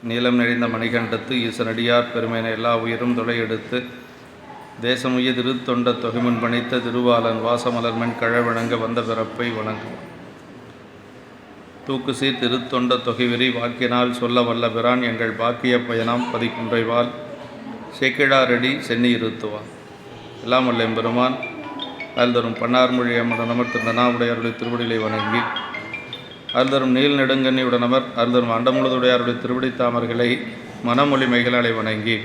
நீலம் நெறிந்த மணிகண்டத்து ஈசனடியார் பெருமையின எல்லா உயிரும் தொலையெடுத்து தேசமுய திருத்தொண்ட தொகைமுன் பணித்த திருவாளன் வாசமலர்மென் கழவணங்க வந்த பிறப்பை வணங்கும் தூக்குசி திருத்தொண்ட தொகைவிரி வாக்கினால் சொல்ல வல்ல பிரான் எங்கள் பாக்கிய பயனாம் பதிக்குன்றைவால் சேக்கிழாரடி சென்னி இருத்துவான் எல்லாம் வல்ல எம்பெருமான் அல்தரும் பன்னார்மொழி அமரநமர் திருநாவுடையாருடைய திருவடிகளை வணங்கி அருள்தரும் நீல் நெடுங்கண்ணியுடனவர் அருள்தரும் அண்டமுழுதுடையாருடைய திருவடி தாமர்களை மனமொழி மைகளாலை வணங்கி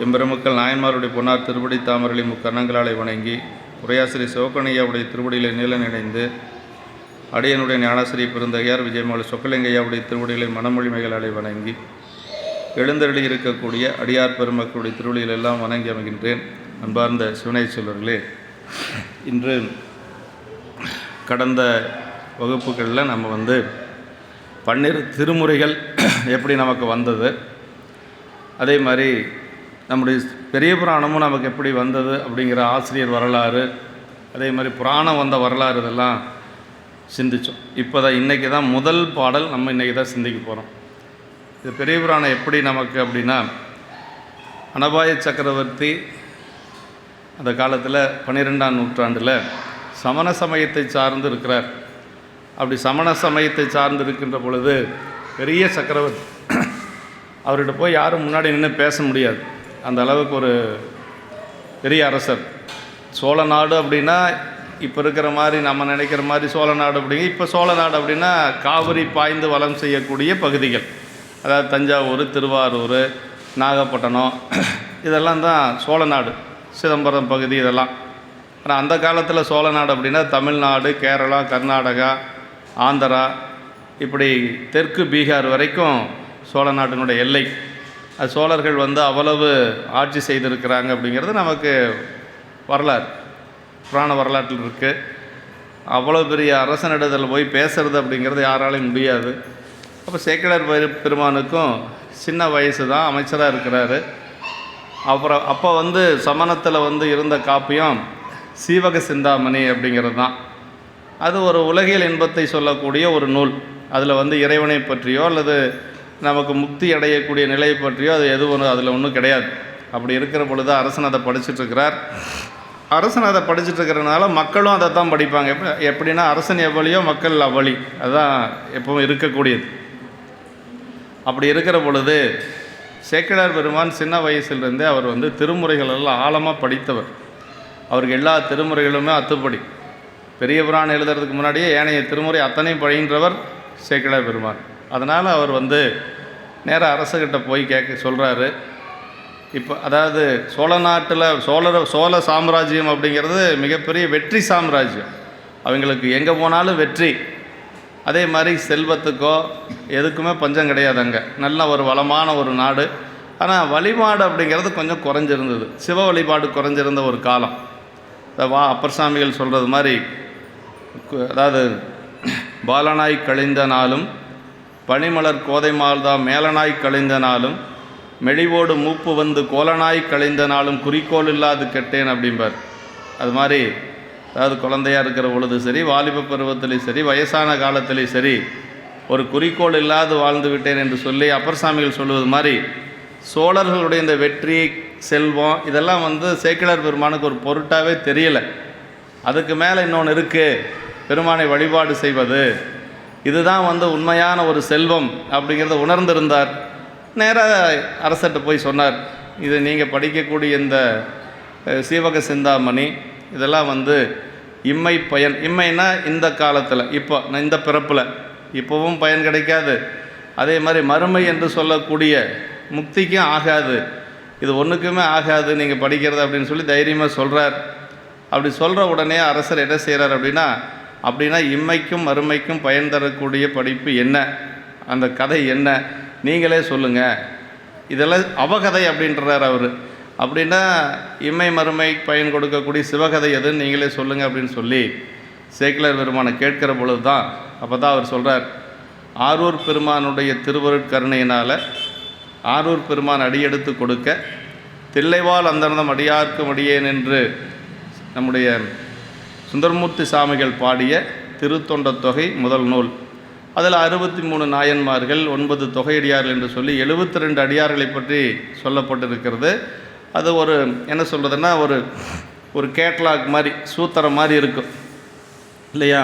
எம்பெருமக்கள் நாயன்மாருடைய பொன்னார் திருவடி தாமர்களை முக்கரணங்களாலை வணங்கி உரையாசிரி சிவக்கணையாவுடைய திருவடிகளை நீளன் இணைந்து அடியனுடைய ஞானாசிரிய பெருந்தகையார் விஜயமலை சொக்கலிங்கையாவுடைய திருவடிகளை மனமொழி மைகளாலை வணங்கி எழுந்தருளி இருக்கக்கூடிய அடியார் பெருமக்களுடைய திருவடிகள் எல்லாம் வணங்கி அமைகின்றேன். அன்பார்ந்த சிவனை செல்வர்களே, இன்று கடந்த வகுப்புகளில் நம்ம பன்னிரு திருமுறைகள் எப்படி நமக்கு வந்தது, அதே மாதிரி நம்முடைய பெரிய புராணமும் நமக்கு எப்படி வந்தது அப்படிங்கிற ஆசிரியர் வரலாறு, அதே மாதிரி புராணம் வந்த வரலாறு இதெல்லாம் சிந்தித்தோம். இன்றைக்கி தான் முதல் பாடல் நம்ம இன்றைக்கி தான் சிந்திக்க போகிறோம். இது பெரிய புராணம் எப்படி நமக்கு அப்படின்னா, அனபாய சக்கரவர்த்தி அந்த காலத்தில் 12ஆம் நூற்றாண்டில் சமண சமயத்தை சார்ந்து இருக்கிறார். அப்படி சமண சமயத்தை சார்ந்து இருக்கின்ற பொழுது பெரிய சக்கரவர்த்தி, அவர்கிட்ட போய் யாரும் முன்னாடி நின்று பேச முடியாது, அந்த அளவுக்கு ஒரு பெரிய அரசர். சோழ நாடு அப்படின்னா இப்போ இருக்கிற மாதிரி நம்ம நினைக்கிற மாதிரி சோழ நாடு அப்படிங்க. இப்போ சோழ நாடு அப்படின்னா காவிரி பாய்ந்து வளம் செய்யக்கூடிய பகுதிகள், அதாவது தஞ்சாவூர், திருவாரூர், நாகப்பட்டினம், இதெல்லாம் தான் சோழ நாடு. சிதம்பரம் பகுதி இதெல்லாம். ஆனால் அந்த காலத்தில் சோழ நாடு அப்படின்னா தமிழ்நாடு, கேரளா, கர்நாடகா, ஆந்திரா, இப்படி தெற்கு பீகார் வரைக்கும் சோழ நாட்டினுடைய எல்லை. அது சோழர்கள் அவ்வளவு ஆட்சி செய்திருக்கிறாங்க அப்படிங்கிறது நமக்கு வரலாறு, புராண வரலாற்றில் இருக்குது. அவ்வளோ பெரிய அரசனிடத்தில் போய் பேசுறது அப்படிங்கிறது யாராலையும் முடியாது. அப்போ சேக்கிழார் பெருமானுக்கும் சின்ன வயசு தான், அமைச்சராக இருக்கிறாரு. அப்புறம் அப்போ சமணத்தில் இருந்த காப்பியம் சீவக சிந்தாமணி அப்படிங்கிறது தான். அது ஒரு உலகியல் இன்பத்தை சொல்லக்கூடிய ஒரு நூல். அதில் இறைவனை பற்றியோ அல்லது நமக்கு முக்தி அடையக்கூடிய நிலையை பற்றியோ அது அதில் ஒன்றும் கிடையாது. அப்படி இருக்கிற பொழுது அரசன் அதை படிச்சுட்ருக்கிறார். அரசன் அதை படிச்சுட்ருக்கிறதுனால மக்களும் அதை தான் படிப்பாங்க. எப்படின்னா அரசன் எவ்வளியோ மக்கள் அவ்வளி, அதுதான் எப்பவும் இருக்கக்கூடியது. அப்படி இருக்கிற பொழுது சேக்கிழார் பெருமான் சின்ன வயசுலேருந்தே அவர் திருமுறைகள் எல்லாம் ஆழமாக படித்தவர். அவருக்கு எல்லா திருமுறைகளுமே அத்துப்படி. பெரிய புராணம் எழுதுறதுக்கு முன்னாடியே ஏனைய திருமுறை அத்தனையும் பயின்றவர் சேக்கிழார் பெருமான். அதனால் அவர் நேராக அரசுகிட்ட போய் சொல்கிறாரு. இப்போ அதாவது சோழ நாட்டில் சோழ சாம்ராஜ்யம் அப்படிங்கிறது மிகப்பெரிய வெற்றி சாம்ராஜ்யம். அவங்களுக்கு எங்கே போனாலும் வெற்றி. அதே மாதிரி செல்வத்துக்கோ எதுக்குமே பஞ்சம் கிடையாது. அங்கே நல்ல ஒரு வளமான ஒரு நாடு. ஆனால் வழிபாடு அப்படிங்கிறது கொஞ்சம் குறைஞ்சிருந்தது. சிவ வழிபாடு குறைஞ்சிருந்த ஒரு காலம். அப்பர் சாமிகள் சொல்கிறது மாதிரி, அதாவது பாலனாய் கழிந்த நாளும் பனிமலர் கோதைமால்தான் மேலனாய் கழிந்த நாளும் மெழிவோடு மூப்பு கோலனாய் கழிந்த நாளும் குறிக்கோள் இல்லாது கெட்டேன் அப்படிம்பார். அது மாதிரி அதாவது குழந்தையாக இருக்கிற பொழுது சரி, வாலிப பருவத்திலையும் சரி, வயசான காலத்திலையும் சரி, ஒரு குறிக்கோள் இல்லாது வாழ்ந்து விட்டேன் என்று சொல்லி அப்பர் சாமிகள் சொல்லுவது மாதிரி சோழர்களுடைய இந்த வெற்றி, செல்வம் இதெல்லாம் சேக்கிழார் பெருமானுக்கு ஒரு பொருட்டாகவே தெரியலை. அதுக்கு மேலே இன்னொன்று இருக்குது, பெருமானை வழிபாடு செய்வது, இதுதான் உண்மையான ஒரு செல்வம் அப்படிங்கிறத உணர்ந்திருந்தார். நேராக அரசர்கிட்ட போய் சொன்னார், இது நீங்கள் படிக்கக்கூடிய இந்த சீவக சிந்தாமணி இதெல்லாம் இம்மை பயன். இம்மைன்னா இந்த காலத்தில், இப்போ இந்த பிறப்பில் இப்போவும் பயன் கிடைக்காது. அதே மாதிரி மறுமை என்று சொல்லக்கூடிய முக்திக்கும் ஆகாது. இது ஒன்றுக்குமே ஆகாது நீங்கள் படிக்கிறது அப்படின்னு சொல்லி தைரியமாக சொல்கிறார். அப்படி சொல்கிற உடனே அரசர் என்ன செய்கிறார் அப்படின்னா இம்மைக்கும் மறுமைக்கும் பயன் தரக்கூடிய படிப்பு என்ன, அந்த கதை என்ன, நீங்களே சொல்லுங்கள். இதெல்லாம் அவகதை அப்படின்றார் அவர். அப்படின்னா இம்மை மறுமை பயன் கொடுக்கக்கூடிய சிவகதை எதுன்னு நீங்களே சொல்லுங்கள் அப்படின்னு சொல்லி சேக்கிழார் பெருமானை கேட்கிற பொழுது தான் அப்போ தான் அவர் சொல்கிறார், ஆரூர் பெருமானுடைய திருவருட்கருணையினால் ஆரூர் பெருமான் அடியெடுத்து கொடுக்க தில்லைவாழ் அந்தர்ந்தம் அடியார்க்கும் அடியேன் என்று நம்முடைய சுந்தரமூர்த்தி சாமிகள் பாடிய திருத்தொண்ட தொகை முதல் நூல். அதில் 63 நாயன்மார்கள், 9 தொகையடியார்கள் என்று சொல்லி 72 அடியார்களை பற்றி சொல்லப்பட்டிருக்கிறது. அது ஒரு என்ன சொல்கிறதுன்னா ஒரு கேட்லாக் மாதிரி, சூத்திரம் மாதிரி இருக்கும் இல்லையா?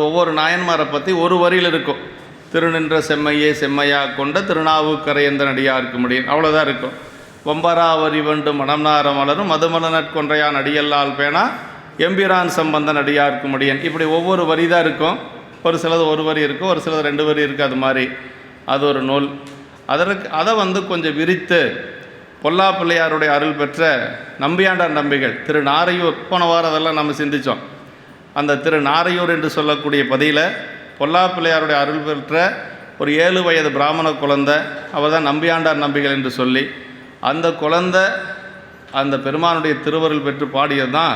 ஒவ்வொரு நாயன்மாரை பற்றி ஒரு வரியில் இருக்கும். திருநின்ற செம்மையே செம்மையா கொண்ட திருநாவுக்கரை எந்த நடிகார்க்கு முடியும், அவ்வளோதான் இருக்கும். வம்பராவரி வேண்டும் மணம்நார மலரும் மதுமலனற்கொன்றையான் அடியல்லால் பேனா எம்பிரான் சம்பந்தன் அடியார்க்கு முடியன். இப்படி ஒவ்வொரு வரி தான் இருக்கும். ஒரு சிலது ஒரு வரி இருக்கும், ஒரு சிலது 2 வரி இருக்குது. அது மாதிரி அது ஒரு நூல். அதை கொஞ்சம் விரித்து பொல்லா பிள்ளையாருடைய அருள் பெற்ற நம்பியாண்டார் நம்பிகள் திரு நாரையூர், போன வாரம் அதெல்லாம் நம்ம சிந்தித்தோம். அந்த திரு நாரையூர் என்று சொல்லக்கூடிய பதியில் பொல்லா பிள்ளையாருடைய அருள் பெற்ற ஒரு 7 வயது பிராமண குழந்தை, அவர் தான் நம்பியாண்டார் நம்பிகள் என்று சொல்லி, அந்த குழந்தை அந்த பெருமானுடைய திருவருள் பெற்று பாடியது தான்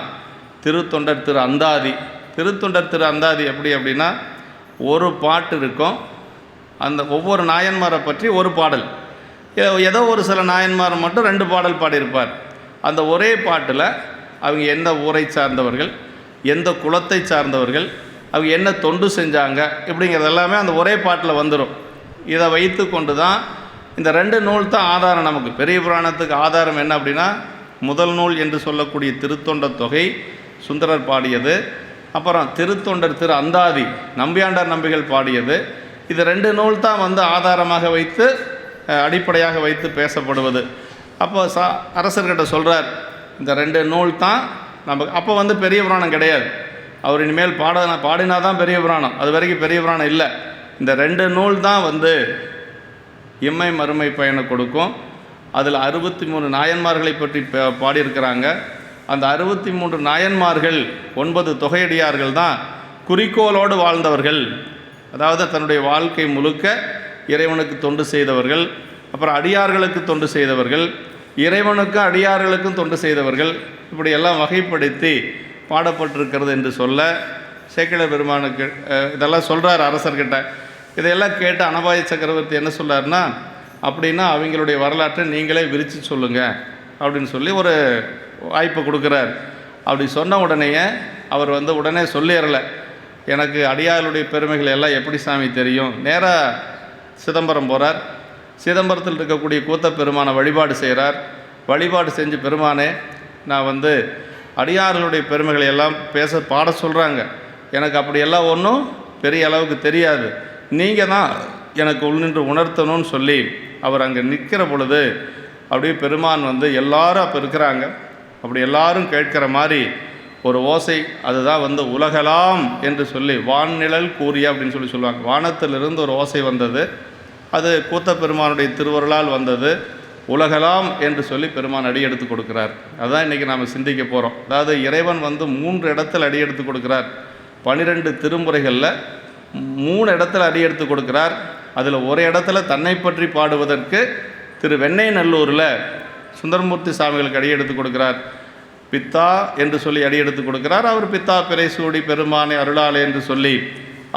திருத்தொண்டர் திரு அந்தாதி. திருத்தொண்டர் திரு அந்தாதி அப்படின்னா ஒரு பாட்டு இருக்கும். அந்த ஒவ்வொரு நாயன்மாரை பற்றி ஒரு பாடல், ஏதோ ஒரு சில நாயன்மாரை மட்டும் 2 பாடல் பாடியிருப்பார். அந்த ஒரே பாட்டில் அவங்க எந்த ஊரை சார்ந்தவர்கள், எந்த குலத்தை சார்ந்தவர்கள், அவங்க என்ன தொண்டு செஞ்சாங்க, இப்படிங்கிறது எல்லாமே அந்த ஒரே பாட்டில் வந்துடும். இதை வைத்து கொண்டு தான் இந்த 2 நூல் தான் ஆதாரம். நமக்கு பெரிய புராணத்துக்கு ஆதாரம் என்ன அப்படின்னா, முதல் நூல் என்று சொல்லக்கூடிய திருத்தொண்டர் தொகை சுந்தரர் பாடியது, அப்புறம் திருத்தொண்டர் திரு அந்தாதி நம்பியாண்டார் நம்பிகள் பாடியது. இது 2 நூல் தான் ஆதாரமாக வைத்து, அடிப்படையாக வைத்து பேசப்படுவது. அப்போ அரசர்கிட்ட சொல்கிறார், இந்த 2 நூல் தான் நம்ம. அப்போ பெரிய புராணம் கிடையாது. அவர் இனிமேல் பாடினா தான் பெரிய புராணம், அது வரைக்கும் பெரிய புராணம் இல்லை. இந்த 2 நூல் தான் இம்மை மறுமை பயனை கொடுக்கும். அதில் 63 நாயன்மார்களை பற்றி பாடியிருக்கிறாங்க. அந்த 63 நாயன்மார்கள் 9 தொகையடியார்கள் தான் குறிக்கோளோடு வாழ்ந்தவர்கள். அதாவது தன்னுடைய வாழ்க்கை முழுக்க இறைவனுக்கு தொண்டு செய்தவர்கள், அப்புறம் அடியார்களுக்கு தொண்டு செய்தவர்கள், இறைவனுக்கும் அடியார்களுக்கும் தொண்டு செய்தவர்கள், இப்படியெல்லாம் வகைப்படுத்தி பாடப்பட்டிருக்கிறது என்று சொல்ல சேக்கிழார் பெருமானுக்கு இதெல்லாம் சொல்கிறார் அரசர்கிட்ட. இதையெல்லாம் கேட்டு அனபாய சக்கரவர்த்தி என்ன சொல்கிறாருன்னா, அப்படின்னா அவங்களுடைய வரலாற்றை நீங்களே விரித்து சொல்லுங்கள் அப்படின்னு சொல்லி ஒரு வாய்ப்பு கொடுக்குறார். அப்படி சொன்ன உடனேயே அவர் உடனே சொல்லிடலை, எனக்கு அடியாருடைய பெருமைகள் எல்லாம் எப்படி சாமி தெரியும். நேராக சிதம்பரம் போகிறார். சிதம்பரத்தில் இருக்கக்கூடிய கூத்த பெருமானை வழிபாடு செய்கிறார். வழிபாடு செஞ்சு, பெருமானே நான் அடியார்களுடைய பெருமைகளை எல்லாம் பாட சொல்கிறாங்க, எனக்கு அப்படியெல்லாம் ஒன்றும் பெரிய அளவுக்கு தெரியாது, நீங்கள் தான் எனக்கு உள்நின்று உணர்த்தணும்னு சொல்லி அவர் அங்கே நிற்கிற பொழுது அப்படியே பெருமான் எல்லாரும் அப்போ இருக்கிறாங்க. அப்படி எல்லாரும் கேட்கிற மாதிரி ஒரு ஓசை, அதுதான் உலகலாம் என்று சொல்லி வான்நிழல் கூறிய அப்படின்னு சொல்லுவாங்க. வானத்திலிருந்து ஒரு ஓசை வந்தது. அது கூத்த பெருமானுடைய திருவருளால் வந்தது. உலகலாம் என்று சொல்லி பெருமான் அடி எடுத்து கொடுக்கிறார். அதுதான் இன்றைக்கி நாம் சிந்திக்க போகிறோம். அதாவது இறைவன் 3 இடத்துல அடி எடுத்து கொடுக்கிறார். 12 திருமுறைகளில் 3 இடத்துல அடி எடுத்து கொடுக்கிறார். அதில் ஒரு இடத்துல தன்னை பற்றி பாடுவதற்கு திரு வெண்ணெய்நல்லூரில் சுந்தரமூர்த்தி சாமிகளுக்கு அடி எடுத்து கொடுக்கிறார். பித்தா என்று சொல்லி அடி எடுத்து கொடுக்கிறார். அவர் பித்தா பிறை சூடி பெருமானை அருளாலே என்று சொல்லி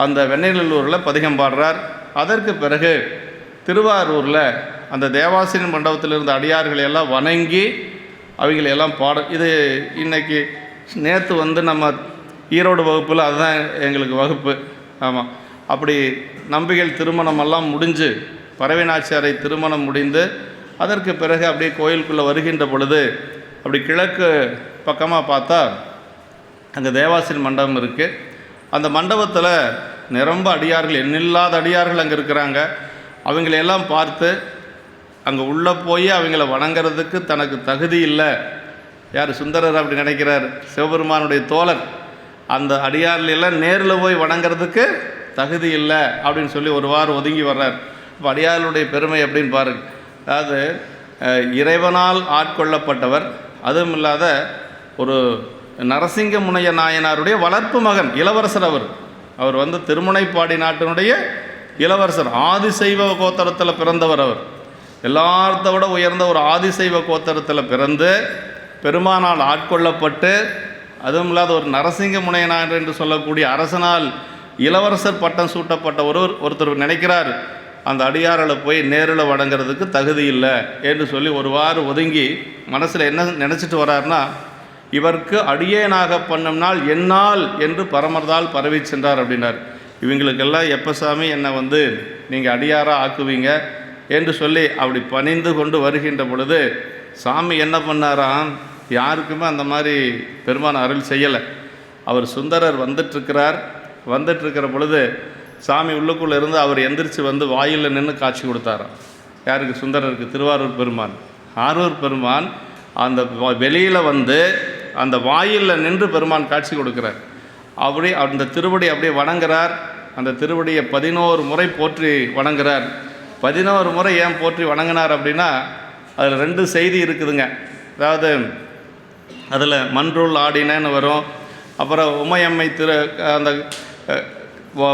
அந்த வெண்ணெய்நல்லூரில் பதிகம் பாடுறார். அதற்கு பிறகு திருவாரூரில் அந்த தேவாசிரி மண்டபத்தில் இருந்த அடியார்களை எல்லாம் வணங்கி அவங்களையெல்லாம் இது இன்றைக்கி நேற்று நம்ம ஈரோடு வகுப்பில் அதுதான் எங்களுக்கு வகுப்பு. ஆமாம், அப்படி நம்பிகள் திருமணமெல்லாம் முடிஞ்சு, பரவினாச்சியாரை திருமணம் முடிந்து அதற்கு பிறகு அப்படியே கோயிலுக்குள்ளே வருகின்ற பொழுது அப்படி கிழக்கு பக்கமாக பார்த்தா அங்கே தேவாசிரி மண்டபம் இருக்குது. அந்த மண்டபத்தில் நிரம்ப அடியார்கள், எண்ணில்லாத அடியார்கள் அங்கே இருக்கிறாங்க. அவங்களையெல்லாம் பார்த்து அங்கே உள்ளே போய் அவங்கள வணங்கிறதுக்கு தனக்கு தகுதி இல்லை. யார்? சுந்தரர் அப்படி நினைக்கிறார். சிவபெருமானுடைய தோழர். அந்த அடியார்களெல்லாம் நேரில் போய் வணங்கிறதுக்கு தகுதி இல்லை அப்படின்னு சொல்லி ஒரு வாரம் ஒதுங்கி வர்றார். இப்போ அடியார்களுடைய பெருமை அப்படின்னு பாருங்க. அதாவது இறைவனால் ஆட்கொள்ளப்பட்டவர், அதுவும் இல்லாத ஒரு நரசிங்க முனைய நாயனாருடைய வளர்ப்பு மகன், இளவரசர். அவர் திருமுனைப்பாடி நாட்டினுடைய இளவரசர். ஆதிசைவ கோத்திரத்தில் பிறந்தவர். அவர் எல்லாத்த விட உயர்ந்த ஒரு ஆதிசைவ கோத்திரத்தில் பிறந்து பெருமானால் ஆட்கொள்ளப்பட்டு, அதுவும் இல்லாத ஒரு நரசிங்க முனையனார் என்று சொல்லக்கூடிய அரசனால் இளவரசர் பட்டம் சூட்டப்பட்ட ஒருத்தர் நினைக்கிறார், அந்த அடியார்களை போய் நேரில் வணங்கிறதுக்கு தகுதி இல்லை என்று சொல்லி ஒரு வாரம் ஒதுங்கி மனசில் என்ன நினச்சிட்டு வர்றாருன்னா, இவருக்கு அடியேனாக பண்ணும் நாள் என்னால் என்று பரமர்தால் பரவி சென்றார் அப்படின்னார். இவங்களுக்கெல்லாம் எப்போ சாமி என்னை வந்து நீங்கள் அடியாராக ஆக்குவீங்க என்று சொல்லி அப்படி பணிந்து கொண்டு வருகின்ற பொழுது சாமி என்ன பண்ணாராம், யாருக்குமே அந்த மாதிரி பெருமான் அருள் செய்யலை. அவர் சுந்தரர் வந்துட்டுருக்கிற பொழுது சாமி உள்ளுக்குள்ளே இருந்து அவர் எந்திரிச்சு வந்து வாயிலில் நின்று காட்சி கொடுத்தாராம். யாருக்கு? சுந்தரருக்கு. திருவாரூர் பெருமான். ஆரூர் பெருமான் அந்த வெளியில் வந்து அந்த வாயிலில் நின்று பெருமான் காட்சி கொடுக்குறார். அப்படி அந்த திருவடி அப்படியே வணங்குறார். அந்த திருவடியை 11 முறை போற்றி வணங்குறார். 11 முறை ஏன் போற்றி வணங்கினார் அப்படின்னா அதில் 2 செய்தி இருக்குதுங்க. அதாவது அதில் மன்றுள் ஆடினேன்னு வரும், அப்புறம் உமையம்மை அந்த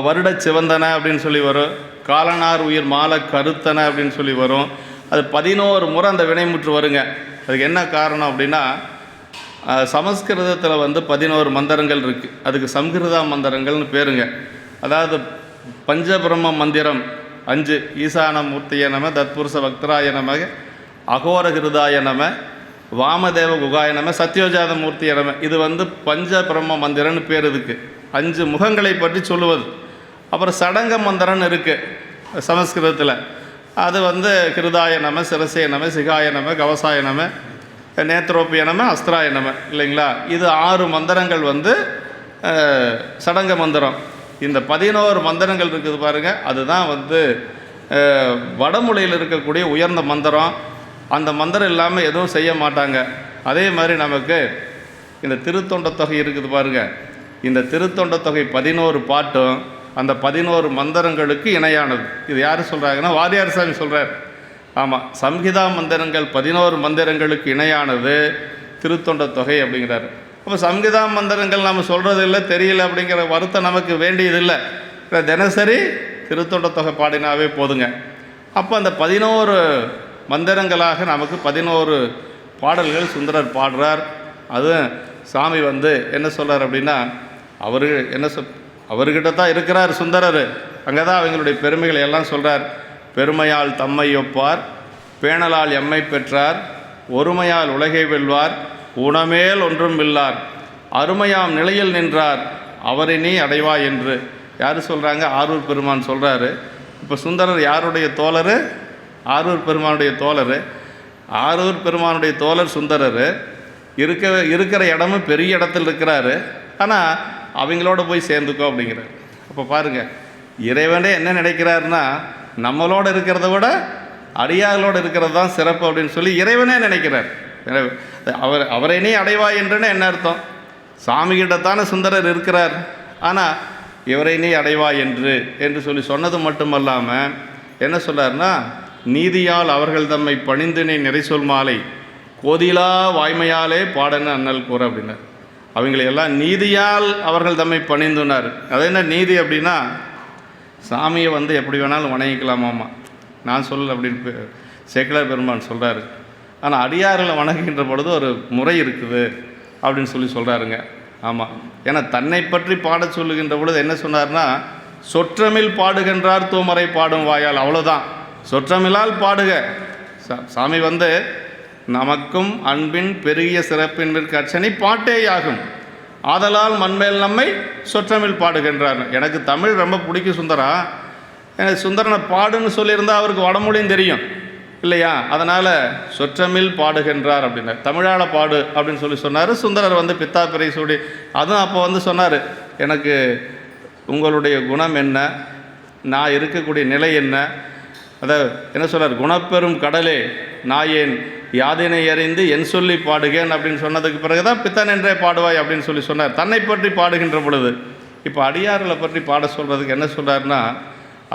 வருட சிவந்தன அப்படின்னு சொல்லி வரும், காலனார் உயிர் மாலை கருத்தன அப்படின்னு சொல்லி வரும். அது 11 முறை அந்த வினைமுற்று வருங்க. அதுக்கு என்ன காரணம் அப்படின்னா சமஸ்கிருதத்தில் வந்து 11 மந்திரங்கள் இருக்குது. அதுக்கு சம்ஸ்கிருதா மந்திரங்கள்னு பேருங்க. அதாவது பஞ்சபிரம்ம மந்திரம் 5, ஈசான மூர்த்திய நம, தத்புருஷ பக்தராய நம, அகோர கிருதாய நம, வாமதேவ குகாய நம, சத்யோஜாத மூர்த்திய நம. இது வந்து பஞ்சபிரம்ம மந்திரம்னு பேர். இதுக்கு 5 முகங்களை பற்றி சொல்லுவது. அப்புறம் சடங்க மந்திரம்னு இருக்குது சமஸ்கிருதத்தில். அது வந்து கிருதாய நம, சிரசே நம, சிகாய நம, கவசாய நம, நேத்ரோப்பிய நம, அஸ்திராய நம, இல்லைங்களா? இது 6 மந்திரங்கள் வந்து சடங்க மந்திரம். இந்த 11 மந்திரங்கள் இருக்குது பாருங்கள், அதுதான் வந்து வடமொழியில் இருக்கக்கூடிய உயர்ந்த மந்திரம். அந்த மந்திரம் இல்லாமல் எதுவும் செய்ய மாட்டாங்க. அதே மாதிரி நமக்கு இந்த திருத்தொண்ட தொகை இருக்குது பாருங்கள். இந்த திருத்தொண்ட தொகை 11 பாட்டும் அந்த 11 மந்திரங்களுக்கு இணையானது. இது யார் சொல்கிறாங்கன்னா வாரியார் சாமி சொல்கிறார். ஆமாம், சம்ஹிதா மந்திரங்கள் 11 மந்திரங்களுக்கு இணையானது திருத்தொண்ட தொகை அப்படிங்கிறாரு. அப்போ சம்ஹிதா மந்திரங்கள் நம்ம சொல்கிறது இல்லை, தெரியல அப்படிங்கிற வருத்தம் நமக்கு வேண்டியதில்லை. தினசரி திருத்தொண்ட தொகை பாடினாவே போதுங்க. அப்போ அந்த 11 மந்திரங்களாக நமக்கு 11 பாடல்கள் சுந்தரர் பாடுறார். அதுவும் சாமி வந்து என்ன சொல்கிறார் அப்படின்னா அவர்கிட்ட தான் இருக்கிறார் சுந்தரர். அங்கே தான் அவங்களுடைய பெருமைகளை எல்லாம் சொல்கிறார். பெருமையால் தம்மை ஒப்பார், பேணலால் எம்மை பெற்றார், ஒருமையால் உலகை வெல்வார், உணமேல் ஒன்றும் இல்லார், அருமையாம் நிலையில் நின்றார், அவரை நீ அடைவாய் என்று யார் சொல்கிறாங்க? ஆரூர் பெருமான் சொல்கிறாரு. இப்போ சுந்தரர் யாருடைய தோழர்? ஆரூர் பெருமானுடைய தோழர். ஆரூர் பெருமானுடைய தோழர் சுந்தரர். இருக்கிற இடமும் பெரிய இடத்துல இருக்கிறாரு. ஆனால் அவங்களோட போய் சேர்ந்துக்கோ அப்படிங்கிறார். அப்போ பாருங்கள், இறைவனே என்ன நினைக்கிறாருன்னா நம்மளோட இருக்கிறத விட அடியார்களோடு இருக்கிறது தான் சிறப்பு அப்படின்னு சொல்லி இறைவனே நினைக்கிறார். அவரை நீ அடைவாய் என்றுன்னு என்ன அர்த்தம்? சாமிகிட்டத்தானே சுந்தரர் இருக்கிறார். ஆனால் இவரை நீ அடைவாய் என்று சொல்லி சொன்னது மட்டுமல்லாமல் என்ன சொல்கிறார்னா, நீதியால் அவர்கள் தம்மை பணிந்து நீ நிறை சொல் மாலை கோதிலா வாய்மையாலே பாடன்னு அண்ணல் கூற அப்படின்னார். அவங்களையெல்லாம் நீதியால் அவர்கள் தம்மை பணிந்துனார். அது என்ன நீதி அப்படின்னா, சாமியை வந்து எப்படி வேணாலும் வணங்கிக்கலாமாம்மா, நான் சொல்லலை அப்படின்னு சேக்கிழார் பெருமான் சொல்கிறாரு. ஆனால் அடியார்களை வணங்குகின்ற பொழுது ஒரு முறை இருக்குது அப்படின்னு சொல்லி சொல்கிறாருங்க. ஆமாம், ஏன்னா தன்னை பற்றி பாட சொல்லுகின்ற பொழுது என்ன சொன்னார்னா, சொற்றமிழ் பாடுகின்றார் தூமரை பாடும் வாயால். அவ்வளோதான், சொற்றமிழால் பாடுக. சாமி வந்து நமக்கும் அன்பின் பெருகிய சிறப்பின்பிற்கு அச்சனை பாட்டேயாகும், ஆதலால் மண்மேல் நம்மை சொற்றமிழ் பாடுகின்றார். எனக்கு தமிழ் ரொம்ப பிடிக்கும் சுந்தரா. எனக்கு சுந்தரனை பாடுன்னு சொல்லியிருந்தால் அவருக்கு வடமொழியும் தெரியும் இல்லையா? அதனால் சொற்றமிழ் பாடுகின்றார் அப்படின்னார். தமிழால் பாடு அப்படின்னு சொல்லி சொன்னார். சுந்தரர் வந்து பித்தா பிறை சூடி அதுவும் அப்போ வந்து சொன்னார், எனக்கு உங்களுடைய குணம் என்ன, நான் இருக்கக்கூடிய நிலை என்ன, அதை என்ன சொல்கிறார், குணப்பெரும் கடலே நாயேன் யாதினை அறிந்து என் சொல்லி பாடுகேன் அப்படின்னு சொன்னதுக்கு பிறகு தான் பித்தன் என்றே பாடுவாய் அப்படின்னு சொல்லி சொன்னார். தன்னை பற்றி பாடுகின்ற பொழுது இப்போ அடியார்களை பற்றி பாட சொல்கிறதுக்கு என்ன சொல்கிறார்னா,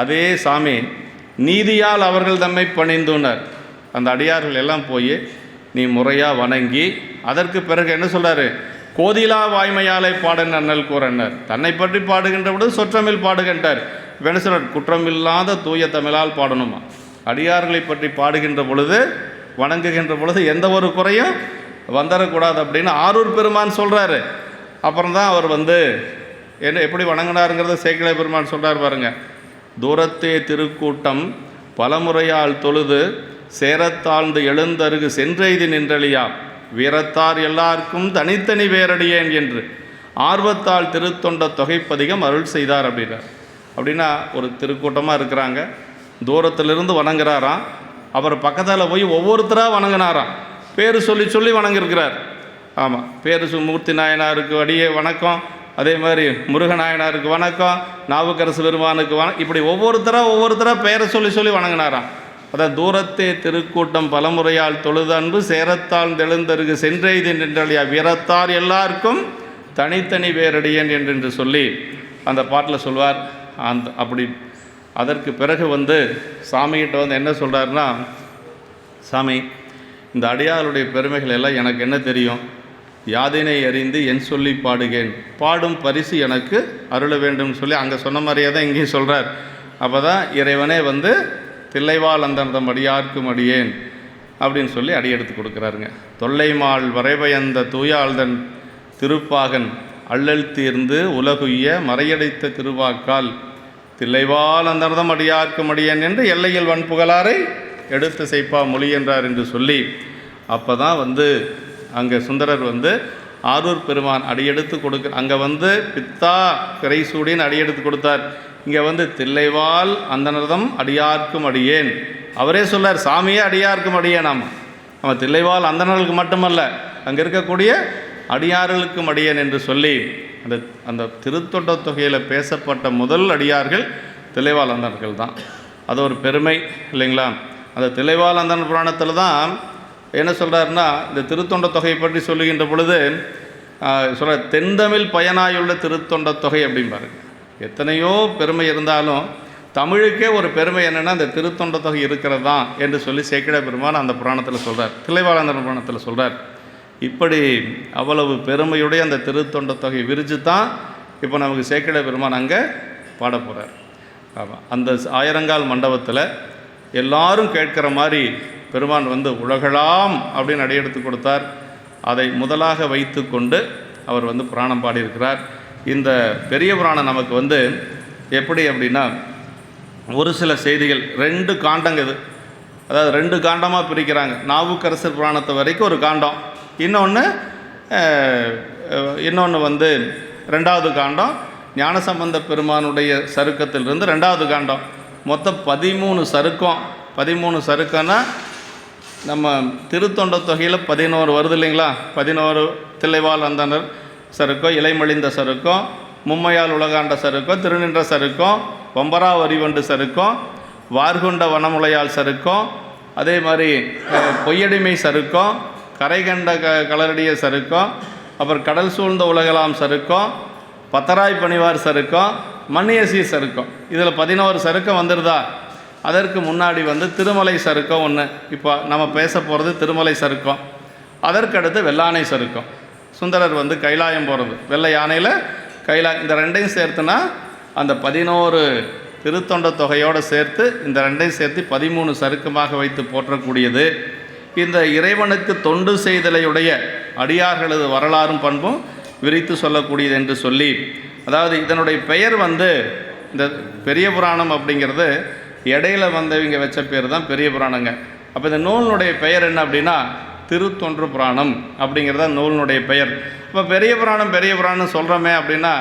அதே சாமி நீதியால் அவர்கள் தம்மை பணிந்துனார். அந்த அடியார்கள் எல்லாம் போய் நீ முறையாக வணங்கி அதற்கு பிறகு என்ன சொல்கிறாரு, கோதிலா வாய்மையாலை பாடன் அண்ணல் கூறன்னார். தன்னை பற்றி பாடுகின்ற பொழுது சொற்றமிழ் பாடுகின்றார். என்ன சொல்கிறார், குற்றமில்லாத தூய தமிழால் பாடணுமா. அடியார்களை பற்றி பாடுகின்ற பொழுது வணங்குகின்ற பொழுது எந்த ஒரு குறையும் வந்துடக்கூடாது அப்படின்னு ஆரூர் பெருமான் சொல்கிறாரு. அப்புறம் தான் அவர் வந்து என்ன எப்படி வணங்கினாருங்கிறத சேக்கிழார் பெருமான் சொல்கிறார் பாருங்க. தூரத்தே திருக்கூட்டம் பலமுறையால் தொழுது சேரத்தாழ்ந்து எழுந்தருகு சென்றெய்தி நின்றலியா வீரத்தார் எல்லாருக்கும் தனித்தனி வேரடியேன் என்று ஆர்வத்தால் திருத்தொண்ட தொகைப்பதிகம் அருள் செய்தார் அப்படின்னார். அப்படின்னா ஒரு திருக்கூட்டமாக இருக்கிறாங்க, தூரத்திலிருந்து வணங்குறாராம். அவர் பக்கத்தில் போய் ஒவ்வொருத்தராக வணங்கினாராம், பேர் சொல்லி சொல்லி வணங்கியிருக்கிறார். ஆமாம், பேர் மூர்த்தி நாயனாருக்கு அடியே வணக்கம், அதே மாதிரி முருகநாயனாருக்கு வணக்கம், நாவுக்கரசு பெருமானுக்கு இப்படி ஒவ்வொருத்தராக பெயரை சொல்லி சொல்லி வணங்கினாராம். அதான் தூரத்தே திருக்கூட்டம் பலமுறையால் தொழுது அன்பு சேரத்தால் தெழுந்தருக்கு சென்றெய்து நின்றழியா வீரத்தார் எல்லாருக்கும் தனித்தனி வேரடியன் என்று சொல்லி அந்த பாட்டில் சொல்வார். அப்படி அதற்கு பிறகு சாமிகிட்ட என்ன சொல்கிறாருன்னா, சாமி, இந்த அடியாருடைய பெருமைகள் எல்லாம் எனக்கு என்ன தெரியும், யாதினை அறிந்து என் சொல்லி பாடுகேன், பாடும் பரிசு எனக்கு அருள வேண்டும் சொல்லி அங்கே சொன்ன மாதிரியே தான் இங்கேயும் சொல்கிறார். அப்போ தான் இறைவனே தில்லைவாழ் அந்தர்தம் அடியார்க்கும் அடியேன் அப்படின்னு சொல்லி அடியெடுத்து கொடுக்குறாருங்க. தொல்லைமாள் வரைவையந்த தூயாள்தன் திருப்பாகன் அள்ளல் தீர்ந்து உலகுய்ய மறையடைத்த திருவாக்கால் தில்லைவாழ் அந்தர்தம் அடியார்க்கும் அடியேன் என்று எல்லையில் வன்புகழாரை எடுத்து செய்ப்பா மொழி என்றார் என்று சொல்லி, அப்போ தான் அங்கே சுந்தரர் ஆரூர் பெருமான் அடியெடுத்து கொடுக்க அங்கே பித்தா பிறைசூடின்னு அடியெடுத்து கொடுத்தார். இங்கே தில்லைவாழ் அந்தனர்தம் அடியார்க்கும் அடியேன், அவரே சொல்லார், சாமியே அடியார்க்கும் அடியேன். நம்ம தில்லைவாழ் அந்தனர்களுக்கு மட்டுமல்ல, அங்கே இருக்கக்கூடிய அடியார்களுக்கும் அடியேன் என்று சொல்லி அந்த திருத்தொண்ட தொகையில் பேசப்பட்ட முதல் அடியார்கள் தில்லைவாழ் அந்தனர்கள் தான். அது ஒரு பெருமை இல்லைங்களா? அந்த தில்லைவாழ் அந்தனர் புராணத்தில் தான் என்ன சொல்கிறாருன்னா, இந்த திருத்தொண்ட தொகையை பற்றி சொல்லுகின்ற பொழுது சொல்கிற தென்தமிழ் பயனாயுள்ள திருத்தொண்ட தொகை அப்படிம்பாரு. எத்தனையோ பெருமை இருந்தாலும் தமிழுக்கே ஒரு பெருமை என்னென்னா இந்த திருத்தொண்ட தொகை இருக்கிறது தான் என்று சொல்லி சேக்கிழார் பெருமான் அந்த புராணத்தில் சொல்கிறார், தில்லைவாழ் அந்தனர் புராணத்தில் சொல்கிறார். இப்படி அவ்வளவு பெருமையுடைய அந்த திருத்தொண்ட தொகை விரிச்சு தான் இப்போ நமக்கு சேக்கிழார் பெருமான் அங்கே பாட போகிறார். ஆமாம், அந்த ஆயிரங்கால் மண்டபத்தில் எல்லாரும் கேட்குற மாதிரி பெருமான் உலகளாம் அப்படின்னு அடியெடுத்து கொடுத்தார். அதை முதலாக வைத்து கொண்டு அவர் புராணம் பாடியிருக்கிறார். இந்த பெரிய புராணம் நமக்கு எப்படி அப்படின்னா, ஒரு சில செய்திகள் 2 காண்டங்க இது, அதாவது 2 காண்டமாக பிரிக்கிறாங்க. நாவுக்கரசர் புராணத்தை வரைக்கும் ஒரு காண்டம், இன்னொன்று 2வது காண்டம் ஞானசம்பந்த பெருமானுடைய சருக்கத்திலிருந்து 2வது காண்டம். மொத்தம் 13 சருக்கம். 13 சருக்கம்னா நம்ம திருத்தொண்ட தொகையில் 11 வருது இல்லைங்களா? 11 தில்லைவாழ் அந்தனர் சருக்கம், இலைமலிந்த சருக்கம், மும்மையால் உலகாண்ட சருக்கம், திருநின்ற சருக்கம், வம்பரா வரிவண்டு சருக்கம், வார்கொண்ட வனமுலையால் சருக்கம், அதே மாதிரி பொய்யடிமை சருக்கம், கரைகண்ட கலரடிய சருக்கம், அப்புறம் கடல் சூழ்ந்த உலகலாம் சருக்கம், பத்தராய் பணிவார் சருக்கம், மன்னியசி சருக்கம். இதில் 11 சருக்கம் வந்துடுதா? அதற்கு முன்னாடி திருமலை சருக்கம் ஒன்று, இப்போ நம்ம பேச போகிறது திருமலை சருக்கம். அதற்கடுத்து வெள்ளானை சருக்கம். சுந்தரர் கைலாயம் போகிறது, வெள்ளை யானையில் கைலாயம். இந்த 2ஐயும் சேர்த்துனா அந்த 11 திருத்தொண்ட தொகையோடு சேர்த்து இந்த 2ஐயும் சேர்த்து 13 சருக்கமாக வைத்து போற்றக்கூடியது. இந்த இறைவனுக்கு தொண்டு செய்தலையுடைய அடியார்களது வரலாறும் பண்பும் விரித்து சொல்லக்கூடியது என்று சொல்லி, அதாவது இதனுடைய பெயர் இந்த பெரிய புராணம் அப்படிங்கிறது இடையில வந்தவங்க வச்ச பேர் தான் பெரிய புராணங்க. அப்போ இந்த நூலினுடைய பெயர் என்ன அப்படின்னா திருத்தொன்று புராணம் அப்படிங்கிறத நூலினுடைய பெயர். இப்போ பெரிய புராணம் சொல்கிறோமே அப்படின்னா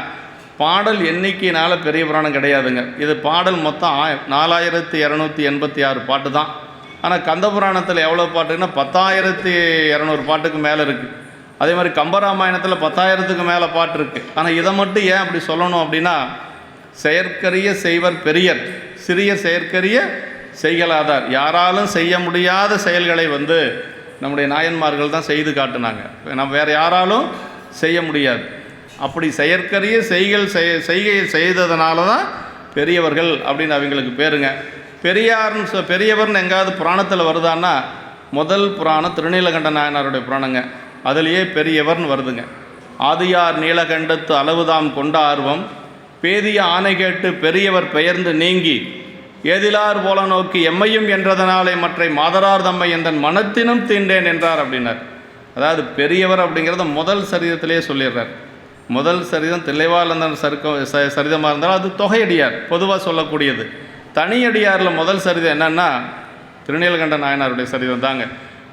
பாடல் எண்ணிக்கையினால் பெரிய புராணம் கிடையாதுங்க. இது பாடல் மொத்தம் 4286 பாட்டு தான். ஆனால் கந்த புராணத்தில் எவ்வளோ பாட்டுன்னா 10,200 பாட்டுக்கு மேலே இருக்குது. அதே மாதிரி கம்பராமாயணத்தில் 10,000க்கு மேலே பாட்டு இருக்குது. ஆனால் இதை மட்டும் ஏன் அப்படி சொல்லணும் அப்படின்னா, செயற்கரிய செய்வர் பெரியர், சிறிய செயற்கரிய செய்கலாதார். யாராலும் செய்ய முடியாத செயல்களை நம்முடைய நாயன்மார்கள் தான் செய்து காட்டினாங்க. நம்ம வேறு யாராலும் செய்ய முடியாது. அப்படி செயற்கரிய செய்கையை செய்ததுனால தான் பெரியவர்கள் அப்படின்னு அவங்களுக்கு பேருங்க. பெரியவர்னு எங்காவது புராணத்தில் வருதான்னா முதல் புராணம் திருநீலகண்ட நாயனாருடைய புராணங்க, அதுலேயே பெரியவர்னு வருதுங்க. ஆதியார் நீலகண்டத்து அளவுதாம் கொண்ட ஆர்வம் பேதிய ஆணை கேட்டு பெரியவர் பெயர்ந்து நீங்கி ஏதிலார் போல நோக்கி எம்மையும் என்றதனாலே மற்றை மாதரார் தம்மை எந்தன் மனத்தினும் தீண்டேன் என்றார் அப்படின்னார். அதாவது பெரியவர் அப்படிங்கிறத முதல் சரிதத்திலே சொல்லிடுறார். முதல் சரிதம் தில்லைவாழ் அந்தனர் சரிதமாக இருந்தாலும் அது தொகையடியார் பொதுவாக சொல்லக்கூடியது. தனியடியாரில் முதல் சரிதம் என்னென்னா திருநீலகண்ட நாயனாருடைய சரிதம் தாங்க.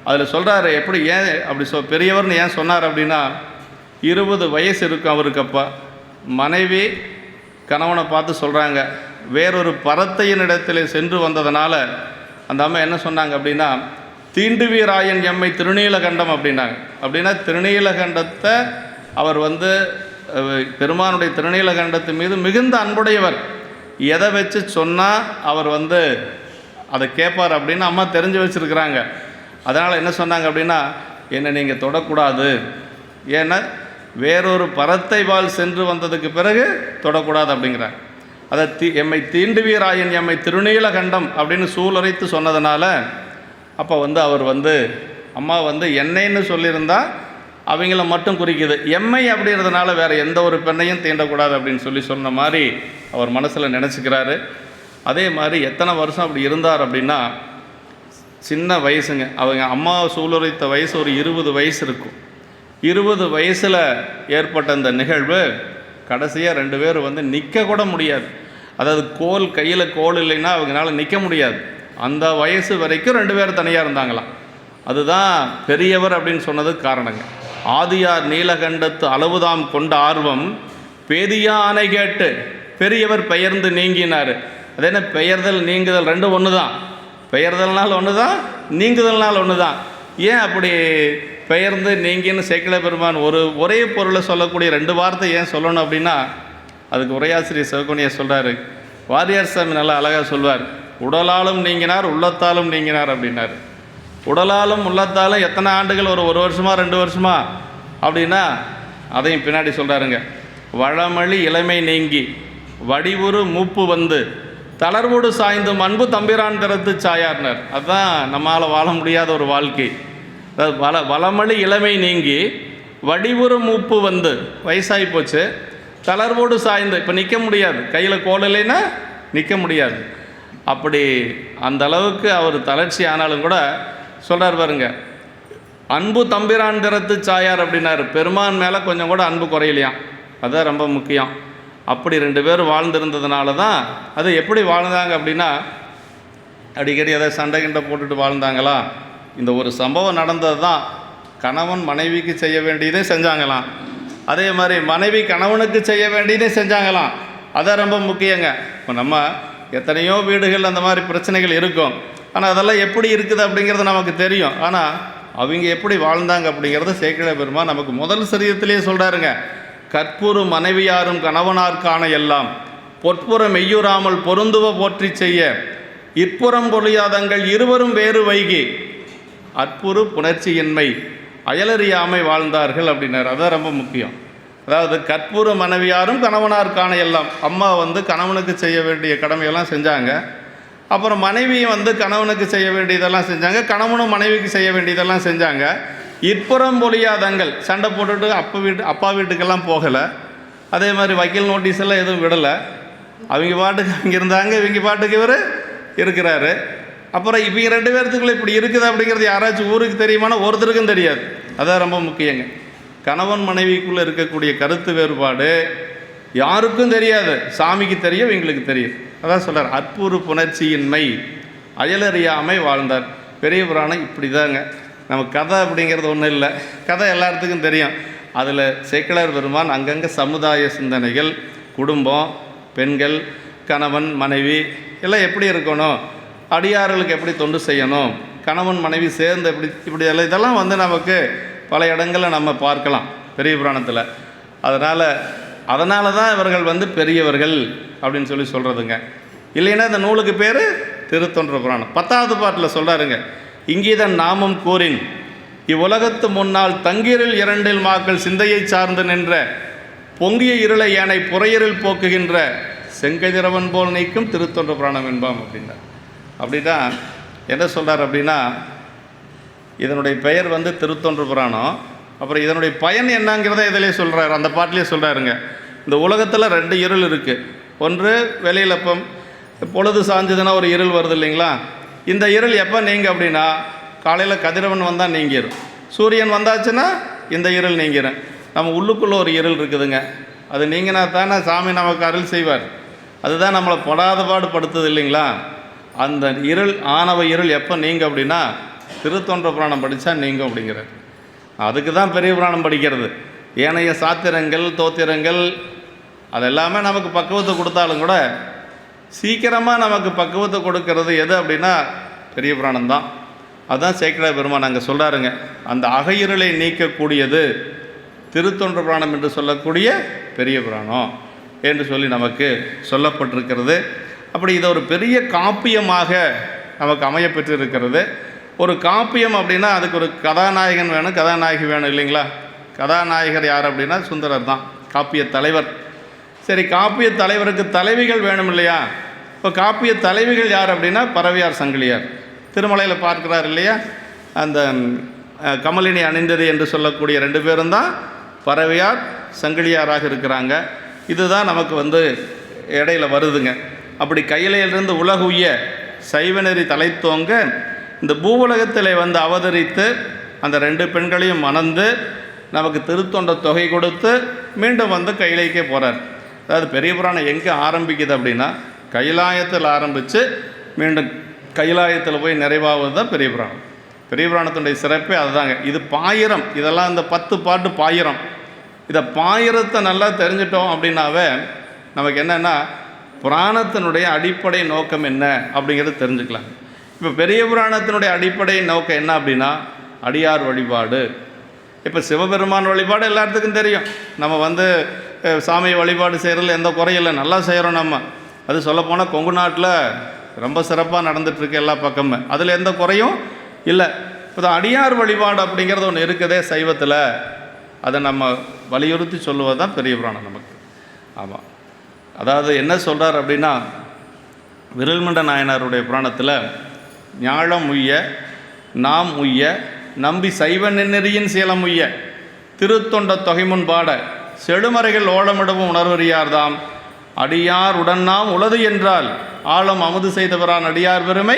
அதில் சொல்கிறாரு எப்படி, ஏன் அப்படி பெரியவர்னு ஏன் சொன்னார் அப்படின்னா, 20 வயசு இருக்கும் அவருக்கு. அப்போ மனைவி கணவனை பார்த்து சொல்கிறாங்க, வேறொரு பரத்தையின் இடத்திலே சென்று வந்ததுனால அந்த அம்மா என்ன சொன்னாங்க அப்படின்னா, தீண்டுவீராயன் எம்மை திருநீலகண்டம் அப்படின்னாங்க. அப்படின்னா திருநீலகண்டத்தை அவர் வந்து பெருமானுடைய திருநீலகண்டத்து மீது மிகுந்த அன்புடையவர், எதை வச்சு சொன்னால் அவர் வந்து அதை கேட்பார் அப்படின்னு அம்மா தெரிஞ்சு வச்சுருக்கிறாங்க. அதனால் என்ன சொன்னாங்க அப்படின்னா, என்னை நீங்கள் தொடக்கூடாது, ஏன்னா வேறொரு பரத்தை வாழ் சென்று வந்ததுக்கு பிறகு தொடக்கூடாது அப்படிங்கிறாங்க. அதை எம்மை தீண்டுவீராயன் எம்மை திருநீலகண்டம் அப்படின்னு சூளுரைத்து சொன்னதுனால அப்போ வந்து அவர் வந்து அம்மா வந்து என்னைன்னு சொல்லியிருந்தா அவங்கள மட்டும் குறிக்குது, எம்மை அப்படின்றதுனால வேறு எந்த ஒரு பெண்ணையும் தீண்டக்கூடாது அப்படின்னு சொன்ன மாதிரி அவர் மனசில் நினச்சிக்கிறாரு. அதே மாதிரி எத்தனை வருஷம் அப்படி இருந்தார் அப்படின்னா, சின்ன வயசுங்க, அவங்க அம்மா சூளுரைத்த வயசு ஒரு 20 வயசு இருக்கும். 20 வயசில் ஏற்பட்ட இந்த நிகழ்வு கடைசியாக 2 பேர் வந்து நிற்க கூட முடியாது. அதாவது கையில் கோல் இல்லைன்னா அவங்களால நிற்க முடியாது. அந்த வயசு வரைக்கும் 2 பேர் தனியாக இருந்தாங்களாம். அதுதான் பெரியவர் அப்படின்னு சொன்னதுக்கு காரணங்க. ஆதியார் நீலகண்டத்து அளவுதாம் கொண்ட ஆர்வம் பேதியா ஆணை கேட்டு பெரியவர் பெயர்ந்து நீங்கினார். அது என்ன, பெயர்தல் நீங்குதல் ரெண்டும் ஒன்று தான். பெயர்தல்னால் ஒன்று தான், நீங்குதல்னால் ஒன்று தான். ஏன் அப்படி பெயர்ந்து நீங்கின்னு சேக்கிழ பெருமான் ஒரே பொருளை சொல்லக்கூடிய 2 வார்த்தை ஏன் சொல்லணும் அப்படின்னா, அதுக்கு உரையாசிரியர் சிவகோணியை சொல்கிறாரு. வாரியார் சாமி நல்லா அழகாக சொல்வார், உடலாலும் நீங்கினார் உள்ளத்தாலும் நீங்கினார் அப்படின்னார். உடலாலும் உள்ளத்தாலும் எத்தனை ஆண்டுகள், ஒரு வருஷமா 2 வருஷமா அப்படின்னா அதையும் பின்னாடி சொல்கிறாருங்க. வளமொழி இளமை நீங்கி வடிவுறு மூப்பு வந்து தளர்வோடு சாய்ந்தும் அன்பு தம்பிரான் திறத்து சாயார்னர். அதுதான் நம்மளால் வாழ முடியாத ஒரு வாழ்க்கை. அதாவது வளமொழி இளமை நீங்கி வடிவுறு மூப்பு வந்து வயசாகி போச்சு, தளர்வோடு சாய்ந்து இப்போ நிற்க முடியாது, கையில் கோல் இல்லைன்னா நிற்க முடியாது. அப்படி அந்த அளவுக்கு அவர் தளர்ச்சி ஆனாலும் கூட சொல்கிறார் பாருங்க, அன்பு தம்பிரான் திறத்து சாயார் அப்படின்னாரு. பெருமான் மேலே கொஞ்சம் கூட அன்பு குறையிலையாம், அதுதான் ரொம்ப முக்கியம். அப்படி 2 பேர் வாழ்ந்திருந்ததுனால தான் அது எப்படி வாழ்ந்தாங்க அப்படின்னா, அடிக்கடி அதை சண்டை கிண்டை போட்டுட்டு வாழ்ந்தாங்களா, இந்த ஒரு சம்பவம் நடந்தது தான். கணவன் மனைவிக்கு செய்ய வேண்டியதே செஞ்சாங்களாம், அதே மாதிரி மனைவி கணவனுக்கு செய்ய வேண்டியதே செஞ்சாங்களாம். அதான் ரொம்ப முக்கியங்க. இப்போ நம்ம எத்தனையோ வீடுகள் அந்த மாதிரி பிரச்சனைகள் இருக்கும், ஆனால் அதெல்லாம் எப்படி இருக்குது அப்படிங்கிறது நமக்கு தெரியும். ஆனால் அவங்க எப்படி வாழ்ந்தாங்க அப்படிங்கிறத சேக்கிழ பெருமான் நமக்கு முதல் சரீரத்திலேயே சொல்கிறாருங்க. கற்புறு மனைவியாரும் கணவனார்கான எல்லாம் பொற்புற மெய்யுறாமல் பொருந்துவ போற்றி செய்ய இப்புறம் பொழியாதங்கள் இருவரும் வேறு வைகி அற்புறு புணர்ச்சியின்மை அயலறியாமை வாழ்ந்தார்கள் அப்படின்னார். அதான் ரொம்ப முக்கியம். அதாவது கற்பூர மனைவியாரும் கணவனார்கான எல்லாம், அம்மா வந்து கணவனுக்கு செய்ய வேண்டிய கடமையெல்லாம் செஞ்சாங்க, அப்புறம் மனைவியும் வந்து கணவனுக்கு செய்ய வேண்டியதெல்லாம் செஞ்சாங்க, கணவனும் மனைவிக்கு செய்ய வேண்டியதெல்லாம் செஞ்சாங்க. இப்புறம் பொழியாதங்கள், சண்டை போட்டுட்டு அப்பா வீட்டுக்கெல்லாம் போகலை, அதே மாதிரி வக்கீல் நோட்டீஸ் எல்லாம் எதுவும் விடலை, அவங்க பாட்டுக்கு அங்கே இருந்தாங்க, இவங்க பாட்டுக்கு இவர் இருக்கிறாரு. அப்புறம் இவங்க 2 பேர்த்துக்குள்ளே இப்படி இருக்குது அப்படிங்கிறது யாராச்சும் ஊருக்கு தெரியுமானா ஒருத்தருக்கும் தெரியாது. அதான் ரொம்ப முக்கியங்க. கணவன் மனைவிக்குள்ளே இருக்கக்கூடிய கருத்து வேறுபாடு யாருக்கும் தெரியாது, சாமிக்கு தெரியும், இவங்களுக்கு தெரியும். அதான் சொல்கிறார், அற்புறு புணர்ச்சியின்மை அயலறியாமை வாழ்ந்தார். பெரிய புராணம் இப்படி தாங்க. நம்ம கதை அப்படிங்கிறது ஒன்றும் இல்லை, கதை எல்லாத்துக்கும் தெரியும். அதில் சேக்கிழார் பெருமான் அங்கங்கே சமுதாய சிந்தனைகள், குடும்பம், பெண்கள், கணவன் மனைவி எல்லாம் எப்படி இருக்கணும், அடியார்களுக்கு எப்படி தொண்டு செய்யணும், கணவன் மனைவி சேர்ந்து இப்படி எல்லாம் இதெல்லாம் வந்து நமக்கு பல இடங்களில் நம்ம பார்க்கலாம் பெரிய புராணத்தில். அதனால தான் இவர்கள் வந்து பெரியவர்கள் அப்படின்னு சொல்லி சொல்கிறதுங்க. இல்லைன்னா இந்த நூலுக்கு பேர் திருத்தொன்ற புராணம். 10வது பாட்டில் சொல்கிறாருங்க, இங்கீதன் நாமம் கூறின் இவ்வுலகத்து முன்னால் தங்கிரில் 2 மாக்கள் சிந்தையை சார்ந்து நின்ற பொங்கிய இருளை ஏனை புறையரில் போக்குகின்ற செங்கதிரவன் போல் நீக்கும் திருத்தொன்ற புராணம் என்பாம் அப்படின்னா. அப்படி தான் என்ன சொல்கிறார் அப்படின்னா, இதனுடைய பெயர் வந்து திருத்தொன்ற புராணம். அப்புறம் இதனுடைய பயன் என்னங்கிறத இதிலே சொல்கிறார், அந்த பாட்டிலே சொல்கிறாருங்க. இந்த உலகத்தில் 2 இருள் இருக்குது. ஒன்று வெளியில் இப்போ பொழுது சாஞ்சதுன்னா ஒரு இருள் வருது இல்லைங்களா, இந்த இருள் எப்போ நீங்க அப்படின்னா காலையில் கதிரவன் வந்தால் நீங்கிடும், சூரியன் வந்தாச்சுன்னா இந்த இருள் நீங்கிடும். நம்ம உள்ளுக்குள்ளே ஒரு இருள் இருக்குதுங்க, அது நீங்கினா தானே சாமி நமக்கு அருள் செய்வார். அதுதான் நம்மளை படாத பாடு படுத்துது இல்லைங்களா. அந்த இருள், ஆணவ இருள் எப்போ நீங்க அப்படின்னா திருத்தொன்ற புராணம் படித்தா நீங்கும் அப்படிங்கிறார். அதுக்கு தான் பெரிய புராணம் படிக்கிறது. ஏனைய சாத்திரங்கள் தோத்திரங்கள் அதெல்லாமே நமக்கு பக்குவத்தை கொடுத்தாலும் கூட சீக்கிரமாக நமக்கு பக்குவத்தை கொடுக்கறது எது அப்படின்னா பெரிய புராணம் தான். அதுதான் சேக்கிழார் பெருமான் அங்கே சொல்கிறாருங்க, அந்த அகையிருளை நீக்கக்கூடியது திருத்தொண்ட புராணம் என்று சொல்லக்கூடிய பெரிய புராணம் என்று சொல்லி நமக்கு சொல்லப்பட்டிருக்கிறது. அப்படி இதை ஒரு பெரிய காப்பியமாக நமக்கு அமையப்பெற்றிருக்கிறது. ஒரு காப்பியம் அப்படின்னா அதுக்கு ஒரு கதாநாயகன் வேணும், கதாநாயகி வேணும் இல்லைங்களா? கதாநாயகர் யார் அப்படின்னா சுந்தரர் தான் காப்பிய தலைவர். சரி, காப்பிய தலைவருக்கு தலைவிகள் வேணும் இல்லையா? இப்போ காப்பிய தலைவிகள் யார் அப்படின்னா பரவையார் சங்கிலியார். திருமலையில் பார்க்கிறார் இல்லையா, அந்த கமலினி அணிந்தது என்று சொல்லக்கூடிய 2 பேரும் தான் பரவையார் சங்கிலியாராக இருக்கிறாங்க. இதுதான் நமக்கு இடையில வருதுங்க. அப்படி கையிலிருந்து உலக உய்ய சைவநெறி தலைத்தோங்க இந்த பூவுலகத்தில் அவதரித்து அந்த 2 பெண்களையும் மணந்து நமக்கு திருத்தொண்ட தொகை கொடுத்து மீண்டும் கையிலேக்கே போகிறார். அதாவது பெரிய புராணம் எங்கே ஆரம்பிக்குது அப்படின்னா கைலாயத்தில் ஆரம்பித்து மீண்டும் கைலாயத்தில் போய் நிறைவாவது தான் பெரிய புராணம். பெரிய புராணத்தினுடைய சிறப்பே அதுதாங்க. இது பாயிரம், இதெல்லாம் இந்த 10 பாட்டு பாயிரம். இதை பாயிரத்தை நல்லா தெரிஞ்சிட்டோம் அப்படின்னாவே நமக்கு என்னென்னா புராணத்தினுடைய அடிப்படை நோக்கம் என்ன அப்படிங்கிறது தெரிஞ்சுக்கலாம். இப்போ பெரிய புராணத்தினுடைய அடிப்படை நோக்கம் என்ன அப்படின்னா அடியார் வழிபாடு. இப்போ சிவபெருமான் வழிபாடு எல்லாத்துக்கும் தெரியும். நம்ம சாமி வழிபாடு செய்கிறதுல எந்த குறையில்லை, நல்லா செய்கிறோம். நம்ம அது சொல்லப்போனால் கொங்கு நாட்டில் ரொம்ப சிறப்பாக நடந்துகிட்ருக்கு எல்லா பக்கமும், அதில் எந்த குறையும் இல்லை. இப்போ அடியார் வழிபாடு அப்படிங்கிறது ஒன்று இருக்குதே சைவத்தில், அதை நம்ம வலியுறுத்தி சொல்லுவது தான் பெரிய புராணம் நமக்கு. ஆமாம், அதாவது என்ன சொல்கிறார் அப்படின்னா விரல்மண்ட நாயனாருடைய புராணத்தில் ஞாழம் உய்ய நாம் உய்ய நம்பி சைவ நெறியின் சீலம் உய்ய திருத்தொண்ட தொகைமுன் பாட செழுமறைகள் ஓலமிடவும் உணர்வறியார்தாம் அடியார் உடன்னாம் உளது என்றால் ஆழம் அமுது செய்தவரான் அடியார் பெருமை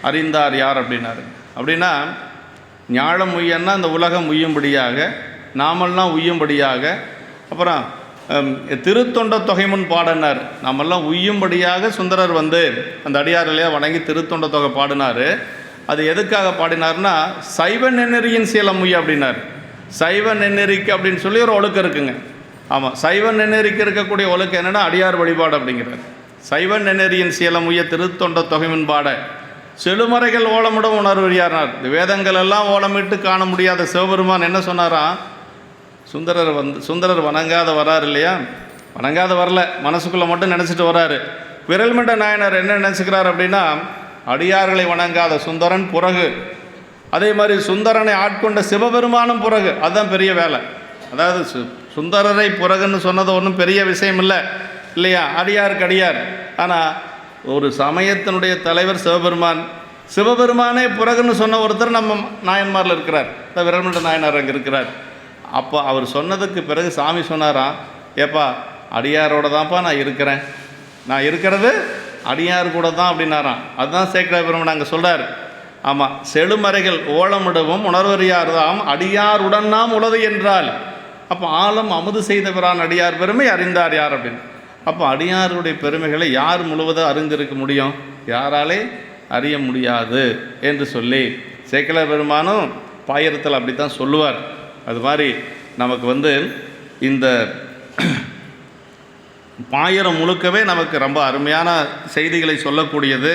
அறிந்தார் யார் அப்படின்னாரு. அப்படின்னா ஞாழம் உய்யன்னா இந்த உலகம் உய்யும்படியாக, நாமெல்லாம் உய்யும்படியாக, அப்புறம் திருத்தொண்ட தொகைமுன் பாடினார், நாமெல்லாம் உய்யும்படியாக சுந்தரர் அந்த அடியாரிலேயே வணங்கி திருத்தொண்ட தொகை பாடினார். அது எதுக்காக பாடினார்னா சைவ நெறியின் சீலம் உய்ய அப்படின்னார். சைவ நெறிக்கு அப்படின்னு சொல்லி ஒரு ஒழுக்கம் இருக்குங்க. ஆமாம், சைவ நெறிக்கு இருக்கக்கூடிய ஒழுக்கம் என்னென்னா அடியார் வழிபாடு அப்படிங்கிறார். சைவ நெறியின் சீலம் உய்ய திருத்தொண்ட தொகைமுன் பாட செழுமறைகள் ஓலமிடம் உணர்வறியார்னார். இந்த வேதங்கள் எல்லாம் ஓலமிட்டு காண முடியாத சிவபெருமான் என்ன சொன்னாராம், சுந்தரர் வணங்காத வராரு இல்லையா, வணங்காத வரல, மனசுக்குள்ளே மட்டும் நினச்சிட்டு வராரு. விரல்மண்ட நாயனார் என்ன நினச்சிக்கிறார் அப்படின்னா அடியார்களை வணங்காத சுந்தரன் புறகு, அதே மாதிரி சுந்தரனை ஆட்கொண்ட சிவபெருமானும் புறகு. அதுதான் பெரிய வேலை. அதாவது சுந்தரரை புறகுன்னு சொன்னது ஒன்றும் பெரிய விஷயம் இல்லை இல்லையா, அடியாருக்கு அடியார். ஆனால் ஒரு சமயத்தினுடைய தலைவர் சிவபெருமான், சிவபெருமானே புறகுன்னு சொன்ன ஒருத்தர் நம்ம நாயன்மாரில் இருக்கிறார், விரல்மண்ட நாயனார் அங்கே இருக்கிறார். அப்போ அவர் சொன்னதுக்கு பிறகு சாமி சொன்னாராம், ஏப்பா அடியாரோட தான்ப்பா நான் இருக்கிறேன், நான் இருக்கிறது அடியார் கூட தான் அப்படின்னாராம். அதுதான் சேக்கிழார் பெருமான் அங்கே சொல்கிறார். ஆமாம், செழுமறைகள் ஓலமிடவும் உணர்வறியார் தாம் அடியார் உடன்னாம் உளது என்றால், அப்போ ஆழம் அமுது செய்தவரான் அடியார் பெருமை அறிந்தார் யார் அப்படின்னு. அப்போ அடியாருடைய பெருமைகளை யார் முழுவதும் அறிந்திருக்க முடியும், யாராலே அறிய முடியாது என்று சொல்லி சேக்கிழார் பெருமானும் பாயிரத்தில் அப்படித்தான் சொல்லுவார். அது மாதிரி நமக்கு இந்த பாயிரம் முழுக்கவே நமக்கு ரொம்ப அருமையான செய்திகளை சொல்லக்கூடியது.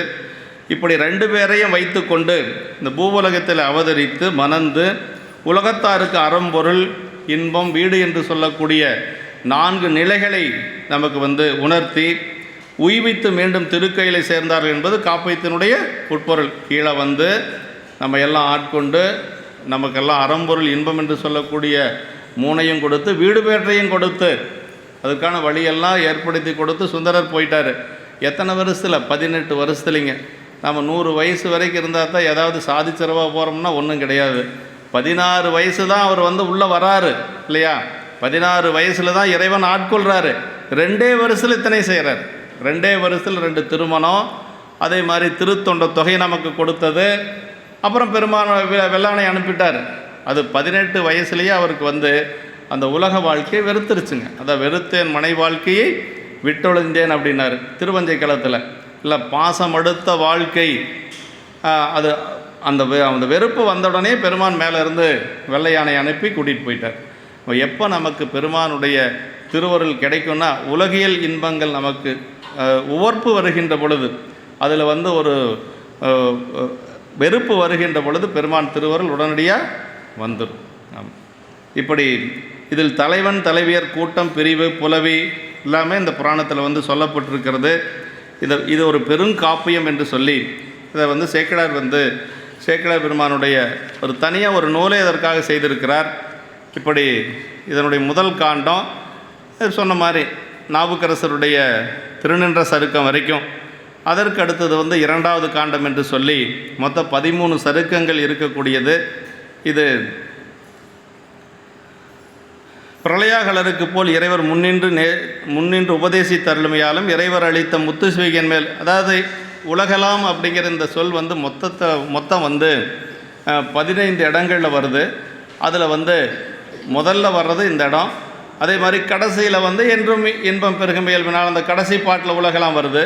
இப்படி 2 பேரையும் வைத்து கொண்டு இந்த பூவுலகத்தில் அவதரித்து மணந்து உலகத்தாருக்கு அறம்பொருள் இன்பம் வீடு என்று சொல்லக்கூடிய 4 நிலைகளை நமக்கு உணர்த்தி உய்வித்து மீண்டும் திருக்கையிலை சேர்ந்தார்கள் என்பது காப்பியத்தினுடைய உட்பொருள். கீழே நம்ம எல்லாம் ஆட்கொண்டு நமக்கெல்லாம் அறம்பொருள் இன்பம் என்று சொல்லக்கூடிய 3ஐயும் கொடுத்து வீடு பேற்றையும் கொடுத்து அதுக்கான வழியெல்லாம் ஏற்படுத்தி கொடுத்து சுந்தரர் போயிட்டார். எத்தனை வருஷத்தில்? 18 வருஷத்துலிங்க. நம்ம 100 வயசு வரைக்கும் இருந்தால் தான் ஏதாவது சாதிச்சிரவா போகிறோம்னா ஒன்றும் கிடையாது. 16 வயசு தான் அவர் உள்ளே வராரு இல்லையா, 16 வயசில் தான் இறைவன் ஆட்கொள்கிறாரு. 2 வருஷத்தில் இத்தனை செய்கிறார். 2 வருஷத்தில் 2 திருமணம், அதே மாதிரி திருத்தொண்ட தொகை நமக்கு கொடுத்தது. அப்புறம் பெருமான் வெள்ளானை அனுப்பிட்டார். அது 18 வயசுலேயே அவருக்கு அந்த உலக வாழ்க்கையை வெறுத்துருச்சுங்க. அதான் வெறுத்தேன் மனை வாழ்க்கையை விட்டொழிந்தேன் அப்படின்னாரு திருவஞ்சை களத்தில். இல்லை, பாசம் அடுத்த வாழ்க்கை. அது அந்த வெறுப்பு வந்த உடனே பெருமான் மேலே இருந்து வெள்ளை யானை அனுப்பி கூட்டிகிட்டு போயிட்டார். எப்போ நமக்கு பெருமானுடைய திருவருள் கிடைக்கும்னா, உலகியல் இன்பங்கள் நமக்கு உவர்ப்பு வருகின்ற பொழுது, அதில் ஒரு வெறுப்பு வருகின்ற பொழுது பெருமான் திருவருள் உடனடியாக வந்துடும். இப்படி இதில் தலைவன் தலைவியர் கூட்டம் பிரிவு புலவி எல்லாமே இந்த புராணத்தில் சொல்லப்பட்டிருக்கிறது. இது ஒரு பெருங்காப்பியம் என்று சொல்லி இதை சேக்கிழார் பெருமானுடைய ஒரு தனியாக ஒரு நூலை இதற்காக செய்திருக்கிறார். இப்படி இதனுடைய முதல் காண்டம் சொன்ன மாதிரி நாவுக்கரசருடைய திருநின்ற சருக்கம் வரைக்கும், அதற்கு அடுத்தது இரண்டாவது காண்டம் என்று சொல்லி மொத்தம் 13 சருக்கங்கள் இருக்கக்கூடியது. இது பிரளயாகலருக்கு போல் இறைவர் முன்னின்று உபதேசித்தருளுமையாலும் இறைவர் அளித்த முத்து சிவிகையின் மேல், அதாவது உலகலாம் அப்படிங்கிற இந்த சொல் மொத்தம் 15 இடங்களில் வருது. அதில் முதல்ல வர்றது இந்த இடம். அதே மாதிரி கடைசியில் என்றும் இன்பம் பெருகும் இயல்பினால் அந்த கடைசி பாட்டில் உலகலாம் வருது.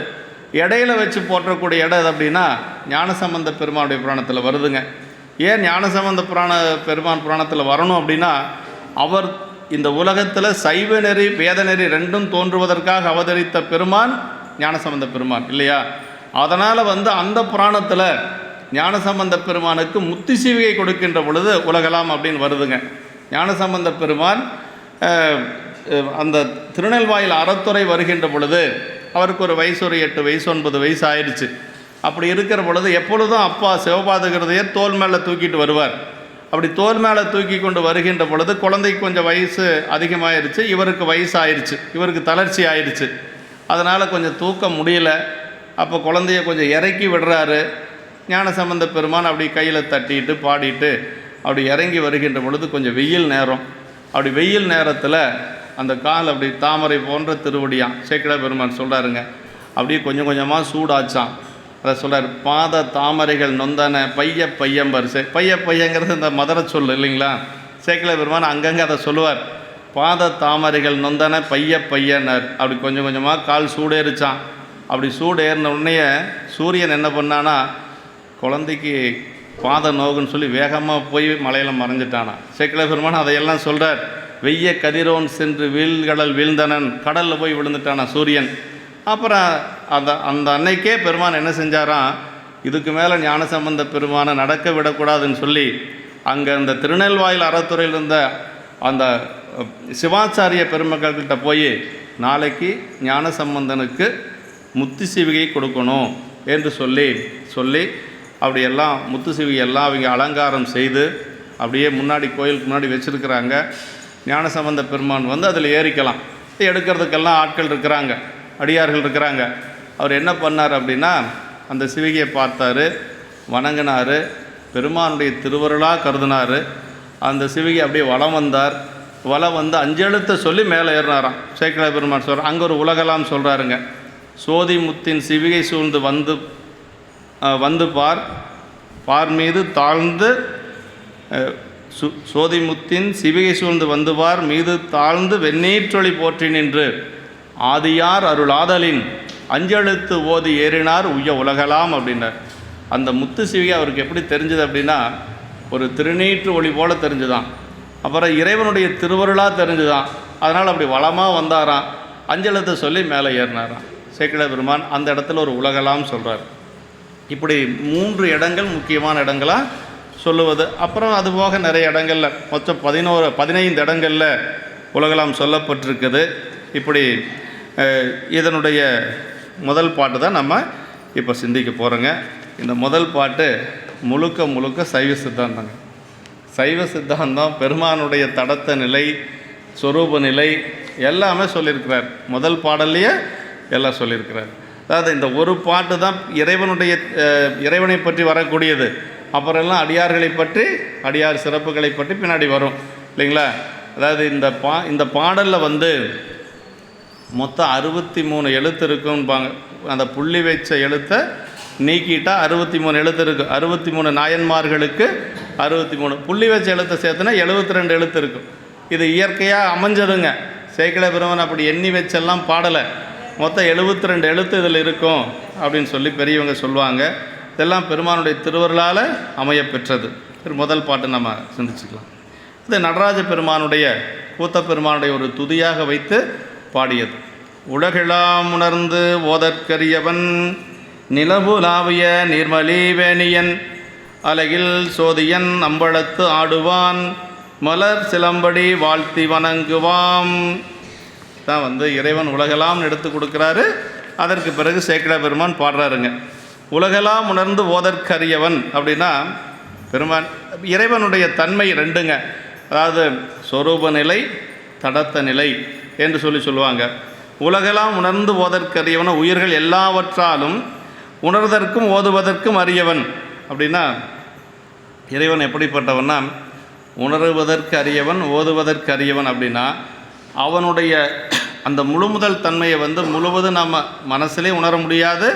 இடையில வச்சு போற்றக்கூடிய இடம் அப்படின்னா ஞானசம்பந்த பெருமானுடைய புராணத்தில் வருதுங்க. ஏன் ஞானசம்பந்த பெருமான் புராணத்தில் வரணும் அப்படின்னா, அவர் இந்த உலகத்தில் சைவ நெறி வேத நெறி ரெண்டும் தோன்றுவதற்காக அவதரித்த பெருமான் ஞானசம்பந்த பெருமான் இல்லையா? அதனால் அந்த புராணத்தில் ஞானசம்பந்த பெருமானுக்கு முத்தி சிவிகை கொடுக்கின்ற பொழுது உலகலாம் அப்படின்னு வருதுங்க. ஞானசம்பந்த பெருமான் அந்த திருநெல்வாயில் அறத்துறை வருகின்ற பொழுது அவருக்கு ஒரு வயசு 8 வயசு 9 வயசு ஆயிடுச்சு. அப்படி இருக்கிற பொழுது எப்பொழுதும் அப்பா சிவபாதகிருதையர் தோல் மேலே தூக்கிட்டு வருவார். அப்படி தோல் மேலே தூக்கி கொண்டு வருகின்ற பொழுது குழந்தைக்கு கொஞ்சம் வயசு அதிகமாகிடுச்சு, இவருக்கு வயசு ஆயிடுச்சு, இவருக்கு தளர்ச்சி ஆயிடுச்சு. அதனால் கொஞ்சம் தூக்க முடியல. அப்போ குழந்தைய கொஞ்சம் இறக்கி விடுறாரு. ஞானசம்பந்த பெருமான் அப்படி கையில் தட்டிட்டு பாடிட்டு அப்படி இறங்கி வருகின்ற பொழுது கொஞ்சம் வெயில் நேரம். அப்படி வெயில் நேரத்தில் அந்த கால் அப்படி தாமரை போன்ற திருவடியான் சேக்கிழார் பெருமான் சொல்கிறாருங்க. அப்படியே கொஞ்சம் கொஞ்சமாக சூடாச்சான். அதை சொல்கிறார், பாத தாமரைகள் நொந்தன பைய பையம்பர். பையங்கிறது இந்த மதுரை சொல் இல்லைங்களா? சேக்கிழார் பெருமான் அங்கங்கே அதை சொல்லுவார். பாத தாமரைகள் நொந்தன பைய பையனர். அப்படி கொஞ்சம் கொஞ்சமாக கால் சூடேறிச்சான். அப்படி சூடு ஏறின உடனே சூரியன் என்ன பண்ணானா, குழந்தைக்கு பாத நோகுன்னு சொல்லி வேகமாக போய் மலையில் மறைஞ்சிட்டானா. சேக்கிழார் பெருமான் அதையெல்லாம் சொல்கிறார். வெய்ய கதிரோன் சென்று வீழ்கடல் வீழ்ந்தனன், கடலில் போய் விழுந்துட்டானா சூரியன். அப்புறம் அந்த அன்னைக்கே பெருமான் என்ன செஞ்சாராம், இதுக்கு மேலே ஞானசம்பந்த பெருமானை நடக்க விடக்கூடாதுன்னு சொல்லி அங்கே அந்த திருநெல்வாயில் அறத்துறையில் இருந்த அந்த சிவாச்சாரிய பெருமக்கள்கிட்ட போய் நாளைக்கு ஞானசம்பந்தனுக்கு முத்து சிவிகை கொடுக்கணும் என்று சொல்லி அப்படியெல்லாம் முத்து சிவிகை எல்லாம் அவங்க அலங்காரம் செய்து அப்படியே முன்னாடி கோயிலுக்கு முன்னாடி வச்சுருக்கிறாங்க. ஞானசம்பந்த பெருமான் அதில் ஏறிக்கலாம். எடுக்கிறதுக்கெல்லாம் ஆட்கள் இருக்கிறாங்க, அடியார்கள் இருக்கிறாங்க. அவர் என்ன பண்ணார் அப்படின்னா, அந்த சிவிகையை பார்த்தார், வணங்கினார், பெருமானுடைய திருவருளாக கருதினார். அந்த சிவிகை அப்படியே வலம் வந்தார். வலம் 5 எழுத்தை சொல்லி மேலே ஏறினாராம். சேக்கிழார் பெருமான் சொல்கிறார். அங்கே ஒரு உலகலாம் சொல்கிறாருங்க. சோதி முத்தின் சிவிகை சூழ்ந்து வந்து பார் மீது தாழ்ந்து சோதிமுத்தின் சிவிகை சூழ்ந்து வந்துவார் மீது தாழ்ந்து வெந்நீற்றொளி போற்றி நின்று ஆதியார் அருளாதலின் 5 எழுத்து ஓதி ஏறினார் உய்ய உலகலாம் அப்படின்னார். அந்த முத்து சிவிகை அவருக்கு எப்படி தெரிஞ்சது அப்படின்னா, ஒரு திருநீற்று ஒளி போல் தெரிஞ்சுதான். அப்புறம் இறைவனுடைய திருவருளாக தெரிஞ்சுதான். அதனால் அப்படி வளமாக வந்தாராம். 5 எழுத்தை சொல்லி மேலே ஏறினாராம் சேக்கிழார் பெருமான். அந்த இடத்துல ஒரு உலகலாம் சொல்கிறார். இப்படி 3 இடங்கள் முக்கியமான இடங்களாக சொல்லுவது. அப்புறம் அதுபோக நிறைய இடங்களில் மொத்தம் 15 இடங்களில் உலகலாம் சொல்லப்பட்டிருக்குது. இப்படி இதனுடைய முதல் பாட்டு தான் நம்ம இப்போ சிந்திக்க போகிறோங்க. இந்த முதல் பாட்டு முழுக்க சைவ சித்தாந்தங்க. சைவ சித்தாந்தம் பெருமானுடைய தடத்த நிலை, சொரூப நிலை எல்லாமே சொல்லியிருக்கிறார். முதல் பாடல்லையே எல்லாம் சொல்லியிருக்கிறார். அதாவது இந்த ஒரு பாட்டு தான் இறைவனை பற்றி வரக்கூடியது. அப்புறம் எல்லாம் அடியார்களை பற்றி, அடியார் சிறப்புகளை பற்றி பின்னாடி வரும் இல்லைங்களா? அதாவது இந்த பாடலில் மொத்தம் 63 எழுத்து இருக்கும்பாங்க. அந்த புள்ளி வச்ச எழுத்தை நீக்கிட்டா 63 எழுத்து இருக்குது. 63 நாயன்மார்களுக்கு 63, புள்ளி வச்ச எழுத்தை சேர்த்துனா 72 எழுத்து இருக்கும். இது இயற்கையாக அமைஞ்சதுங்க. சேக்கிழார் பெருமான் அப்படி எண்ணி வச்செல்லாம் பாடலை. மொத்தம் 72 எழுத்து இதில் இருக்கும் அப்படின்னு சொல்லி பெரியவங்க சொல்லுவாங்க. இதெல்லாம் பெருமானுடைய திருவருளால் அமைய பெற்றது. முதல் பாட்டு நம்ம சிந்திச்சுக்கலாம். இது நடராஜ பெருமானுடைய கூத்தப்பெருமானுடைய ஒரு துதியாக வைத்து பாடியது. உலகெல்லாம் உணர்ந்து ஓதற்கரியவன் நிலவுலாவிய நீர்மலி வேணியன் அலகில் சோதியன் அம்பலத்து ஆடுவான் மலர் சிலம்படி வாழ்த்தி வணங்குவாம் தான் இறைவன் உலகெல்லாம் எடுத்து கொடுக்குறாரு. அதற்கு பிறகு சேக்கிழார் பெருமான் பாடுறாருங்க. உலகெல்லாம் உணர்ந்து ஓதற்கரியவன் அப்படின்னா பெருமான் இறைவனுடைய தன்மை ரெண்டுங்க. அதாவது சொரூப நிலை, தடத்த நிலை என்று சொல்லுவாங்க. உலகெல்லாம் உணர்ந்து ஓதற்கரியவன் உயிர்கள் எல்லாவற்றாலும் உணர்வதற்கும் ஓதுவதற்கும் அறியவன் அப்படின்னா இறைவன் எப்படிப்பட்டவன்னா உணர்வதற்கு அறியவன், ஓதுவதற்கு அறியவன் அப்படின்னா அவனுடைய அந்த முழுமுதல் தன்மையை முழுவதும் நம்ம மனசிலே உணர முடியாது.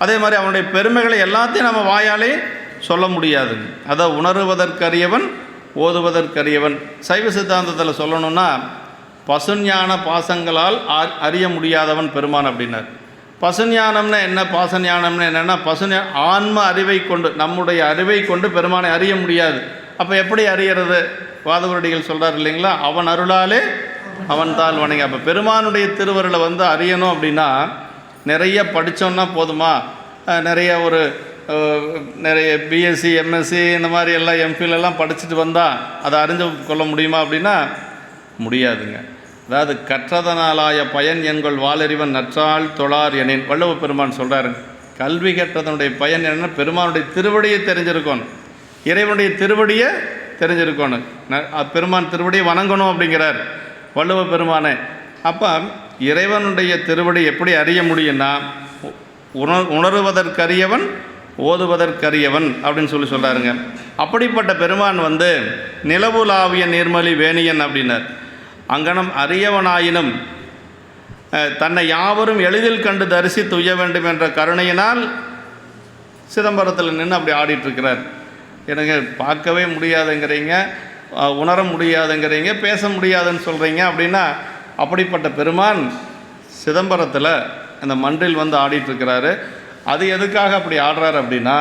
அதே மாதிரி அவனுடைய பெருமைகளை எல்லாத்தையும் நம்ம வாயாலே சொல்ல முடியாது. அதை உணர்வதற்கரியவன், ஓதுவதற்கரியவன். சைவ சித்தாந்தத்தில் சொல்லணும்னா பசுஞான பாசங்களால் அறிய முடியாதவன் பெருமான் அப்படின்னார். பசுஞானம்னா என்ன, பாசஞானம்னா என்னென்னா ஆன்ம அறிவை கொண்டு, நம்முடைய அறிவை கொண்டு பெருமானை அறிய முடியாது. அப்போ எப்படி அறியறது? வாதவரடிகள் சொல்கிறார் இல்லைங்களா, அவன் அருளாலே அவன் தாள் வணங்கி. அப்போ பெருமானுடைய திருவருளை அறியணும் அப்படின்னா நிறைய படித்தோன்னா போதுமா? நிறைய பிஎஸ்சி, எம்எஸ்சி இந்த மாதிரி எல்லாம் எம்ஃபில் எல்லாம் படிச்சுட்டு வந்தால் அதை அறிஞ்சு கொள்ள முடியுமா அப்படின்னா முடியாதுங்க. அதாவது கற்றதனாலாய பயன் என்கொள் வாளறிவன் நற்றாள் தொழார் எனின் வள்ளுவ பெருமான் சொல்கிறாருங்க. கல்வி கற்றதனுடைய பயன் என்னென்னா பெருமானுடைய திருவடியை தெரிஞ்சிருக்கணும், இறைவனுடைய திருவடியை தெரிஞ்சிருக்கணும். பெருமான் திருவடியை வணங்கணும் அப்படிங்கிறார் வள்ளுவ பெருமானே. அப்போ இறைவனுடைய திருவடி எப்படி அறிய முடியும்னா உணர்வதற்கரியவன், ஓதுவதற்கரியவன் அப்படின்னு சொல்கிறாருங்க. அப்படிப்பட்ட பெருமான் நிலவுலாவிய நீர்மலி வேணியன் அப்படின்னார். அங்கனம் அறியவனாயினும் தன்னை யாவரும் எளிதில் கண்டு தரிசி துய்ய வேண்டும் என்ற கருணையினால் சிதம்பரத்தில் நின்று அப்படி ஆடிட்டுருக்கிறார். எனக்கு பார்க்கவே முடியாதுங்கிறீங்க, உணர முடியாதுங்கிறீங்க, பேச முடியாதுன்னு சொல்கிறீங்க அப்படின்னா அப்படிப்பட்ட பெருமான் சிதம்பரத்தில் அந்த மன்றில் ஆடிட்டுருக்கிறாரு. அது எதுக்காக அப்படி ஆடுறாரு அப்படின்னா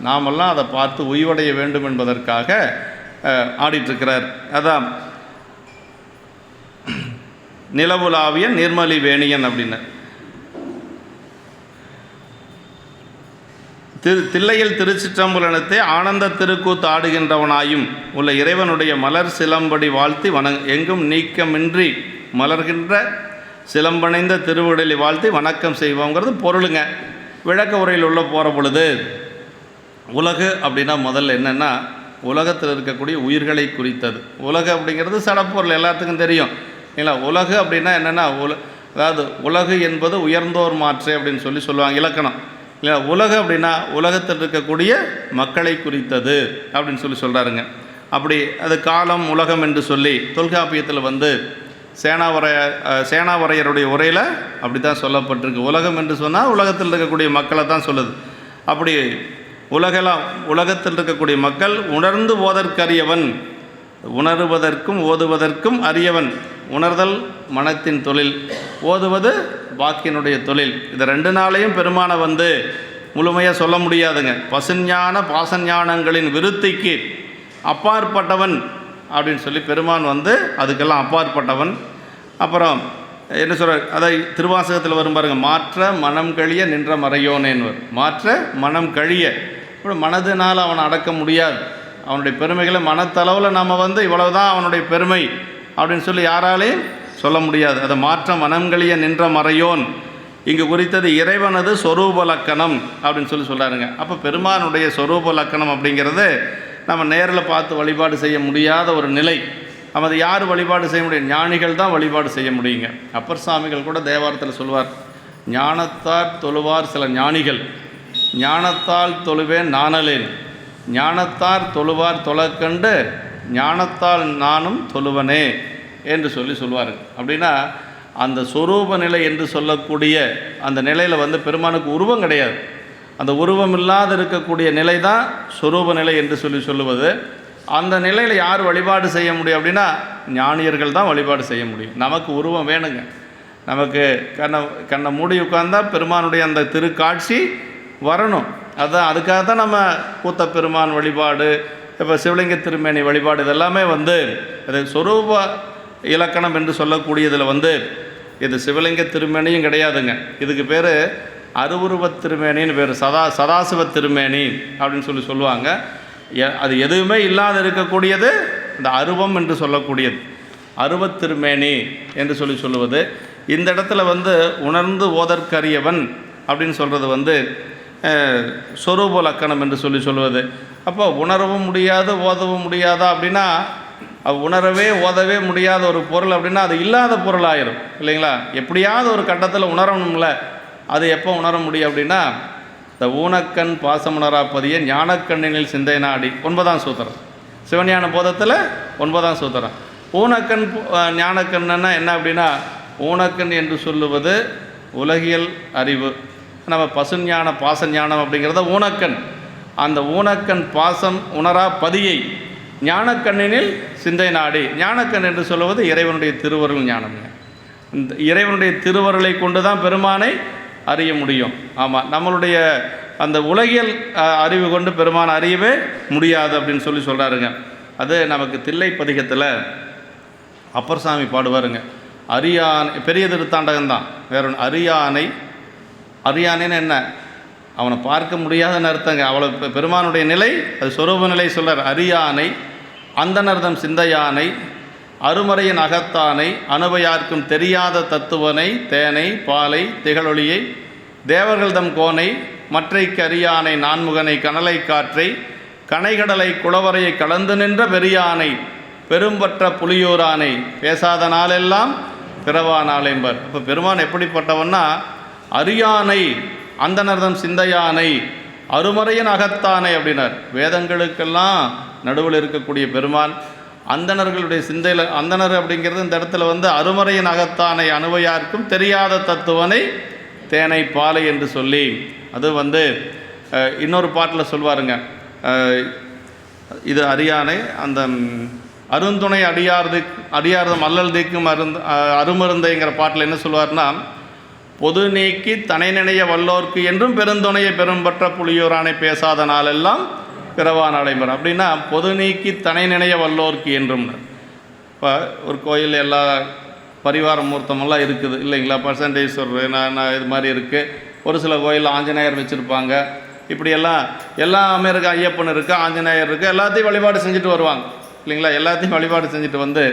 நாமெல்லாம் அதை பார்த்து உய்வடைய வேண்டும் என்பதற்காக ஆடிட்டுருக்கிறார். அதான் நிலவுலாவிய நிர்மலி வேணியன் அப்படின்னு. தில்லையில் திருச்சிற்றம்பலத்தை ஆனந்த திருக்கூத்து ஆடுகின்றவனாயும் உள்ள இறைவனுடைய மலர் சிலம்படி வாழ்த்தி எங்கும் நீக்கமின்றி மலர்கின்ற சிலம்பணைந்த திருவுடலை வாழ்த்தி வணக்கம் செய்வோங்கிறது பொருளுங்க. விளக்க உரையில் உள்ள போகிற பொழுது உலகு அப்படின்னா முதல்ல என்னென்னா உலகத்தில் இருக்கக்கூடிய உயிர்களை குறித்தது. உலகு அப்படிங்கிறது சடப்பொருள், எல்லாத்துக்கும் தெரியும் இல்லைங்களா. உலகு அப்படின்னா என்னென்னா அதாவது உலகு என்பது உயர்ந்தோர் மாற்று அப்படின்னு சொல்லுவாங்க இலக்கணம் இல்லை. உலகு அப்படின்னா உலகத்தில் இருக்கக்கூடிய மக்களை குறித்தது அப்படின்னு சொல்கிறாருங்க. அப்படி அது காலம் உலகம் என்று சொல்லி தொல்காப்பியத்தில் சேனாவரையருடைய உரையில் அப்படி தான் சொல்லப்பட்டிருக்கு. உலகம் என்று சொன்னால் உலகத்தில் இருக்கக்கூடிய மக்களை தான் சொல்லுது. அப்படி உலகத்தில் இருக்கக்கூடிய மக்கள் உணர்ந்து ஓதற்கரியவன், உணர்வதற்கும் ஓதுவதற்கும் அறியவன். உணர்தல் மனத்தின் தொழில், ஓதுவது வாக்கினுடைய தொழில். இது ரெண்டு நாளையும் பெருமானை முழுமையாக சொல்ல முடியாதுங்க. பசுஞான பாசஞானங்களின் விருத்திக்கு அப்பாற்பட்டவன் அப்படின்னு சொல்லி பெருமான் அதுக்கெல்லாம் அப்பாற்பட்டவன். அப்புறம் என்ன சொல்கிறார், அதை திருவாசகத்தில் வரும் பாருங்க, மாற்ற மனம் கழிய நின்ற மறையோனேன்வர். மாற்ற மனம் கழிய, மனதினால் அவனை அடக்க முடியாது. அவனுடைய பெருமைகளை மனத்தளவில் நம்ம இவ்வளவுதான் அவனுடைய பெருமை அப்படின்னு சொல்லி யாராலையும் சொல்ல முடியாது. அதை மாற்ற மனங்களிய நின்ற மறையோன் இங்கு குறித்தது இறைவனது சொரூப லக்கணம் அப்படின்னு சொல்கிறாருங்க. அப்போ பெருமானுடைய சொரூப லக்கணம் அப்படிங்கிறது நம்ம நேரில் பார்த்து வழிபாடு செய்ய முடியாத ஒரு நிலை. நம்ம அதை யார் வழிபாடு செய்ய முடியும்? ஞானிகள் தான் வழிபாடு செய்ய முடியுங்க. அப்பர் சாமிகள் கூட தேவாரத்தில் சொல்வார், ஞானத்தார் தொழுவார் சில ஞானிகள், ஞானத்தால் தொழுவேன் நாணலேன், ஞானத்தார் தொழுவார் தொழக்கண்டு ஞானத்தால் நானும் தொழுவனே என்று சொல்லுவார். அப்படின்னா அந்த சொரூப நிலை என்று சொல்லக்கூடிய அந்த நிலையில் பெருமானுக்கு உருவம் கிடையாது. அந்த உருவம் இல்லாத இருக்கக்கூடிய நிலை தான் சொரூப நிலை என்று சொல்லுவது. அந்த நிலையில் யார் வழிபாடு செய்ய முடியும் அப்படின்னா ஞானியர்கள் தான் வழிபாடு செய்ய முடியும். நமக்கு உருவம் வேணுங்க. நமக்கு கண்ணை மூடி உட்கார்ந்தா பெருமானுடைய அந்த திருக்காட்சி வரணும். அதுக்காக தான் நம்ம கூத்த பெருமான் வழிபாடு, இப்போ சிவலிங்க திருமேனி வழிபாடு, இதெல்லாமே அது சொரூப இலக்கணம் என்று சொல்லக்கூடியதில் வந்து இது சிவலிங்க திருமேனியும் கிடையாதுங்க. இதுக்கு பேர் அருவுருவத் திருமேனின்னு பேர், சதாசிவ திருமேனி அப்படின்னு சொல்லுவாங்க. அது எதுவுமே இல்லாத இருக்கக்கூடியது இந்த அருவம் என்று சொல்லக்கூடியது, அருவத் திருமேனி என்று சொல்லுவது. இந்த இடத்துல வந்து உணர்ந்து ஓதற்கரியவன் அப்படின்னு சொல்கிறது வந்து சொரூப லக்கணம் என்று சொல்லுவது. அப்போ உணரவும் முடியாது ஓதவும் முடியாதா அப்படின்னா, உணரவே ஓதவே முடியாத ஒரு பொருள் அப்படின்னா அது இல்லாத பொருள் ஆயிரும் இல்லைங்களா? எப்படியாவது ஒரு கட்டத்தில் உணரணும்ல, அது எப்போ உணர முடியும் அப்படின்னா, இந்த ஊனக்கண் பாசமுணராப்பதிய ஞானக்கண்ணினில் சிந்தை நாடி 9ஆம் சூத்திரம், சிவஞான போதத்தில் 9ஆம் சூத்திரம். ஊனக்கண் ஞானக்கண்ணுன்னா என்ன அப்படின்னா, ஊனக்கண் என்று சொல்லுவது உலகியல் அறிவு. நம்ம பசுஞான பாசஞானம் அப்படிங்கிறத ஊனக்கண். அந்த ஊனக்கண் பாசம் உணரா பதியை ஞானக்கண்ணினில் சிந்தை நாடி. ஞானக்கண் என்று சொல்லுவது இறைவனுடைய திருவருள் ஞானம்ங்க. இந்த இறைவனுடைய திருவருளை கொண்டு தான் பெருமானை அறிய முடியும். ஆமாம், நம்மளுடைய அந்த உலகியல் அறிவு கொண்டு பெருமானை அறியவே முடியாது அப்படின்னு சொல்கிறாருங்க. அது நமக்கு தில்லை பதிகத்தில் அப்பர் சாமி பாடுவாருங்க. அரியானை, பெரிய திருத்தாண்டகம்தான், வேற ஒன்று. அரியானைன்னு என்ன, அவனை பார்க்க முடியாதுன்னு அர்த்தங்க. அவ்வளோ பெருமானுடைய நிலை, அது சொரூப நிலை சொல்கிறார். அரியானை அந்தனர்தம் சிந்தையானை அருமறையின் அகத்தானை அனுபயார்க்கும் தெரியாத தத்துவனை தேனை பாலை திகழொளியை தேவர்கள் தம் கோனை மற்றைக்கு அரியானை நான்முகனை கனலை காற்றை கனைகடலை குளவரையை கலந்து நின்ற பெரியானை பெரும்பற்ற புலியூரானை பேசாத நாளெல்லாம் பிறவா நாளெம்பர். இப்போ பெருமான் எப்படிப்பட்டவன்னா, அரியானை அந்தனர்தம் சிந்தையானை அருமறையின் அகத்தானை அப்படின்னார். வேதங்களுக்கெல்லாம் நடுவில் இருக்கக்கூடிய பெருமான் அந்தணர்களுடைய சிந்தையில், அந்தணர் அப்படிங்கிறது இந்த இடத்துல வந்து அருமறையின் அகத்தானை அனுபயார்க்கும் தெரியாத தத்துவனை தேனை பாலை என்று சொல்லி, அது வந்து இன்னொரு பாட்டில் சொல்வாருங்க. இது அரியானை அந்த அருந்துணை அடியார்தம் அல்லல் தீக்கும் அருமருந்தைங்கிற பாட்டில் என்ன சொல்வார்னா, பொது நீக்கி தனை நினைய வல்லோர்க்கு என்றும் பெருந்துணையை பெரும்பற்ற புலியூரானை பேசாத நாளெல்லாம் பிறவா நாளைம்பர். அப்படின்னா பொது நீக்கி தனை நினைய வல்லோர்க்கு என்றும். இப்போ ஒரு கோயில் எல்லா பரிவார மூர்த்தமெல்லாம் இருக்குது இல்லைங்களா? பர்சன்டேஸ்வரர் நான் இது மாதிரி இருக்குது. ஒரு சில கோயில் ஆஞ்சநேயர் வச்சுருப்பாங்க. இப்படியெல்லாம் எல்லாமே இருக்குது. ஐயப்பன் இருக்குது, ஆஞ்சநேயர் இருக்குது. எல்லாத்தையும் வழிபாடு செஞ்சுட்டு வருவாங்க இல்லைங்களா? எல்லாத்தையும் வழிபாடு செஞ்சுட்டு வந்து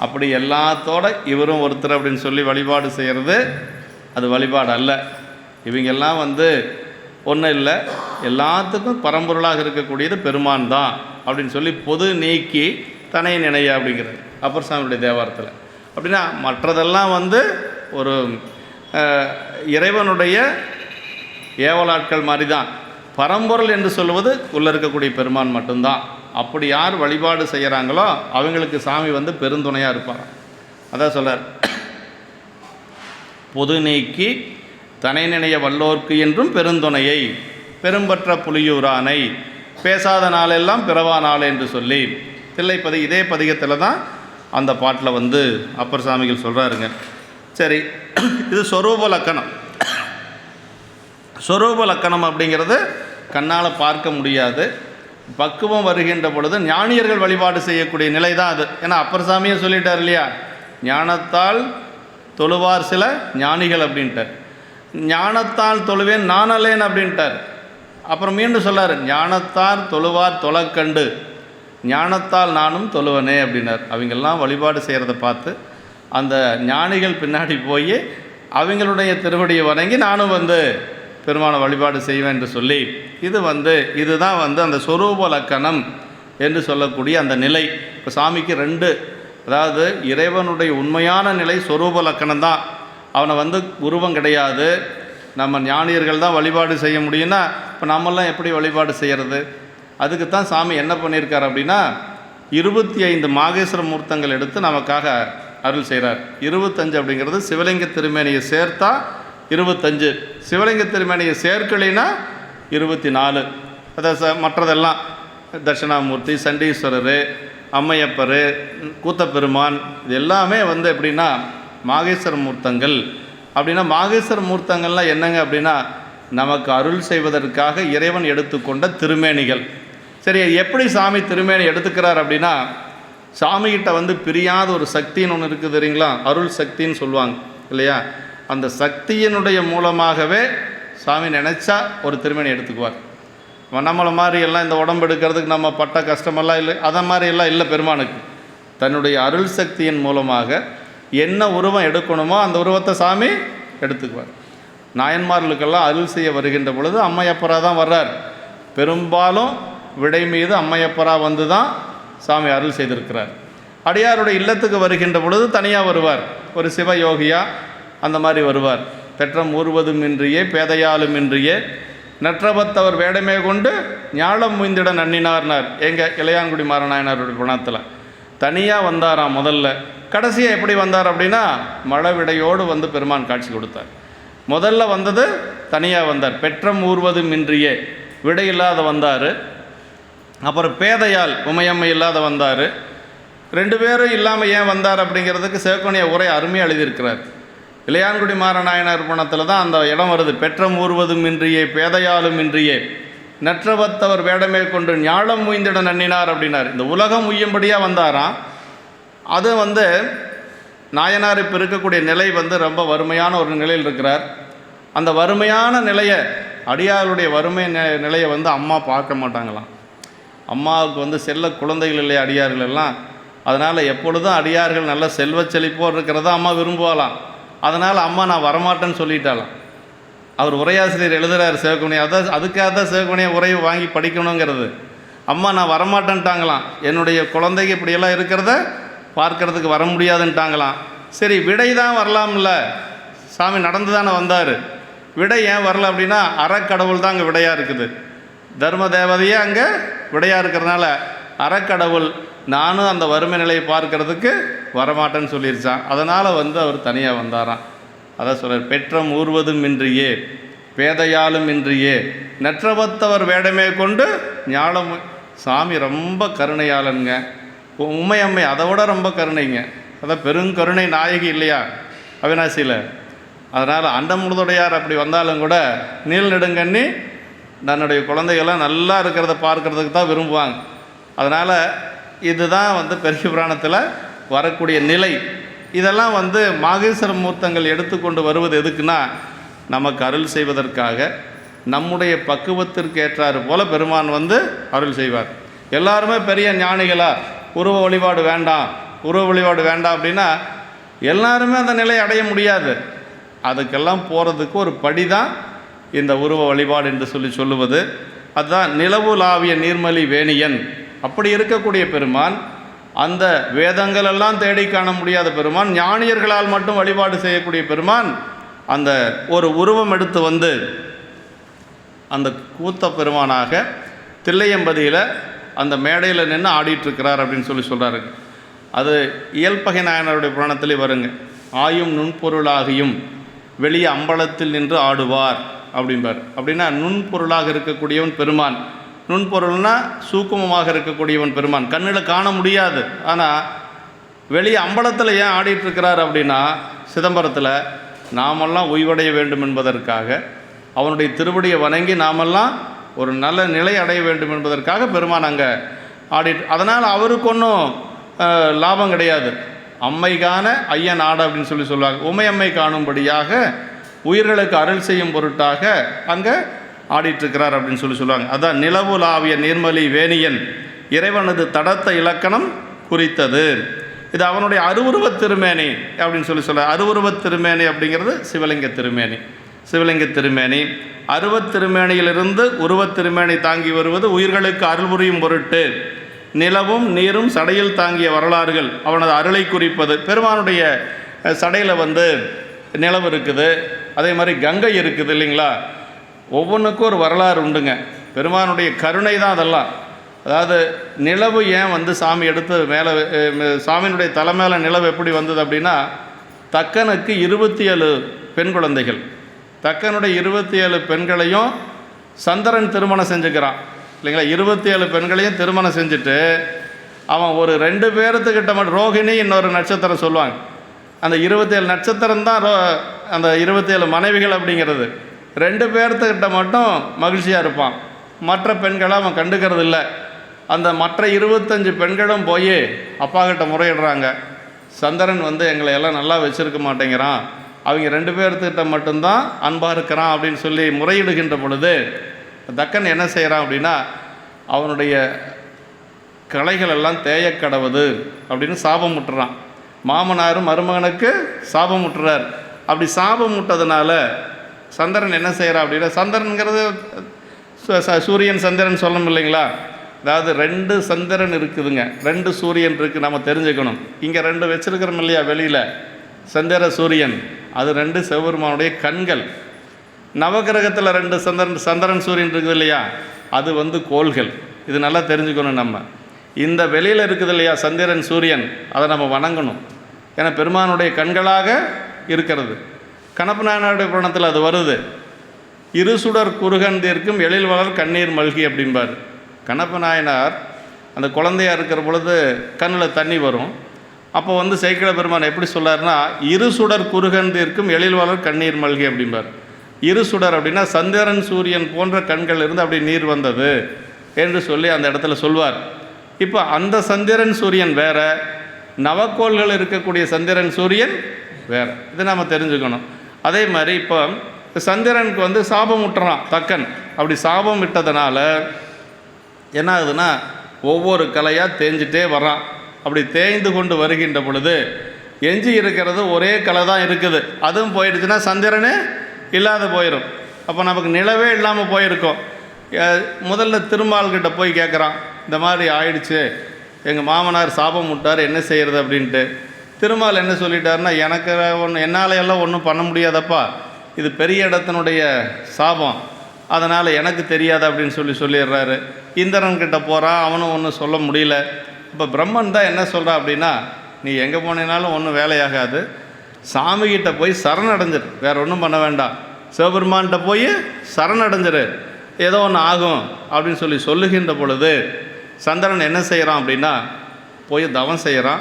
அப்படி எல்லாத்தோட இவரும் ஒருத்தர் அப்படின்னு சொல்லி வழிபாடு செய்கிறது அது வழிபாடு அல்ல. இவங்கெல்லாம் வந்து ஒன்றும் இல்லை, எல்லாத்துக்கும் பரம்பொருளாக இருக்கக்கூடியது பெருமான் தான் அப்படின்னு சொல்லி பொது நீக்கி தனை நினைய அப்படிங்கிறது அப்பர் சாமியுடைய தேவாரத்தில். அப்படின்னா மற்றதெல்லாம் வந்து ஒரு இறைவனுடைய ஏவலாட்கள் மாதிரி தான். பரம்பொருள் என்று சொல்லுவது உள்ளே இருக்கக்கூடிய பெருமான் மட்டும்தான். அப்படி யார் வழிபாடு செய்கிறாங்களோ அவங்களுக்கு சாமி வந்து பெருந்துணையாக இருப்பார். அதான் சொல்கிறார், பொது நீக்கி தனை நினைய வல்லோர்க்கு என்றும் பெருந்துணையை பெரும்பற்ற புலியூரானை பேசாத நாளெல்லாம் பிறவா நாள் என்று சொல்லி தில்லைப்பதி இதே பதிகத்தில் தான் அந்த பாட்டில் வந்து அப்பர் சாமிகள் சொல்கிறாருங்க. சரி, இது சொரூப லக்கணம். சொரூப லக்கணம் அப்படிங்கிறது கண்ணால் பார்க்க முடியாது. பக்குவம் வருகின்ற பொழுது ஞானியர்கள் வழிபாடு செய்யக்கூடிய நிலை தான் அது. ஏன்னா அப்பர் சாமியை சொல்லிட்டார் இல்லையா, ஞானத்தால் தொழுவார் சில ஞானிகள் அப்படின்ட்டார். ஞானத்தால் தொழுவேன் நானல்லேன் அப்படின்ட்டார். அப்புறம் மீண்டும் சொல்லார், ஞானத்தார் தொழுவார் தொலைக்கண்டு ஞானத்தால் நானும் தொழுவனே அப்படின்னார். அவங்கெல்லாம் வழிபாடு செய்கிறத பார்த்து அந்த ஞானிகள் பின்னாடி போய் அவங்களுடைய திருவடியை வணங்கி நானும் வந்து பெருமான வழிபாடு செய்வேன் என்று சொல்லி இதுதான் வந்து அந்த சொரூப லக்கணம் என்று சொல்லக்கூடிய அந்த நிலை. இப்போ சாமிக்கு ரெண்டு, அதாவது இறைவனுடைய உண்மையான நிலை சொரூப லக்கணம் தான். அவனை வந்து உருவம் கிடையாது. நம்ம ஞானியர்கள் தான் வழிபாடு செய்ய முடியும்னா இப்போ நம்மெல்லாம் எப்படி வழிபாடு செய்கிறது? அதுக்குத்தான் சாமி என்ன பண்ணியிருக்கார் அப்படின்னா 25 மாகேஸ்வர மூர்த்தங்கள் எடுத்து நமக்காக அருள் செய்கிறார். 25 அப்படிங்கிறது சிவலிங்க திருமேனியை சேர்த்தா 25, சிவலிங்க திருமேனியை சேர்க்கலைன்னா 24. அதை மற்றதெல்லாம் தட்சிணாமூர்த்தி, சண்டீஸ்வரர், அம்மையப்பர், கூத்தப்பெருமான், இது எல்லாமே வந்து எப்படின்னா மாகேஸ்வர மூர்த்தங்கள். அப்படின்னா மாகேஸ்வர மூர்த்தங்கள்லாம் என்னங்க அப்படின்னா நமக்கு அருள் செய்வதற்காக இறைவன் எடுத்துக்கொண்ட திருமேனிகள். சரி, எப்படி சாமி திருமேனி எடுத்துக்கிறார் அப்படின்னா சாமிகிட்ட வந்து பிரியாத ஒரு சக்தின்னு ஒன்று இருக்குது தெரியுங்களா, அருள் சக்தின்னு சொல்லுவாங்க இல்லையா. அந்த சக்தியினுடைய மூலமாகவே சாமி நினச்சா ஒரு திருமணி எடுத்துக்குவார். நம்மளை மாதிரி எல்லாம் இந்த உடம்பு எடுக்கிறதுக்கு நம்ம பட்ட கஷ்டமெல்லாம் இல்லை, அதை மாதிரி எல்லாம் இல்லை. பெருமானுக்கு தன்னுடைய அருள் சக்தியின் மூலமாக என்ன உருவம் எடுக்கணுமோ அந்த உருவத்தை சாமி எடுத்துக்குவார். நாயன்மார்களுக்கெல்லாம் அருள் செய்ய வருகின்ற பொழுது அம்மையப்பரா தான் வர்றார். பெரும்பாலும் விடை மீது அம்மையப்பரா வந்து தான் சாமி அருள் செய்திருக்கிறார். அடியாருடைய இல்லத்துக்கு வருகின்ற பொழுது தனியாக வருவார், ஒரு சிவயோகியா அந்த மாதிரி வருவார். பெற்றம் ஊர்வதும் இன்றியே பேதையாலும் இன்றியே நற்றபத்தவர் வேடமே கொண்டு ஞாழம் முய்ந்திட நன்னினார்னார் எங்கள் இளையான்குடி மாறநாயனாருடைய புணத்தில். தனியாக வந்தாராம் முதல்ல. கடைசியாக எப்படி வந்தார் அப்படின்னா மழை விடையோடு வந்து பெருமான் காட்சி கொடுத்தார். முதல்ல வந்தது தனியாக வந்தார், பெற்றம் ஊர்வதும் இன்றியே விடை இல்லாத வந்தார். அப்புறம் பேதையால் உமையம்மை இல்லாத வந்தார். ரெண்டு பேரும் இல்லாமல் ஏன் வந்தார் அப்படிங்கிறதுக்கு சிவக்கோணிய உரை அருமையாக எழுதியிருக்கிறார். இளையான்குடி மாறநாயனார் புணத்தில் தான் அந்த இடம் வருது. பெற்றம் ஊர்வதும் இன்றியே பேதையாலும் இன்றியே நற்றவத்தவர் வேடமே கொண்டு ஞாழம் முய்ந்திட நன்னினார் அப்படின்னார். இந்த உலகம் உய்யும்படியாக வந்தாராம். அது வந்து நாயனார் இப்போ இருக்கக்கூடிய நிலை வந்து ரொம்ப வறுமையான ஒரு நிலையில் இருக்கிறார். அந்த வறுமையான நிலையை, அடியாருடைய வறுமை நிலையை வந்து அம்மா பார்க்க மாட்டாங்களாம். அம்மாவுக்கு வந்து செல்ல குழந்தைகள் இல்லையா அடியார்கள் எல்லாம். அதனால் எப்பொழுதும் அடியார்கள் நல்ல செல்வ செழிப்போடு இருக்கிறதா அம்மா விரும்புவாளாம். அதனால் அம்மா நான் வரமாட்டேன்னு சொல்லிட்டாலாம். அவர் உரையாசிரியர் எழுதுகிறார் சிவகுணியா, அதுக்காக தான் சிவகுணியா உரையை வாங்கி படிக்கணுங்கிறது. அம்மா நான் வரமாட்டேன்ட்டாங்களாம், என்னுடைய குழந்தைக்கு இப்படியெல்லாம் இருக்கிறத பார்க்கறதுக்கு வர முடியாதுன்ட்டாங்களாம். சரி விடை தான் வரலாம்ல, சாமி நடந்து தானே வந்தார், விடை ஏன் வரல அப்படின்னா அறக்கடவுள் தான் அங்கே விடையாக இருக்குது. தர்ம தேவதையே அங்கே விடையாக இருக்கிறதுனால அறக்கடவுள் நானும் அந்த வறுமை நிலையை பார்க்கறதுக்கு வரமாட்டேன்னு சொல்லிருச்சான். அதனால் வந்து அவர் தனியாக வந்தாராம். அதான் சொல்கிறார், பெற்றம் ஊர்வதும் இன்றியே பேதையாலும் இன்றியே நற்றவத்தவர் வேடமே கொண்டு ஞானம். சாமி ரொம்ப கருணையாளனுங்க. உமையம்மை அதை விட ரொம்ப கருணைங்க. அதான் பெருங்கருணை நாயகி இல்லையா அவினாசியில். அதனால் அண்டமுழுதுடையார் அப்படி வந்தாலும் கூட நீள் நெடுங்கண்ணி தன்னுடைய குழந்தைகள்லாம் நல்லா இருக்கிறத பார்க்கறதுக்கு தான் விரும்புவாங்க. அதனால் இதுதான் வந்து பெரிய புராணத்தில் வரக்கூடிய நிலை. இதெல்லாம் வந்து மாகேஸ்வர மூர்த்தங்கள் எடுத்துக்கொண்டு வருவது எதுக்குன்னா நமக்கு அருள் செய்வதற்காக. நம்முடைய பக்குவத்திற்கு ஏற்றாறு போல பெருமான் வந்து அருள் செய்வார். எல்லாருமே பெரிய ஞானிகளா, உருவ வழிபாடு வேண்டாம் உருவ வழிபாடு வேண்டாம் அப்படின்னா எல்லாருமே அந்த நிலையை அடைய முடியாது. அதுக்கெல்லாம் போகிறதுக்கு ஒரு படி தான் இந்த உருவ வழிபாடு என்று சொல்லுவது. அதுதான் நிலவுலாவிய நீர்மலி வேணியன். அப்படி இருக்கக்கூடிய பெருமான், அந்த வேதங்களெல்லாம் தேடி காண முடியாத பெருமான், ஞானியர்களால் மட்டும் வழிபாடு செய்யக்கூடிய பெருமான் அந்த ஒரு உருவம் எடுத்து வந்து அந்த கூத்த பெருமானாக தில்லையம்பதியில் அந்த மேடையில் நின்று ஆடிட்டுருக்கிறார் அப்படின்னு சொல்கிறாரு. அது இயல்பகை நாயனாருடைய புராணத்திலே வருங்க. ஆயும் நுண்பொருளாகியும் வெளியே அம்பலத்தில் நின்று ஆடுவார் அப்படிம்பார். அப்படின்னா நுண்பொருளாக இருக்கக்கூடியவன் பெருமான். நுண்பொருள்னால் சூக்குமமாக இருக்கக்கூடியவன் பெருமான், கண்ணில் காண முடியாது. ஆனால் வெளியே அம்பலத்தில் ஏன் ஆடிட்டுருக்கிறார் அப்படின்னா சிதம்பரத்தில் நாமெல்லாம் ஓய்வடைய வேண்டும் என்பதற்காக, அவனுடைய திருவடியை வணங்கி நாமெல்லாம் ஒரு நல்ல நிலை அடைய வேண்டும் என்பதற்காக பெருமான் அங்கே அதனால் அவருக்கு ஒன்றும் லாபம் கிடையாது. அம்மை காண ஐயன் ஆட அப்படின்னு சொல்லுவாங்க. உமையம்மை காணும்படியாக உயிர்களுக்கு அருள் செய்யும் பொருட்டாக அங்கே ஆடிட்டுருக்கிறார் அப்படின்னு சொல்லுவாங்க. அதான் நிலவுலாவிய நீர்மலி வேணியன் இறைவனது தடத்த இலக்கணம் குறித்தது. இது அவனுடைய அருவுருவத் திருமேனி அப்படின்னு சொல்ல அருவுருவத் திருமேனி அப்படிங்கிறது சிவலிங்க திருமேனி. சிவலிங்க திருமேனி அருவத் திருமேனியிலிருந்து உருவத் திருமேனி தாங்கி வருவது உயிர்களுக்கு அருள் புரியும் பொருட்டு. நிலவும் நீரும் சடையில் தாங்கிய வரலாறுகள் அவனது அருளை குறிப்பது. பெருமானுடைய சடையில் வந்து நிலவு இருக்குது, அதே மாதிரி கங்கை இருக்குது இல்லைங்களா. ஒவ்வொன்றுக்கும் ஒரு வரலாறு உண்டுங்க. பெருமானுடைய கருணை தான் அதெல்லாம். அதாவது நிலவு ஏன் வந்து சாமி எடுத்து மேலே, சாமியினுடைய தலை மேலே நிலவு எப்படி வந்தது அப்படின்னா, தக்கனுக்கு 27 பெண் குழந்தைகள். தக்கனுடைய 27 பெண்களையும் சந்திரன் திருமணம் செஞ்சுக்கிறான் இல்லைங்களா. 27 பெண்களையும் திருமணம் செஞ்சுட்டு அவன் ஒரு 2 பேர்த்துக்கிட்ட மட்டும், ரோஹிணி இன்னொரு நட்சத்திரம் சொல்லுவாங்க, அந்த 27 நட்சத்திரம் தான் அந்த 27 மனைவிகள் அப்படிங்கிறது. 2 பேர்த்துக்கிட்ட மட்டும் மகிழ்ச்சியாக இருப்பான், மற்ற பெண்களை அவன் கண்டுக்கிறது இல்லை. அந்த மற்ற 25 பெண்களும் போய் அப்பா கிட்ட முறையிடுறாங்க. சந்திரன் வந்து எங்களை எல்லாம் நல்லா வச்சுருக்க மாட்டேங்கிறான், அவங்க 2 பேர்த்திட்ட மட்டும்தான் அன்பாக இருக்கிறான் அப்படின்னு சொல்லி முறையிடுகின்ற பொழுது தக்கன் என்ன செய்கிறான் அப்படின்னா, அவனுடைய கலைகள் எல்லாம் தேயக்கடவுது அப்படின்னு சாபம் முட்டுறான். மாமனாரும் மருமகனுக்கு சாபம் முட்டுறார். அப்படி சாபம் முட்டதுனால சந்திரன் என்ன செய்கிறான் அப்படின்னா, சந்திரனுங்கிறது சூரியன் சந்திரன் சொல்லணும் இல்லைங்களா, அதாவது 2 சந்திரன் இருக்குதுங்க, 2 சூரியன் இருக்குது, நம்ம தெரிஞ்சுக்கணும். இங்கே 2 வச்சுருக்கிறோம் இல்லையா வெளியில், சந்திர சூரியன், அது 2 சிவபெருமானுடைய கண்கள். நவகிரகத்தில் 2 சந்திரன் சூரியன் இருக்குது இல்லையா, அது வந்து கோள்கள். இது நல்லா தெரிஞ்சுக்கணும். நம்ம இந்த வெளியில் இருக்குது இல்லையா சந்திரன் சூரியன், அதை நம்ம வணங்கணும். ஏன்னா பெருமானுடைய கண்களாக இருக்கிறது. கணப்ப நாயனாருடைய புராணத்தில் அது வருது. இருசுடர் குறுகந்திருக்கும் எழில் வளர் கண்ணீர் மல்கி அப்படிம்பார். கணப்ப நாயனார் அந்த குழந்தையாக இருக்கிற பொழுது கண்ணில் தண்ணி வரும். அப்போ வந்து சேக்கிழ பெருமான் எப்படி சொல்லார்னா, இருசுடர் குறுகந்திருக்கும் எழில் வளர் கண்ணீர் மல்கி அப்படிம்பார். இருசுடர் அப்படின்னா சந்திரன் சூரியன் போன்ற கண்கள் இருந்து அப்படி நீர் வந்தது என்று சொல்லி அந்த இடத்துல சொல்வார். இப்போ அந்த சந்திரன் சூரியன் வேற, நவக்கோள்கள் இருக்கக்கூடிய சந்திரன் சூரியன் வேறு. இதை நம்ம தெரிஞ்சுக்கணும். அதே மாதிரி இப்போ சந்திரனுக்கு வந்து சாபம் விட்டுறான் தக்கன். அப்படி சாபம் விட்டதுனால என்ன ஆகுதுன்னா, ஒவ்வொரு கலையாக தேஞ்சிட்டே வரான். அப்படி தேய்ந்து கொண்டு வருகின்ற பொழுது எஞ்சி இருக்கிறது ஒரே கலை தான் இருக்குது. அதுவும் போயிடுச்சுன்னா சந்திரனே இல்லாத போயிடும். அப்போ நமக்கு நிலவே இல்லாமல் போயிருக்கோம். முதல்ல திருமால்கிட்ட போய் கேட்குறான், இந்த மாதிரி ஆயிடுச்சு, எங்கள் மாமனார் சாபம் விட்டார், என்ன செய்கிறது அப்படின்ட்டு. திருமால் என்ன சொல்லிட்டாருன்னா, எனக்கு என்னால் எல்லாம் ஒன்றும் பண்ண முடியாதப்பா, இது பெரிய இடத்தினுடைய சாபம், அதனால் எனக்கு தெரியாது அப்படின்னு சொல்லிடுறாரு. இந்திரன்கிட்ட போகிறான், அவனும் ஒன்றும் சொல்ல முடியல. இப்போ பிரம்மன் தான் என்ன சொல்கிறான் அப்படின்னா, நீ எங்கே போனீனாலும் ஒன்றும் வேலையாகாது, சாமிகிட்ட போய் சரணடைஞ்சிரு, வேறு ஒன்றும் பண்ண வேண்டாம், சிவபெருமான்கிட்ட போய் சரணடைஞ்சிரு, ஏதோ ஒன்று ஆகும் அப்படின்னு சொல்லுகின்ற பொழுது சந்திரன் என்ன செய்கிறான் அப்படின்னா, போய் தவம் செய்கிறான்.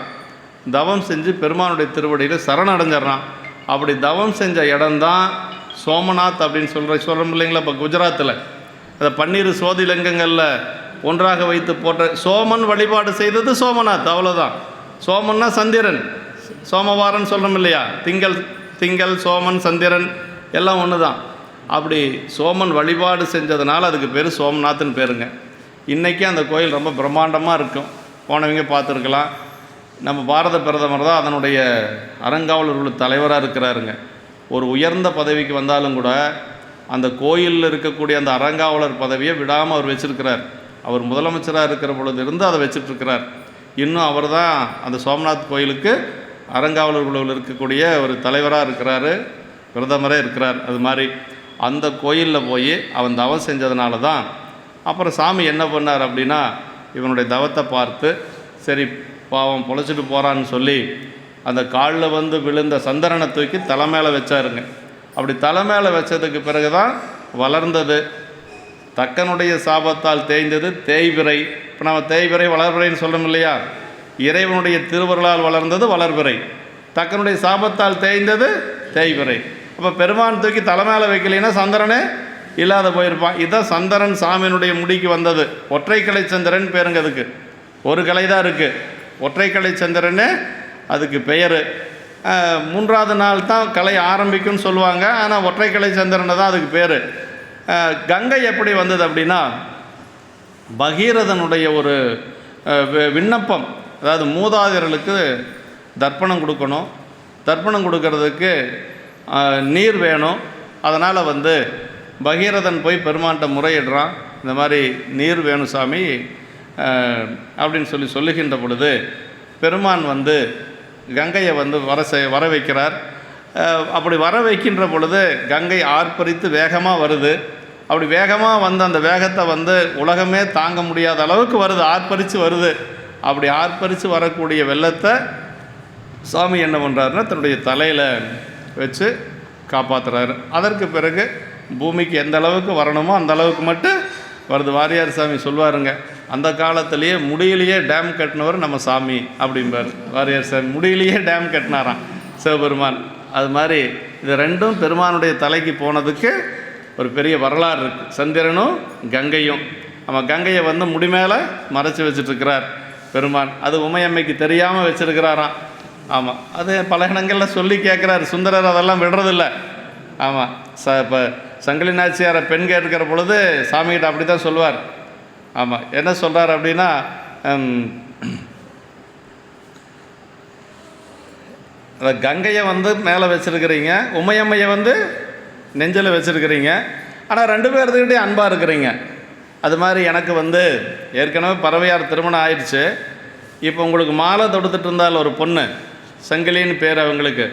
தவம் செஞ்சு பெருமானுடைய திருவடியில் சரணடைஞ்சிட்றான். அப்படி தவம் செஞ்ச இடம்தான் சோமநாத் அப்படின்னு சொல்கிறோம் இல்லைங்களா. இப்போ குஜராத்தில் அதை 12 சோதிலிங்கங்களில் ஒன்றாக வைத்து போட்ட சோமன் வழிபாடு செய்தது சோமநாத், அவ்வளோதான். சோமன்னா சந்திரன், சோமவாரன் சொல்கிறோம் இல்லையா, திங்கள் சோமன் சந்திரன் எல்லாம் ஒன்று தான். அப்படி சோமன் வழிபாடு செஞ்சதுனால அதுக்கு பேர் சோமநாத்னு பேருங்க. இன்றைக்கி அந்த கோயில் ரொம்ப பிரம்மாண்டமாக இருக்கும், போனவங்க பார்த்துருக்கலாம். நம்ம பாரத பிரதமர் தான் அதனுடைய அறங்காவலர்கள் தலைவராக இருக்கிறாருங்க. ஒரு உயர்ந்த பதவிக்கு வந்தாலும் கூட அந்த கோயிலில் இருக்கக்கூடிய அந்த அறங்காவலர் பதவியை விடாமல் அவர் வச்சுருக்கிறார். அவர் முதலமைச்சராக இருக்கிற பொழுது இருந்து அதை வச்சிட்ருக்கிறார். இன்னும் அவர் தான் அந்த சோமநாத் கோயிலுக்கு அறங்காவலர்கள் இருக்கக்கூடிய ஒரு தலைவராக இருக்கிறாரு, பிரதமரே இருக்கிறார். அது மாதிரி அந்த கோயிலில் போய் அவன் தவம் செஞ்சதுனால தான் அப்புறம் சாமி என்ன பண்ணார் அப்படின்னா, இவனுடைய தவத்தை பார்த்து சரி பாவம் பொழைச்சிட்டு போகிறான்னு சொல்லி அந்த காலில் வந்து விழுந்த சந்திரனை தூக்கி தலை மேலே வச்சாருங்க. அப்படி தலை மேலே வச்சதுக்கு பிறகு தான் வளர்ந்தது. தக்கனுடைய சாபத்தால் தேய்ந்தது தேய்விரை. இப்போ நம்ம தேய்விரை வளர்விரைன்னு சொல்லணும் இல்லையா, இறைவனுடைய திருவருளால் வளர்ந்தது வளர்விரை, தக்கனுடைய சாபத்தால் தேய்ந்தது தேய்விரை. அப்போ பெருமான் தூக்கி தலை மேலே வைக்கலைன்னா சந்திரனே இல்லாத போயிருப்பான். இதுதான் சந்திரன் சாமியினுடைய முடிக்கு வந்தது. ஒற்றைக்கலை சந்திரன் பேருங்க. அதுக்கு ஒரு கலை தான் இருக்குது, ஒற்றைக்கலை சந்திரன்னு அதுக்கு பெயர். 3வது நாள் தான் கலை ஆரம்பிக்கும்னு சொல்லுவாங்க, ஆனால் ஒற்றைக்கலை சந்திரனை தான் அதுக்கு பேர். கங்கை எப்படி வந்தது அப்படின்னா, பகீரதனுடைய ஒரு விண்ணப்பம், அதாவது மூதாதையர்களுக்கு தர்ப்பணம் கொடுக்கணும், தர்ப்பணம் கொடுக்கறதுக்கு நீர் வேணும். அதனால் வந்து பகீரதன் போய் பெருமான்கிட்ட முறையிடுறான், இந்த மாதிரி நீர் வேணும் சாமி அப்படின்னு சொல்லுகின்ற பொழுது பெருமான் வந்து கங்கையை வந்து வர வைக்கிறார். அப்படி வர வைக்கின்ற பொழுது கங்கை ஆர்ப்பரித்து வேகமாக வருது. அப்படி வேகமாக வந்து அந்த வேகத்தை வந்து உலகமே தாங்க முடியாத அளவுக்கு வருது, ஆர்ப்பரித்து வருது. அப்படி ஆர்ப்பரித்து வரக்கூடிய வெள்ளத்தை சாமி என்ன பண்ணுறாருன்னா தன்னுடைய தலையில் வச்சு காப்பாற்றுறாரு. அதற்கு பிறகு பூமிக்கு எந்த அளவுக்கு வரணுமோ அந்த அளவுக்கு மட்டும் வருது. வாரியார் சாமி சொல்வாருங்க, அந்த காலத்திலேயே முடியிலேயே டேம் கட்டினவர் நம்ம சாமி அப்படிம்பார் வாரியார் சாமி. முடியிலேயே டேம் கட்டினாராம் சிவபெருமான். அது மாதிரி இது ரெண்டும் பெருமானுடைய தலைக்கு போனதுக்கு ஒரு பெரிய வரலாறு இருக்குது. சந்திரனும் கங்கையும் ஆமாம், கங்கையை வந்து முடி மேலே மறைச்சி வச்சுட்ருக்கிறார் பெருமான். அது உமையம்மைக்கு தெரியாமல் வச்சுருக்கிறாராம். ஆமாம், அது பல இடங்களில் சொல்லி கேட்குறாரு. சுந்தரர் அதெல்லாம் விடுறதில்ல. ஆமாம், இப்போ சங்கிலி நாச்சியாரை பெண் கேட்கிற பொழுது சாமிகிட்ட அப்படி தான் சொல்லுவார். ஆமாம், என்ன சொல்கிறார் அப்படின்னா, அந்த கங்கையை வந்து மேலே வச்சுருக்கிறீங்க, உமையம்மையை வந்து நெஞ்சில் வச்சுருக்கிறீங்க, ஆனால் 2 பேர்த்துக்கிட்டே அன்பாக இருக்கிறீங்க. அது மாதிரி எனக்கு வந்து ஏற்கனவே பறவையார் திருமணம் ஆயிடுச்சு. இப்போ உங்களுக்கு மாலை தொடுத்துட்டு இருந்தால் ஒரு பொண்ணு, சங்கிலின்னு பேர் அவங்களுக்கு.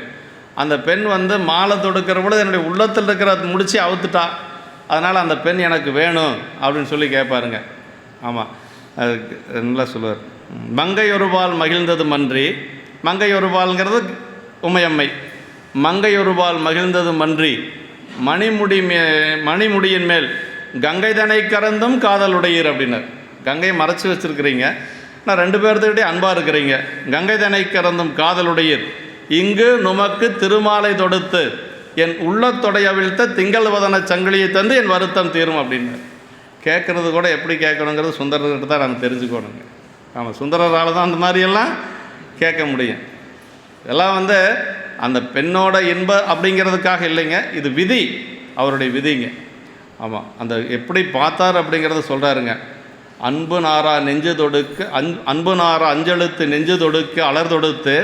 அந்த பெண் வந்து மாலை தொடுக்கிற பொழுது என்னுடைய உள்ளத்தில் இருக்கிற முடிச்சு அவுத்துட்டா. அதனால் அந்த பெண் எனக்கு வேணும் அப்படின்னு சொல்லி கேட்பாருங்க. ஆமாம், அது நல்லா சொல்லுவார். மங்கை ஒருபால் மகிழ்ந்தது மன்றி, மங்கை ஒருபால்ங்கிறது உமையம்மை. மங்கை ஒருபால் மகிழ்ந்தது மன்றி மணிமுடியின் மேல் கங்கை தனை கறந்தும் காதலுடையீர் அப்படின்னார். கங்கையை மறைச்சி வச்சுருக்கிறீங்க, நான் 2 பேர்த்துக்கிட்டே அன்பாக இருக்கிறீங்க. கங்கை தனை கறந்தும் காதலுடையீர் இங்கு நுமக்கு திருமாலை தொடுத்து என் உள்ளத்தொடைய அவிழ்த்த திங்கள் வதன சங்கிலியை தந்து என் வருத்தம் தீரும் அப்படின்னார். கேட்குறது கூட எப்படி கேட்கணுங்கிறது சுந்தரர்கிட்ட தான் நம்ம தெரிஞ்சுக்கணுங்க. ஆமாம், சுந்தரரால் தான் அந்த மாதிரியெல்லாம் கேட்க முடியும். இதெல்லாம் வந்து அந்த பெண்ணோட இன்ப அப்படிங்கிறதுக்காக இல்லைங்க, இது விதி, அவருடைய விதிங்க. ஆமாம், அந்த எப்படி பார்த்தார் அப்படிங்கிறத சொல்கிறாருங்க. அன்பு நாரா நெஞ்சு தொடுக்கு அன்பு நாரா அஞ்செழுத்து நெஞ்சு தொடுக்கு அலர் தொடுத்து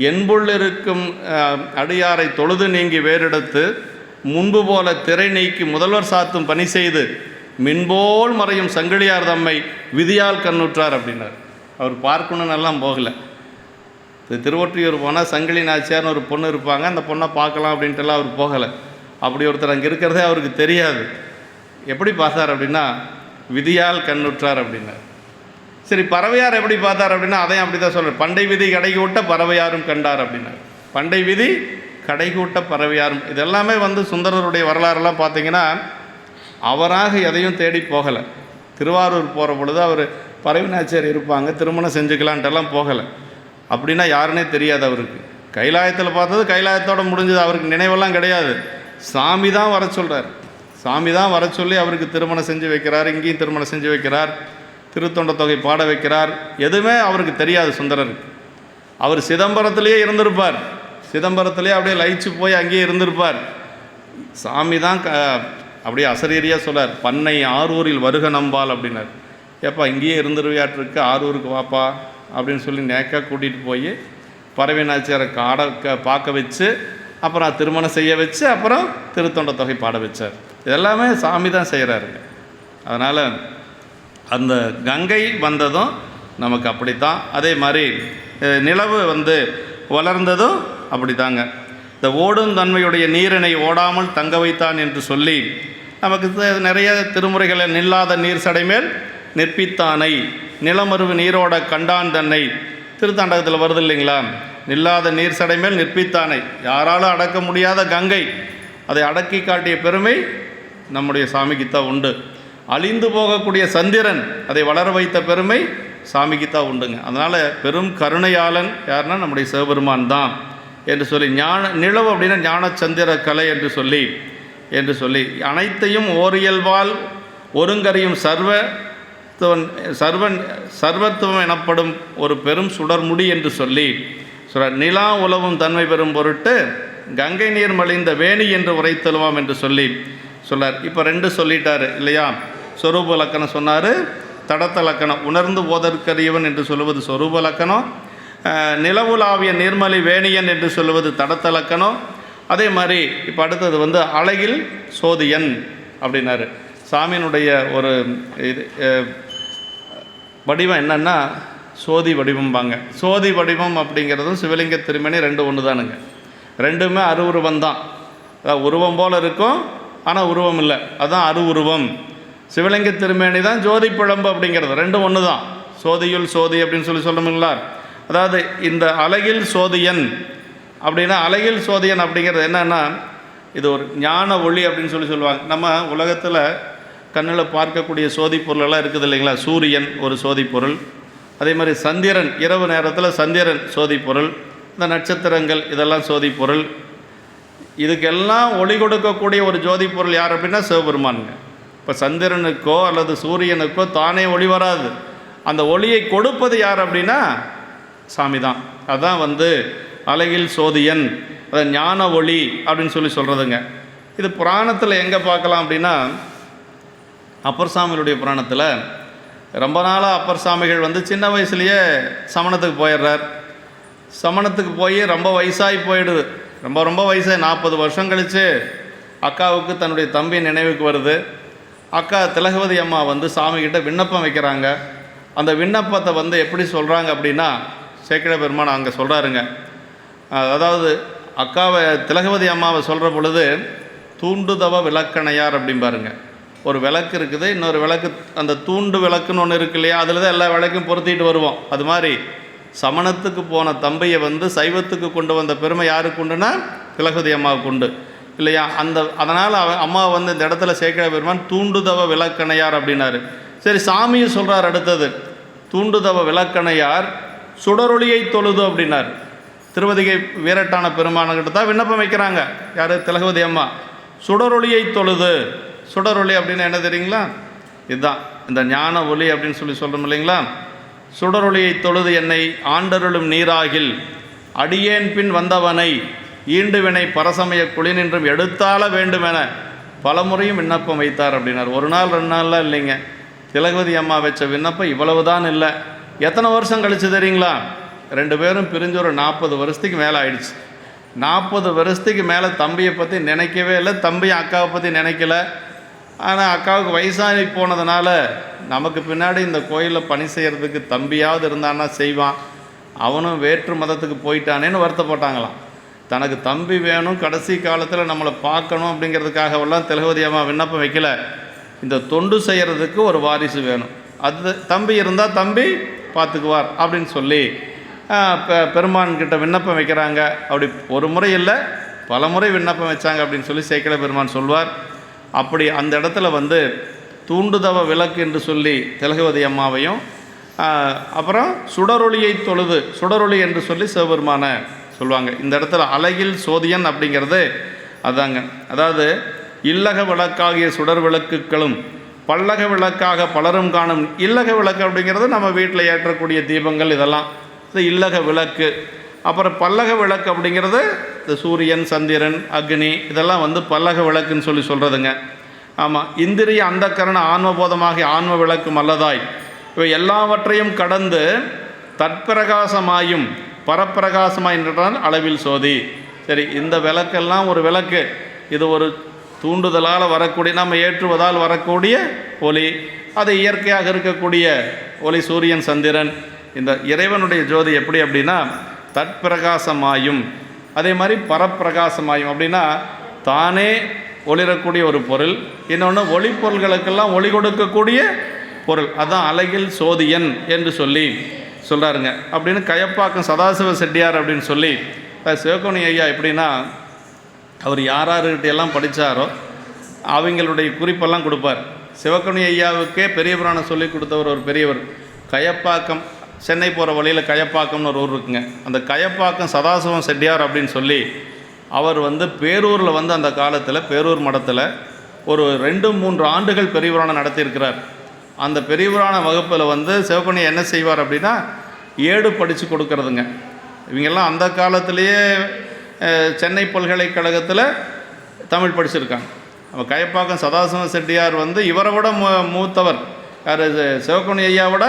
என்புள் இருக்கும் அடியாரை தொழுது நீங்கி வேறெடுத்து முன்பு போல திரை நீக்கி முதல்வர் சாத்தும் பணி செய்து மின்போல் மறையும் சங்கிலியார் தம்மை விதியால் கண்ணுற்றார் அப்படின்னார். அவர் பார்க்கணுன்னு எல்லாம் போகலை. திருவொற்றியூர் போனால் சங்கிலி நாச்சியார்னு ஒரு பொண்ணு இருப்பாங்க, அந்த பொண்ணை பார்க்கலாம் அப்படின்ட்டுலாம் அவர் போகலை. அப்படி ஒருத்தர் அங்கே இருக்கிறதே அவருக்கு தெரியாது. எப்படி பார்த்தார் அப்படின்னா விதியால் கண்ணுற்றார் அப்படின்னார். சரி, பறவையார் எப்படி பார்த்தார் அப்படின்னா அதையும் அப்படி தான் சொல்கிறார். பண்டை விதி கடைகூட்ட பறவையாரும் கண்டார் அப்படின்னார். பண்டை விதி கடைகூட்ட பறவையாரும், இதெல்லாமே வந்து சுந்தரருடைய வரலாறுலாம் பார்த்தீங்கன்னா அவராக எதையும் தேடி போகலை. திருவாரூர் போகிற பொழுது அவர் பறவை நாச்சியார் இருப்பாங்க, திருமணம் செஞ்சுக்கலான்ட்டெல்லாம் போகலை. அப்படின்னா யாருன்னே தெரியாது அவருக்கு. கைலாயத்தில் பார்த்தது கைலாயத்தோடு முடிஞ்சது, அவருக்கு நினைவெல்லாம் கிடையாது. சாமி தான் வர சொல்கிறார். சாமி தான் வர சொல்லி அவருக்கு திருமணம் செஞ்சு வைக்கிறார், இங்கேயும் திருமணம் செஞ்சு வைக்கிறார், திருத்தொண்ட தொகை பாட வைக்கிறார். எதுவுமே அவருக்கு தெரியாது சுந்தரருக்கு. அவர் சிதம்பரத்திலேயே இருந்திருப்பார், சிதம்பரத்திலே அப்படியே லயிச்சு போய் அங்கேயே இருந்திருப்பார். சாமி தான் அப்படியே அசரீரியாக சொல்லார், பண்ணை ஆரூரில் வருக நம்பால் அப்படின்னார். ஏப்பா இங்கேயே இருந்துருவியாட்டிருக்கு, ஆரூருக்கு வாப்பா அப்படின்னு சொல்லி நேக்காக கூட்டிகிட்டு போய் பறவை நாச்சியாரை பார்க்க வச்சு அப்புறம் திருமணம் செய்ய வச்சு அப்புறம் திருத்தொண்ட தொகை பாட வச்சார். இதெல்லாமே சாமி தான் செய்கிறாருங்க. அதனால் அந்த கங்கை வந்ததும் நமக்கு அப்படித்தான். அதே மாதிரி நிலவு வந்து வளர்ந்ததும் அப்படி தாங்க. இந்த ஓடும் தன்மையுடைய நீரினை ஓடாமல் தங்க வைத்தான் என்று சொல்லி நமக்கு நிறைய திருமுறைகளை நில்லாத நீர் சடைமேல் நிற்பித்தானை நிலமருவு நீரோட கண்டான் தன்னை திருத்தாண்டகத்தில் வருது இல்லைங்களா. நில்லாத நீர் சடைமேல் நிற்பித்தானை, யாராலும் அடக்க முடியாத கங்கை, அதை அடக்கி காட்டிய பெருமை நம்முடைய சாமிக்குத்தான் உண்டு. அழிந்து போகக்கூடிய சந்திரன், அதை வளர வைத்த பெருமை சாமிக்குத்தான் உண்டுங்க. அதனால் பெரும் கருணையாளன் யாருன்னா நம்முடைய சிவபெருமான் தான் என்று சொல்லி நிலவு அப்படின்னா ஞானச்சந்திர கலை என்று சொல்லி அனைத்தையும் ஓரியல்வால் ஒருங்கறியும் சர்வத்துவம் எனப்படும் ஒரு பெரும் சுடர்முடி என்று சொல்லி நிலா உலவும் தன்மை பெறும் பொருட்டு கங்கை நீர் மலிந்த வேணி என்று உரைத்தலுவாம் என்று சொல்லார். இப்போ 2 சொல்லிட்டார் இல்லையா. சொரூப லக்கணம் சொன்னார், தடத்த லக்கணம் உணர்ந்து போதற்கரியவன் என்று சொல்லுவது சொரூப லக்கணம், நிலவுலாவிய நீர்மலி வேணியன் என்று சொல்லுவது தடத்த லக்கணம். அதே மாதிரி இப்போ அடுத்தது வந்து அழகில் சோதியன் அப்படின்னாரு. சாமியினுடைய ஒரு இது வடிவம் என்னென்னா சோதி வடிவம்பாங்க. சோதி வடிவம் அப்படிங்கிறதும் சிவலிங்க திருமணி 2 ஒன்று தானுங்க. 2மே அருவுருவம் தான். அதாவது உருவம் போல் இருக்கும், ஆனால் உருவம் இல்லை, அதுதான் அருவுருவம். சிவலிங்க திருமேனி தான் ஜோதி பிழம்பு அப்படிங்கிறது, 2 ஒன்று தான். சோதியுள் சோதி அப்படின்னு சொல்லணுங்களா. அதாவது இந்த அழகில் சோதியன் அப்படின்னா, அழகில் சோதியன் அப்படிங்கிறது என்னன்னா, இது ஒரு ஞான ஒளி அப்படின்னு சொல்லுவாங்க. நம்ம உலகத்தில் கண்ணில் பார்க்கக்கூடிய சோதி பொருளெல்லாம் இருக்குது இல்லைங்களா. சூரியன் ஒரு சோதி பொருள், அதே மாதிரி சந்திரன், இரவு நேரத்தில் சந்திரன் சோதி பொருள், இந்த நட்சத்திரங்கள் இதெல்லாம் சோதி பொருள். இதுக்கெல்லாம் ஒளி கொடுக்கக்கூடிய ஒரு ஜோதி பொருள் யார் அப்படின்னா சிவபெருமானுங்க. இப்போ சந்திரனுக்கோ அல்லது சூரியனுக்கோ தானே ஒளி வராது. அந்த ஒளியை கொடுப்பது யார் அப்படின்னா சாமி தான். அதுதான் வந்து அழகில் சோதியன், அதை ஞான ஒளி அப்படின்னு சொல்கிறதுங்க. இது புராணத்தில் எங்கே பார்க்கலாம் அப்படின்னா, அப்பர் சாமிகளுடைய புராணத்தில் ரொம்ப நாளாக அப்பர் சாமிகள் வந்து சின்ன வயசுலேயே சமணத்துக்கு போயிடுறார். சமணத்துக்கு போய் ரொம்ப வயசாகி போயிடுது. ரொம்ப வயசாக 40 வருஷம் கழித்து அக்காவுக்கு தன்னுடைய தம்பி நினைவுக்கு வருது. அக்கா திலகவதி அம்மா வந்து சாமிகிட்ட விண்ணப்பம் வைக்கிறாங்க. அந்த விண்ணப்பத்தை வந்து எப்படி சொல்கிறாங்க அப்படின்னா, சேக்கிழ பெருமான் அங்கே சொல்கிறாருங்க. அதாவது அக்காவை திலகவதி அம்மாவை சொல்கிற பொழுது தூண்டுதவ விளக்கணையார் அப்படிம்பாருங்க. ஒரு விளக்கு இருக்குது, இன்னொரு விளக்கு, அந்த தூண்டு விளக்குன்னு ஒன்று இருக்கு இல்லையா, அதில் தான் எல்லா விளக்கும் பொருத்திட்டு வருவோம். அது மாதிரி சமணத்துக்கு போன தம்பியை வந்து சைவத்துக்கு கொண்டு வந்த பெருமை யாருக்கு உண்டுன்னா திலகவதி அம்மாவுக்கு உண்டு இல்லையா. அதனால் அம்மா வந்து இந்த இடத்துல சேக்கிழ பெருமான் தூண்டுதவ விளக்கணையார் அப்படின்னாரு. சரி, சாமியும் சொல்கிறார் அடுத்தது, தூண்டுதவ விளக்கணையார் சுடரொளியை தொழுது அப்படின்னார். திருவதிகை வீரட்டான பெருமானகிட்ட தான் விண்ணப்பம் வைக்கிறாங்க. யார்? திலகவதி அம்மா. சுடரொளியை தொழுது. சுடரொளி அப்படின்னு என்ன தெரியுங்களா? இதுதான் இந்த ஞான ஒளி அப்படின்னு சொல்கிறோம் இல்லைங்களா. சுடரொளியை தொழுது என்னை ஆண்டருளும் நீராகில் அடியேன் பின் வந்தவனை ஈண்டுவினை பரசமய குளினின்றும் எடுத்தால வேண்டுமென பலமுறையும் விண்ணப்பம் வைத்தார் அப்படின்னார். ஒரு நாள் 2 நாள்லாம் இல்லைங்க. திலகவதி அம்மா வச்ச விண்ணப்பம் இவ்வளவுதான் இல்லை. எத்தனை வருஷம் கழிச்சு தெரியுங்களா? 2 பேரும் பிரிஞ்சு ஒரு 40 வருஷத்துக்கு மேலே ஆயிடுச்சு. 40 வருஷத்துக்கு மேலே தம்பியை பற்றி நினைக்கவே இல்லை, தம்பி அக்காவை பற்றி நினைக்கல. ஆனால் அக்காவுக்கு வயசாகி போனதுனால நமக்கு பின்னாடி இந்த கோயிலில் பணி செய்கிறதுக்கு தம்பியாவது இருந்தான்னா செய்வான், அவனும் வேற்று மதத்துக்கு போயிட்டானேன்னு வருத்தப்பட்டாங்களாம். தனக்கு தம்பி வேணும், கடைசி காலத்தில் நம்மளை பார்க்கணும் அப்படிங்கிறதுக்காகவெல்லாம் திலகவதி அம்மா விண்ணப்பம் வைக்கல. இந்த தொண்டு செய்கிறதுக்கு ஒரு வாரிசு வேணும், அது தம்பி இருந்தால் தம்பி பார்த்துக்குவார் அப்படின்னு சொல்லி பெருமான்கிட்ட விண்ணப்பம் வைக்கிறாங்க. அப்படி ஒரு முறை இல்லை, பல முறை விண்ணப்பம் வச்சாங்க அப்படின்னு சொல்லி சேக்கிழ பெருமான் சொல்வார். அப்படி அந்த இடத்துல வந்து தூண்டுதவ விளக்கு என்று சொல்லி திலகவதி அம்மாவையும், அப்புறம் சுடரொளியை தொழுது, சுடரொளி என்று சொல்லி சிவபெருமான சொல்லுவாங்க. இந்த இடத்துல அழகில் சோதியன் அப்படிங்கிறது அதாங்க. அதாவது இல்லக விளக்காகிய சுடர் விளக்குகளும் பல்லக விளக்காக பலரும் காணும். இல்லக விளக்கு அப்படிங்கிறது நம்ம வீட்டில் ஏற்றக்கூடிய தீபங்கள், இதெல்லாம் இது இல்லக விளக்கு. அப்புறம் பல்லக விளக்கு அப்படிங்கிறது இந்த சூரியன், சந்திரன், அக்னி, இதெல்லாம் வந்து பல்லக விளக்குன்னு சொல்கிறதுங்க. ஆமாம், இந்திரிய அந்தக்கரண ஆன்மபோதமாகிய ஆன்ம விளக்கும் அல்லதாய் இவை எல்லாவற்றையும் கடந்து தற்பிரகாசமாயும் பரப்பிரகாசமாய் என்றால் அளவில் சோதி. சரி, இந்த விளக்கெல்லாம் ஒரு விளக்கு, இது ஒரு தூண்டுதலால் வரக்கூடிய, நம்ம ஏற்றுவதால் வரக்கூடிய ஒளி, அது இயற்கையாக இருக்கக்கூடிய ஒளி சூரியன், சந்திரன். இந்த இறைவனுடைய ஜோதி எப்படி அப்படின்னா தற்பிரகாசமாயும் அதே மாதிரி பரப்பிரகாசமாயும். அப்படின்னா தானே ஒளிரக்கூடிய ஒரு பொருள், இன்னொன்று ஒளி பொருள்களுக்கெல்லாம் ஒளி கொடுக்கக்கூடிய பொருள். அதுதான் அழகில் சோதியன் என்று சொல்லி சொல்கிறாருங்க. அப்படின்னு கயப்பாக்கம் சதாசிவ செட்டியார் அப்படின்னு சொல்லி சிவகோணி ஐயா எப்படின்னா, அவர் யார்கிட்டையெல்லாம் படித்தாரோ அவங்களுடைய குறிப்பெல்லாம் கொடுப்பார். சிவகோணி ஐயாவுக்கே பெரிய புராணம் சொல்லி கொடுத்தவர் ஒரு பெரியவர். கயப்பாக்கம், சென்னை போகிற வழியில் கயப்பாக்கம்னு ஒரு ஊர் இருக்குங்க. அந்த கயப்பாக்கம் சதாசிவம் செட்டியார் அப்படின்னு சொல்லி அவர் வந்து பேரூரில் வந்து அந்த காலத்தில் பேரூர் மடத்தில் ஒரு 2-3 ஆண்டுகள் பெரிய புராணம் நடத்தியிருக்கிறார். அந்த பெரிய புராண வகுப்பில் வந்து சிவகோணி என்ன செய்வார் அப்படின்னா ஏடு படித்து கொடுக்கறதுங்க. இவங்கெல்லாம் அந்த காலத்திலேயே சென்னை பல்கலைக்கழகத்தில் தமிழ் படிச்சிருக்காங்க. நம்ம கயப்பாக்கம் சதாசிவம் செட்டியார் வந்து இவரை விட மூத்தவர். யார்? சிவகோணி ஐயாவோட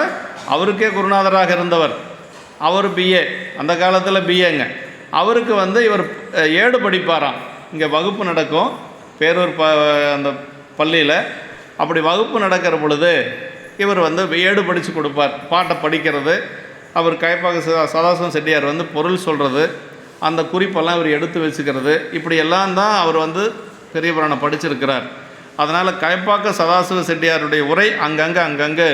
அவருக்கே குருநாதராக இருந்தவர். அவர் பிஏ, அந்த காலத்தில் பிஏங்க. அவருக்கு வந்து இவர் ஏடு படிப்பாராம். இங்கே வகுப்பு நடக்கும் பேரூர் அந்த பள்ளியில். அப்படி வகுப்பு நடக்கிற பொழுது இவர் வந்து ஏடு படித்து கொடுப்பார். பாட்டை படிக்கிறது, அவர் கயப்பாக்க சதாசிவம் செட்டியார் வந்து பொருள் சொல்கிறது, அந்த குறிப்பெல்லாம் இவர் எடுத்து வச்சுக்கிறது, இப்படியெல்லாம் தான் அவர் வந்து பெரிய புராணம் படிச்சிருக்கிறார். அதனால் கயப்பாக்க சதாசிவ செட்டியாருடைய உரை அங்கங்கே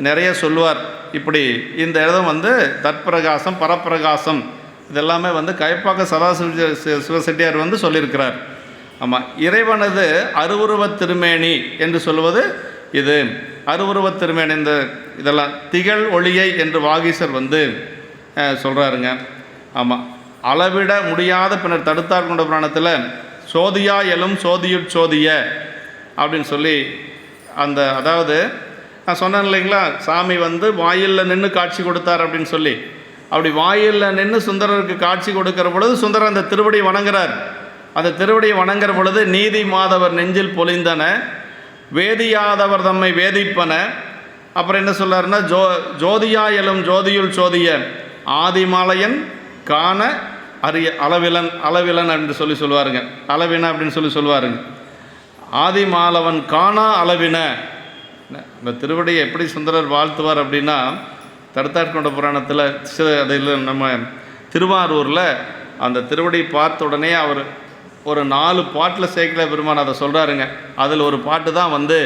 நிறைய சொல்லுவார். இப்படி இந்த இடம் வந்து தற்பிரகாசம் பரப்பிரகாசம் இதெல்லாமே வந்து கயப்பாக்க சதாசிவ சிவசெட்டியார் வந்து சொல்லியிருக்கிறார். ஆமாம், இறைவனது அருவுருவத் திருமேனி என்று சொல்வது இது. அருவுருவத் திருமேனி இந்த இதெல்லாம் திகழ் ஒளியை என்று வாகீசர் வந்து சொல்கிறாருங்க. ஆமாம், அளவிட முடியாத பின்னர் தடுத்தார் கொண்ட புராணத்தில் சோதியா எலும் சோதியுட் சோதிய அப்படின்னு சொல்லி அதாவது நான் சொன்னேன் இல்லைங்களா, சாமி வந்து வாயிலில் நின்று காட்சி கொடுத்தார் அப்படின்னு சொல்லி. அப்படி வாயிலில் நின்று சுந்தரருக்கு காட்சி கொடுக்கிற பொழுது சுந்தரர் அந்த திருவடியை வணங்குறார். அந்த திருவடியை வணங்குற பொழுது நீதி மாதவர் நெஞ்சில் பொலிந்தன, வேதியாதவர் தம்மை வேதிப்பன. அப்புறம் என்ன சொல்கிறாருன்னா, ஜோதியா எழும் ஜோதியுள் சோதிய ஆதிமாலையன் காண அரிய அளவிலன் அப்படின்னு சொல்லுவாருங்க. அளவின அப்படின்னு சொல்லுவாருங்க. ஆதிமாலவன் காணா அளவின. இந்த திருவடியை எப்படி சுந்தரர் வாழ்த்துவார் அப்படின்னா, தடுத்தாட்கொண்ட புராணத்தில் அதில் நம்ம திருவாரூரில் அந்த திருவடி பார்த்த உடனே அவர் ஒரு 4 பாட்டில் சேக்கிழ பெருமான் அதை சொல்கிறாருங்க. அதில் ஒரு பாட்டு தான் வந்து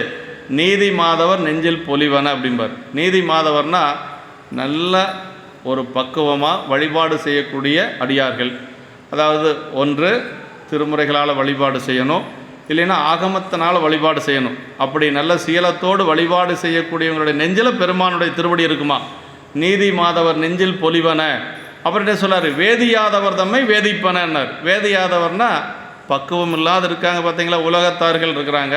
நீதி மாதவர் நெஞ்சில் பொலிவன அப்படிம்பார். நீதி மாதவர்னா நல்ல ஒரு பக்குவமாக வழிபாடு செய்யக்கூடிய அடியார்கள். அதாவது ஒன்று திருமுறைகளால் வழிபாடு செய்யணும், இல்லைன்னா ஆகமத்தினால் வழிபாடு செய்யணும். அப்படி நல்ல சீலத்தோடு வழிபாடு செய்யக்கூடியவங்களுடைய நெஞ்சில் பெருமானுடைய திருவடி இருக்குமா. நீதி மாதவர் நெஞ்சில் பொலிவன. அப்புறம் என்ன சொல்லார், வேதியாதவர் தம்மை வேதிப்பனர். வேதியாதவர்னா பக்குவம் இல்லாத இருக்காங்க பார்த்தீங்களா, உலகத்தார்கள் இருக்கிறாங்க,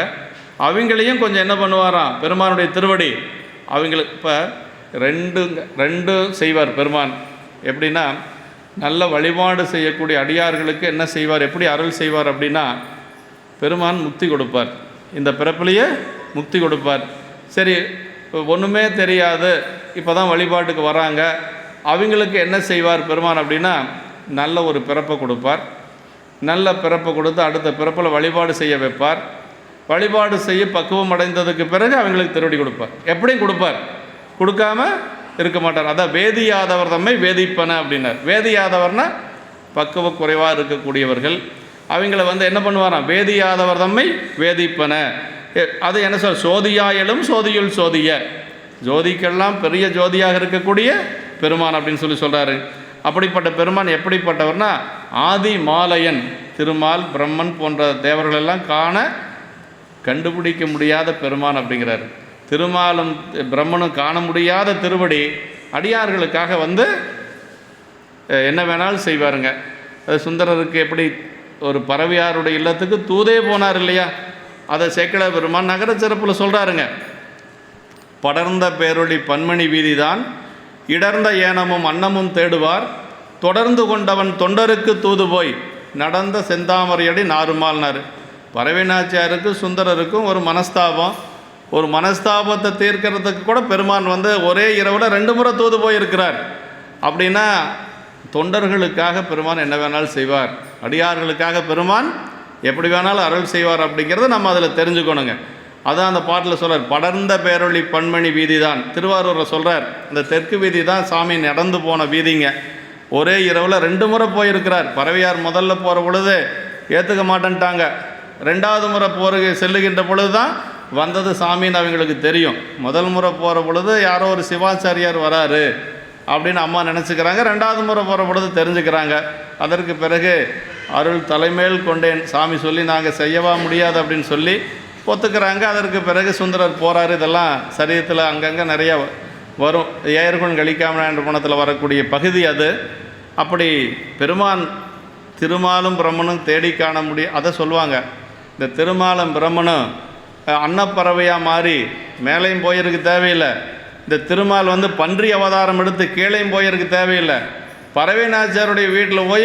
அவங்களையும் கொஞ்சம் என்ன பண்ணுவாராம் பெருமானுடைய திருவடி. அவங்களுக்கு இப்போ ரெண்டு செய்வார் பெருமான். எப்படின்னா, நல்ல வழிபாடு செய்யக்கூடிய அடியார்களுக்கு என்ன செய்வார், எப்படி அருள் செய்வார் அப்படின்னா, பெருமான் முக்தி கொடுப்பார். இந்த பிறப்பிலேயே முக்தி கொடுப்பார். சரி, ஒன்றுமே தெரியாது, இப்போ தான் வழிபாட்டுக்கு வராங்க, அவங்களுக்கு என்ன செய்வார் பெருமான் அப்படின்னா, நல்ல ஒரு பிறப்பை கொடுப்பார். நல்ல பிறப்பை கொடுத்து அடுத்த பிறப்பில் வழிபாடு செய்ய வைப்பார். வழிபாடு செய்ய பக்குவம் அடைந்ததுக்கு பிறகு அவங்களுக்கு திருவடி கொடுப்பார். எப்படியும் கொடுப்பார், கொடுக்காம இருக்க மாட்டார். அதான் வேதியாதவர் தம்மை வேதிப்பன அப்படின்னார். வேதியாதவர்னா பக்குவ குறைவாக இருக்கக்கூடியவர்கள், அவங்கள வந்து என்ன பண்ணுவாராம், வேதியாதவர் தம்மை வேதிப்பன. அது என்ன சொல், சோதியாயலும் சோதியுள் சோதிய, ஜோதிக்கெல்லாம் பெரிய ஜோதியாக இருக்கக்கூடிய பெருமான் அப்படின்னு சொல்கிறாரு. அப்படிப்பட்ட பெருமான் எப்படிப்பட்டவர்னா, ஆதி மாலையன், திருமால் பிரம்மன் போன்ற தேவர்களெல்லாம் காண கண்டுபிடிக்க முடியாத பெருமான் அப்படிங்கிறார். திருமாலும் பிரம்மனும் காண முடியாத திருவடி அடியார்களுக்காக வந்து என்ன வேணாலும் செய்வாருங்க. அது சுந்தரருக்கு எப்படி ஒரு பறவையாருடைய இல்லத்துக்கு தூதே போனார் இல்லையா, அதை சேக்கிழ பெருமான் நகர சிறப்பில் சொல்கிறாருங்க. படர்ந்த பேரொளி பன்மணி வீதிதான், இடர்ந்த ஏனமும் அன்னமும் தேடுவார், தொடர்ந்து கொண்டவன் தொண்டருக்கு தூது போய் நடந்த செந்தாமரையடி நாருமால்னார். பறவைநாச்சியாருக்கு சுந்தரருக்கும் ஒரு மனஸ்தாபம். ஒரு மனஸ்தாபத்தை தீர்க்கிறதுக்கு கூட பெருமான் வந்து ஒரே இரவில் 2 முறை தூது போயிருக்கிறார். அப்படின்னா தொண்டர்களுக்காக பெருமான் என்ன வேணாலும் செய்வார், அடியார்களுக்காக பெருமான் எப்படி வேணாலும் அருள் செய்வார் அப்படிங்கிறத நம்ம அதில் தெரிஞ்சுக்கணுங்க. அதான் அந்த பாட்டில் சொல்கிறார், படர்ந்த பேரொளி பன்மணி வீதி தான். திருவாரூரில் சொல்கிறார், இந்த தெற்கு வீதி தான் சாமி நடந்து போன வீதிங்க. ஒரே இரவில் 2 முறை போயிருக்கிறார். பறவையார் முதல்ல போகிற பொழுது ஏற்றுக்க மாட்டேன்ட்டாங்க. 2வது முறை செல்லுகின்ற பொழுது தான் வந்தது சாமின்னு அவங்களுக்கு தெரியும். முதல் முறை போகிற பொழுது யாரோ ஒரு சிவாச்சாரியார் வராரு அப்படின்னு அம்மா நினச்சிக்கிறாங்க. 2வது முறை போகிற பொழுது தெரிஞ்சுக்கிறாங்க. அதற்கு பிறகு அருள் தலைமேல் கொண்டேன் சாமி சொல்லி நாங்கள் செய்யவா முடியாது அப்படின்னு சொல்லி ஒத்துக்கிறாங்க. அதற்கு பிறகு சுந்தரர் போகிறாரு. இதெல்லாம் சரீரத்தில் அங்கங்கே நிறைய வரும். ஏயர்கொன் கழிக்காம என்ற பணத்தில் வரக்கூடிய பகுதி அது. அப்படி பெருமான் திருமாலும் பிரம்மனும் தேடி காண முடியும். அதை சொல்லுவாங்க, இந்த திருமாலும் பிரம்மனும் அன்னப்பறவையாக மாறி மேலேயும் போயிருக்கு தேவையில்லை. இந்த திருமால் வந்து பன்றி அவதாரம் எடுத்து கீழையும் போயிருக்கு தேவையில்லை. பறவை நாச்சியாருடைய வீட்டில் போய்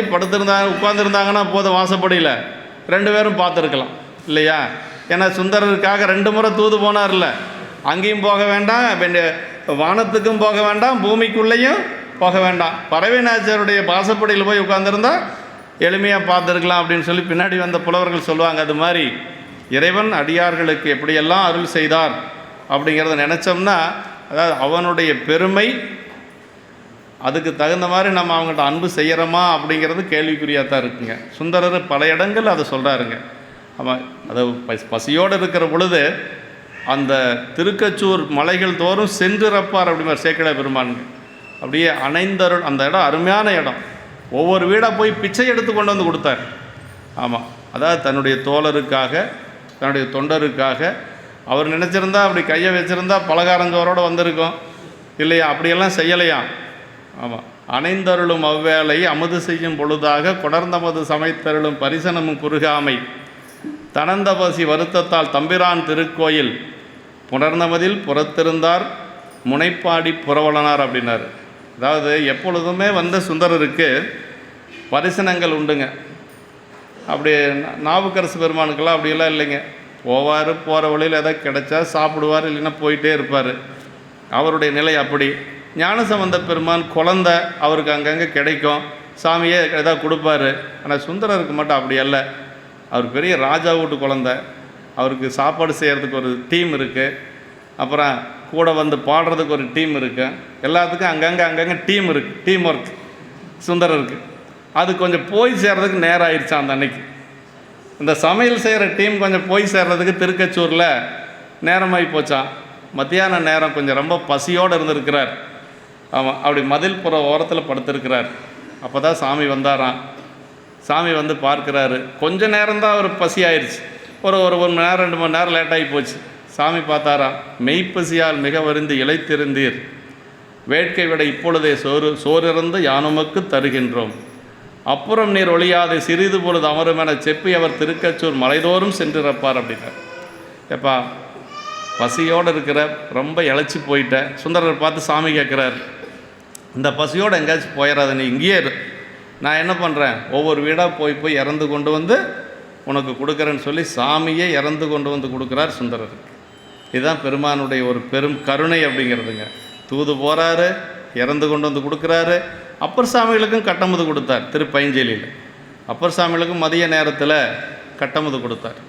உட்காந்துருந்தாங்கன்னா போதும், வாசப்படியில் 2 பேரும் பார்த்துருக்கலாம் இல்லையா. ஏன்னா சுந்தரருக்காக 2 முறை தூது போனார்ல, அங்கேயும் போக வேண்டாம், வானத்துக்கும் போக வேண்டாம், பூமிக்குள்ளேயும் போக வேண்டாம். பறவை நாச்சியாருடைய வாசப்படியில் போய் உட்காந்துருந்தா எளிமையாக பார்த்துருக்கலாம் அப்படின்னு சொல்லி பின்னாடி வந்த புலவர்கள் சொல்லுவாங்க. அது மாதிரி இறைவன் அடியார்களுக்கு எப்படியெல்லாம் அருள் செய்தார் அப்படிங்கிறத நினச்சோம்னா, அதாவது அவனுடைய பெருமை, அதுக்கு தகுந்த மாதிரி நம்ம அவங்கள்ட்ட அன்பு செய்கிறோமா அப்படிங்கிறது கேள்விக்குறியாக தான் இருக்குங்க. சுந்தரர் பல இடங்கள் அதை சொல்கிறாருங்க. அவன் அதை பசியோடு இருக்கிற பொழுது அந்த திருக்கச்சூர் மலைகள் தோறும் சென்றிறப்பார் அப்படிமார் சேக்கிழ பெருமானுங்க. அப்படியே அணைந்தருள், அந்த இடம் அருமையான இடம். ஒவ்வொரு வீடாக போய் பிச்சை எடுத்து கொண்டு வந்து கொடுத்தார். ஆமாம், அதாவது தன்னுடைய தோழருக்காக, தன்னுடைய தொண்டருக்காக. அவர் நினச்சிருந்தா அப்படி கையை வச்சுருந்தா பலகாரஞ்சோரோடு வந்திருக்கோம் இல்லையா, அப்படியெல்லாம் செய்யலையாம். ஆமாம், அணைந்தருளும் அவ்வேளை அமுது செய்யும் பொழுதாக கொடர்ந்தமது சமைத்தருளும் பரிசனமும் குறுகாமை தனந்த பசி வருத்தத்தால் தம்பிரான் திருக்கோயில் புணர்ந்தமதில் புறத்திருந்தார் முனைப்பாடி புறவலனார் அப்படின்னார். அதாவது எப்பொழுதுமே வந்த சுந்தரருக்கு பரிசனங்கள் உண்டுங்க. அப்படி நாவுக்கரசு பெருமானுக்கெல்லாம் அப்படியெல்லாம் இல்லைங்க. போவார், போகிற வழியில் எதாவது கிடைச்சா சாப்பிடுவார், இல்லைன்னா போயிட்டே இருப்பார். அவருடைய நிலை அப்படி. ஞானசம்பந்த பெருமான் குழந்தை அவருக்கு அங்கங்கே கிடைக்கும், சாமியே எதாவது கொடுப்பாரு. ஆனால் சுந்தரருக்கு மட்டும் அப்படி அல்ல. அவர் பெரிய ராஜா வீட்டு குழந்தை. அவருக்கு சாப்பாடு செய்கிறதுக்கு ஒரு டீம் இருக்குது, அப்புறம் கூட வந்து பாடுறதுக்கு ஒரு டீம் இருக்குது, எல்லாத்துக்கும் அங்கங்கே டீம் இருக்குது, டீம் ஒர்க் சுந்தரருக்கு. அது கொஞ்சம் போய் சேர்றதுக்கு நேரம் ஆயிடுச்சு. அந்த அன்னைக்கு இந்த சமையல் செய்கிற டீம் கொஞ்சம் போய் சேர்றதுக்கு திருக்கச்சூரில் நேரமாகி போச்சான். மத்தியான நேரம் கொஞ்சம் ரொம்ப பசியோடு இருந்திருக்கிறார். ஆமாம், அப்படி மதில் புற ஓரத்தில் படுத்திருக்கிறார். அப்போ தான் சாமி வந்தாராம். சாமி வந்து பார்க்குறாரு. கொஞ்ச நேரம்தான் அவர் பசி ஆயிடுச்சு. ஒரு 1 மணி நேரம் 2 மணி நேரம் லேட்டாகி போச்சு. சாமி பார்த்தாராம். மெய்ப்பசியால் மிக வருந்து இளைத்திருந்தீர், வேட்கை விட இப்பொழுதே சோறிறந்து யானுமக்கு தருகின்றோம், அப்புறம் நீர் ஒழியாதே சிறிது பொழுது அமரும் என செப்பி அவர் திருக்கச்சூர் மலைதோறும் சென்றிருப்பார் அப்படின்னார். எப்பா பசியோடு இருக்கிற, ரொம்ப இழைச்சி போயிட்ட. சுந்தரர் பார்த்து சாமி கேட்குறார், இந்த பசியோடு எங்கேயாச்சும் போயிடாத, நீ இங்கேயே இரு. நான் என்ன பண்ணுறேன், ஒவ்வொரு வீடாக போய் இறந்து கொண்டு வந்து உனக்கு கொடுக்குறேன்னு சொல்லி சாமியே இறந்து கொண்டு வந்து கொடுக்குறார் சுந்தரருக்கு. இதுதான் பெருமானுடைய ஒரு பெரும் கருணை அப்படிங்கிறதுங்க. தூது போகிறாரு, இறந்து கொண்டு வந்து கொடுக்குறாரு. அப்பர் சாமிகளுக்கும் கட்டமுது கொடுத்தார். திருப்பைஞ்சலியில் அப்பர் சாமிகளுக்கும் மதிய நேரத்தில் கட்டமுது கொடுத்தார்.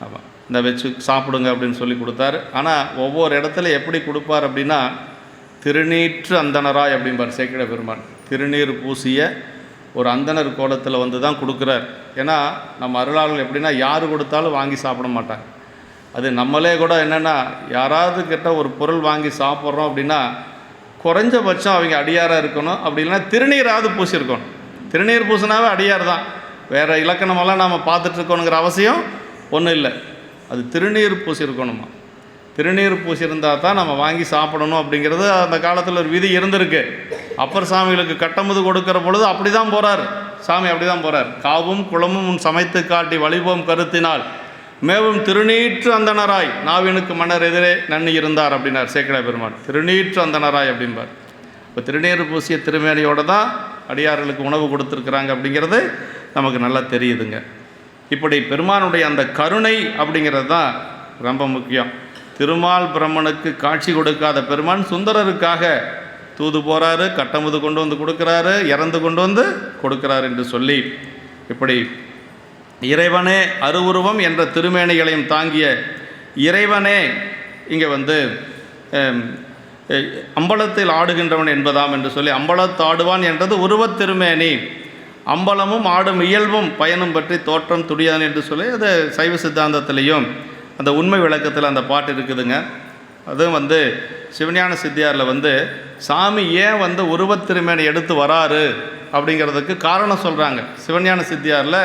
ஆமாம், இந்த வச்சு சாப்பிடுங்க அப்படின்னு சொல்லி கொடுத்தாரு. ஆனால் ஒவ்வொரு இடத்துல எப்படி கொடுப்பார் அப்படின்னா, திருநீற்று அந்தனராய் அப்படிம்பார் சேக்கிழ பெருமான். திருநீர் பூசிய ஒரு அந்தனர் கோலத்தில் வந்து தான் கொடுக்குறார். ஏன்னா நம்ம அருளாளர்கள் எப்படின்னா, யார் கொடுத்தாலும் வாங்கி சாப்பிட மாட்டாங்க. அது நம்மளே கூட என்னென்னா, யாராவது கிட்ட ஒரு பொருள் வாங்கி சாப்பிட்றோம் அப்படின்னா குறைஞ்சபட்சம் அவங்க அடியாராக இருக்கணும், அப்படி இல்லைன்னா திருநீராவது பூசியிருக்கணும். திருநீர் பூசினாவே அடியார் தான். வேறு இலக்கணமெல்லாம் நாம் பார்த்துட்ருக்கணுங்கிற அவசியம் ஒன்றும் இல்லை. அது திருநீர் பூசியிருக்கணுமா. திருநீர் பூசியிருந்தால் தான் நம்ம வாங்கி சாப்பிடணும் அப்படிங்கிறது அந்த காலத்தில் ஒரு விதி இருந்திருக்கு. அப்பர் சாமிகளுக்கு கட்டமுது கொடுக்குற பொழுது அப்படி தான் போகிறார் சாமி, அப்படி தான் போகிறார். காவும் குளமும் சமைத்து காட்டி வழிபோம் கருத்தினால் மேவும் திருநீற்று அந்தனராய் நாவினுக்கு மன்னர் எதிரே நன்னி இருந்தார் அப்படின்னார் சேக்கிழ பெருமான். திருநீற்று அந்தனராய் அப்படின்பார். இப்போ திருநீர் பூசிய திருமேனியோடு தான் அடியார்களுக்கு உணவு கொடுத்துருக்குறாங்க அப்படிங்கிறது நமக்கு நல்லா தெரியுதுங்க. இப்படி பெருமானுடைய அந்த கருணை அப்படிங்கிறது தான் ரொம்ப முக்கியம். திருமால் பிரம்மனுக்கு காட்சி கொடுக்காத பெருமான் சுந்தரருக்காக தூது போகிறாரு, கட்டமுது கொண்டு வந்து கொடுக்குறாரு, இறந்து கொண்டு வந்து கொடுக்குறாரு என்று சொல்லி, இப்படி இறைவனே அருவுருவம் என்ற திருமேனிகளையும் தாங்கிய இறைவனே இங்கே வந்து அம்பலத்தில் ஆடுகின்றவன் என்பதாம் என்று சொல்லி, அம்பலத்தாடுவான் என்றது உருவத் திருமேனி, அம்பலமும் ஆடும் இயல்பும் பயனும் பற்றி தோற்றம் துடியான் என்று சொல்லி அது சைவ சித்தாந்தத்திலையும் அந்த உண்மை விளக்கத்தில் அந்த பாட்டு இருக்குதுங்க. அதுவும் வந்து சிவஞான சித்தியாரில் வந்து சாமி ஏன் வந்து உருவத் திருமேனி எடுத்து வராரு அப்படிங்கிறதுக்கு காரணம் சொல்கிறாங்க. சிவஞான சித்தியாரில்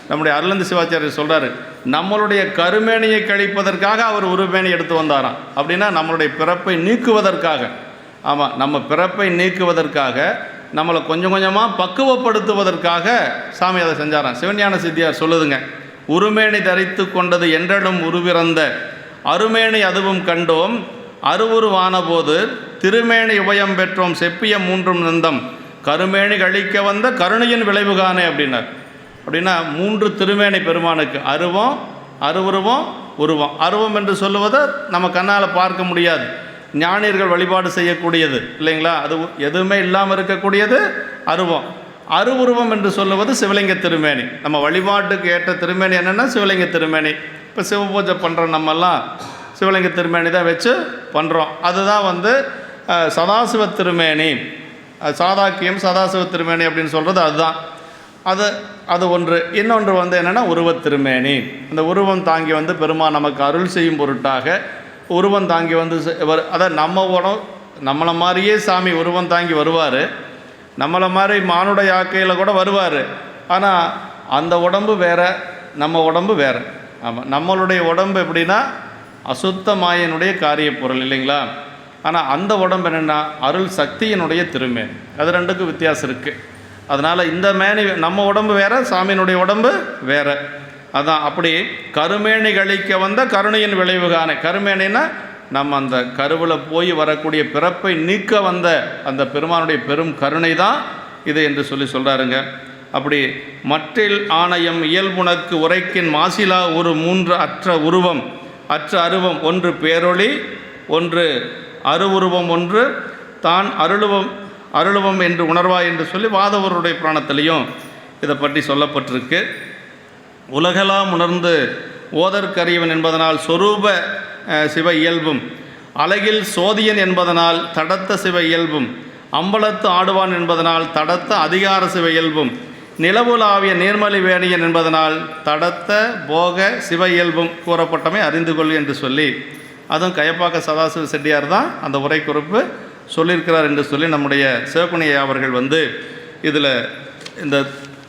நம்முடைய அருளந்தி சிவாச்சாரியர் சொல்கிறாரு, நம்மளுடைய கருமேனியை கழிப்பதற்காக அவர் உருமேனி எடுத்து வந்தாராம். அப்படின்னா நம்மளுடைய பிறப்பை நீக்குவதற்காக. ஆமாம், நம்ம பிறப்பை நீக்குவதற்காக, நம்மளை கொஞ்சம் கொஞ்சமாக பக்குவப்படுத்துவதற்காக சாமி அதை செஞ்சாராம். சிவஞான சித்தியார் சொல்லுதுங்க, உருமேனி தரித்து கொண்டது என்றனும் உருவிறந்த அருமேனி அதுவும் கண்டோம், அருவுருவான போது திருமேனி உபயம் பெற்றோம் செப்பிய 3 நந்தம் கருமேனி கழிக்க வந்த கருணையின் விளைவுகானே அப்படின்னார். அப்படின்னா 3 திருமேனி பெருமானுக்கு, அருவம், அருவுருவம், உருவம். அருவம் என்று சொல்லுவதை நம்ம கண்ணால் பார்க்க முடியாது, ஞானியர்கள் வழிபாடு செய்யக்கூடியது இல்லைங்களா, அது எதுவுமே இல்லாமல் இருக்கக்கூடியது அருவம். அருவுருவம் என்று சொல்லுவது சிவலிங்க திருமேனி. நம்ம வழிபாட்டுக்கு ஏற்ற திருமேனி என்னென்னா சிவலிங்க திருமேனி. இப்போ சிவ பூஜை பண்ணுற நம்மெல்லாம் சிவலிங்க திருமேனி தான் வச்சு பண்ணுறோம். அதுதான் வந்து சதாசிவ திருமேனி, சாதாக்கியம் சதாசிவ திருமேனி அப்படின்னு சொல்கிறது அதுதான். அது ஒன்று. இன்னொன்று வந்து என்னென்னா உருவத் திருமேனி. அந்த உருவம் தாங்கி வந்து பெருமான் நமக்கு அருள் செய்யும் பொருட்டாக உருவம் தாங்கி வந்து அதான் நம்மளை மாதிரியே சாமி உருவம் தாங்கி வருவார், நம்மளை மாதிரி மானுட யாக்கையில் கூட வருவார். ஆனால் அந்த உடம்பு வேறு, நம்ம உடம்பு வேறு. ஆமாம், நம்மளுடைய உடம்பு எப்படின்னா அசுத்த மாயனுடைய காரிய பொருள் இல்லைங்களா. ஆனால் அந்த உடம்பு என்னென்னா அருள் சக்தியினுடைய திருமேனி. அது ரெண்டுக்கும் வித்தியாசம் இருக்குது. அதனால் இந்த மேனி நம்ம உடம்பு வேறு, சாமியினுடைய உடம்பு வேறு. அதான் அப்படி கருமேனி கழிக்க வந்த கருணையின் விளைவுகான. கருமேனின்னா நம்ம அந்த கருவில் போய் வரக்கூடிய பிறப்பை நீக்க வந்த அந்த பெருமானுடைய பெரும் கருணை தான் இது என்று சொல்கிறாருங்க. அப்படி மற்றில் ஆணையம் இயல்புனக்கு உரைக்கின் மாசிலா ஒரு மூன்று அற்ற உருவம் அற்ற அருவம் ஒன்று பேரொளி ஒன்று அருவுருவம் ஒன்று தான் அருளுவம் என்று உணர்வாய் என்று சொல்லி வாதவருடைய புராணத்திலையும் இதை பற்றி சொல்லப்பட்டிருக்கு. உலகெல்லாம் உணர்ந்து ஓதற்கரியவன் என்பதனால் சொரூப சிவ இயல்பும், அழகில் சோதியன் என்பதனால் தடத்த சிவ இயல்பும், அம்பலத்து ஆடுவான் என்பதனால் தடத்த அதிகார சிவ இயல்பும், நிலவுலாவிய நீர்மலி வேணியன் என்பதனால் தடத்த போக சிவ இயல்பும் கூறப்பட்டமை அறிந்து கொள் என்று சொல்லி, அதுவும் கயப்பாக்க சதாசிவ செட்டியார் தான் அந்த உரை குறிப்பு சொல்லியிருக்கிறார் என்று சொல்லி நம்முடைய சிவகுணையை அவர்கள் இதில் இந்த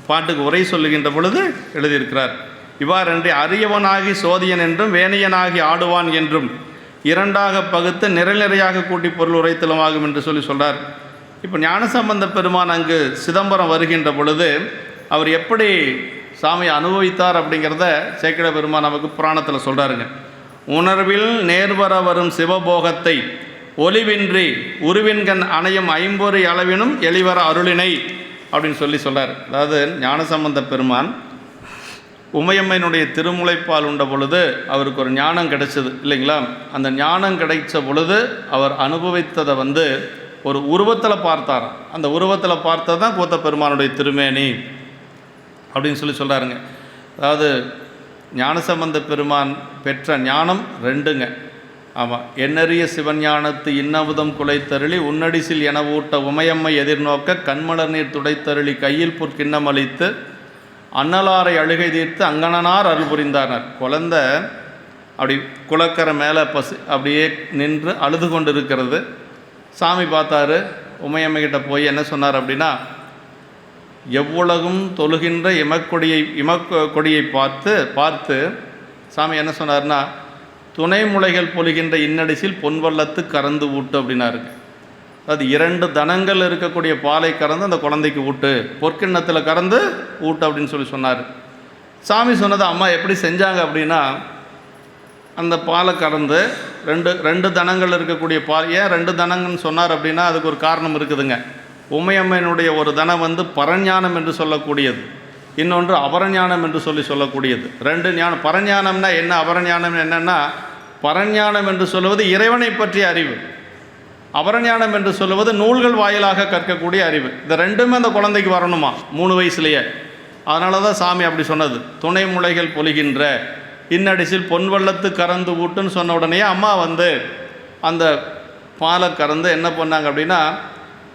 பாட்டுக்கு உரை சொல்லுகின்ற பொழுது எழுதியிருக்கிறார். இவ்வாறன்றி அரியவனாகி சோதியன் என்றும் வேணியனாகி ஆடுவான் என்றும் இரண்டாக பகுத்து நிறையாக கூட்டி பொருள் உரைத்தலும் ஆகும் என்று சொல்கிறார். இப்போ ஞானசம்பந்த பெருமான் அங்கு சிதம்பரம் வருகின்ற பொழுது அவர் எப்படி சாமியை அனுபவித்தார் அப்படிங்கிறத சேக்கிழ பெருமான் நமக்கு புராணத்தில் சொல்கிறாருங்க. உணர்வில் நேர்வர வரும் சிவபோகத்தை ஒளிவின்றி உருவின்கண் அணையும் ஐம்பொறி அளவினும் எளிவர அருளினை அப்படின்னு சொல்கிறார். அதாவது ஞானசம்பந்த பெருமான் உமையம்மையினுடைய திருமுலைப்பால் உண்ட பொழுது அவருக்கு ஒரு ஞானம் கிடைச்சது இல்லைங்களா? அந்த ஞானம் கிடைச்ச பொழுது அவர் அனுபவித்ததை ஒரு உருவத்தில் பார்த்தார். அந்த உருவத்தில் பார்த்தது தான் கூத்த பெருமானுடைய திருமேனி அப்படின்னு சொல்கிறாருங்க. அதாவது ஞானசம்பந்த பெருமான் பெற்ற ஞானம் ரெண்டுங்க. ஆமாம், எண்ணறிய சிவஞானத்து இன்னமுதம் குலைத்தருளி உன்னடிசில் என ஊட்ட உமையம்மை எதிர்நோக்க கண்மலர் நீர் துடைத்தருளி கையில் பொற்கிண்ணம் அளித்து அன்னலாரை அழுகை தீர்த்து அங்கணனார் அருள் புரிந்தார். குழந்தை அப்படி குளக்கரை மேலே அப்படியே நின்று அழுது கொண்டு இருக்கிறது. சாமி பார்த்தாரு. உமையம்மைகிட்ட போய் என்ன சொன்னார் அப்படின்னா, எவ்வுலகும் தொழுகின்ற இமக்கொடியை பார்த்து சாமி என்ன சொன்னார்னா, துணை முளைகள் பொழுகின்ற இன்னடிசில் பொன்வள்ளத்து கறந்து ஊட்டு அப்படின்னாருங்க. அது 2 தனங்கள் இருக்கக்கூடிய பாலை கறந்து அந்த குழந்தைக்கு ஊட்டு, பொற்கிண்ணத்தில் கறந்து ஊட்டு அப்படின்னு சொன்னார். சாமி சொன்னதை அம்மா எப்படி செஞ்சாங்க அப்படின்னா, அந்த பாலை கறந்து ரெண்டு தனங்கள் இருக்கக்கூடிய பால். ஏன் 2 தனங்கள்னு சொன்னார் அப்படின்னா அதுக்கு ஒரு காரணம் இருக்குதுங்க. உமையம்மனுடைய ஒரு தனம் பரஞானம் என்று சொல்லக்கூடியது, இன்னொன்று அபரஞானம் என்று சொல்லக்கூடியது. 2 ஞானம். பரஞானம்னா என்ன, அபரஞானம் என்னன்னா, பரஞானம் என்று சொல்லுவது இறைவனை பற்றிய அறிவு, அபரஞானம் என்று சொல்லுவது நூல்கள் வாயிலாக கற்கக்கூடிய அறிவு. இந்த ரெண்டுமே அந்த குழந்தைக்கு வரணுமா 3 வயசுலேயே. அதனால தான் சாமி அப்படி சொன்னது. துணை முளைகள் பொழிகின்ற இன்னடிசில் பொன்வள்ளத்து கறந்து ஊட்டுன்னு சொன்ன உடனே அம்மா அந்த பாலை கறந்து என்ன பண்ணாங்க அப்படின்னா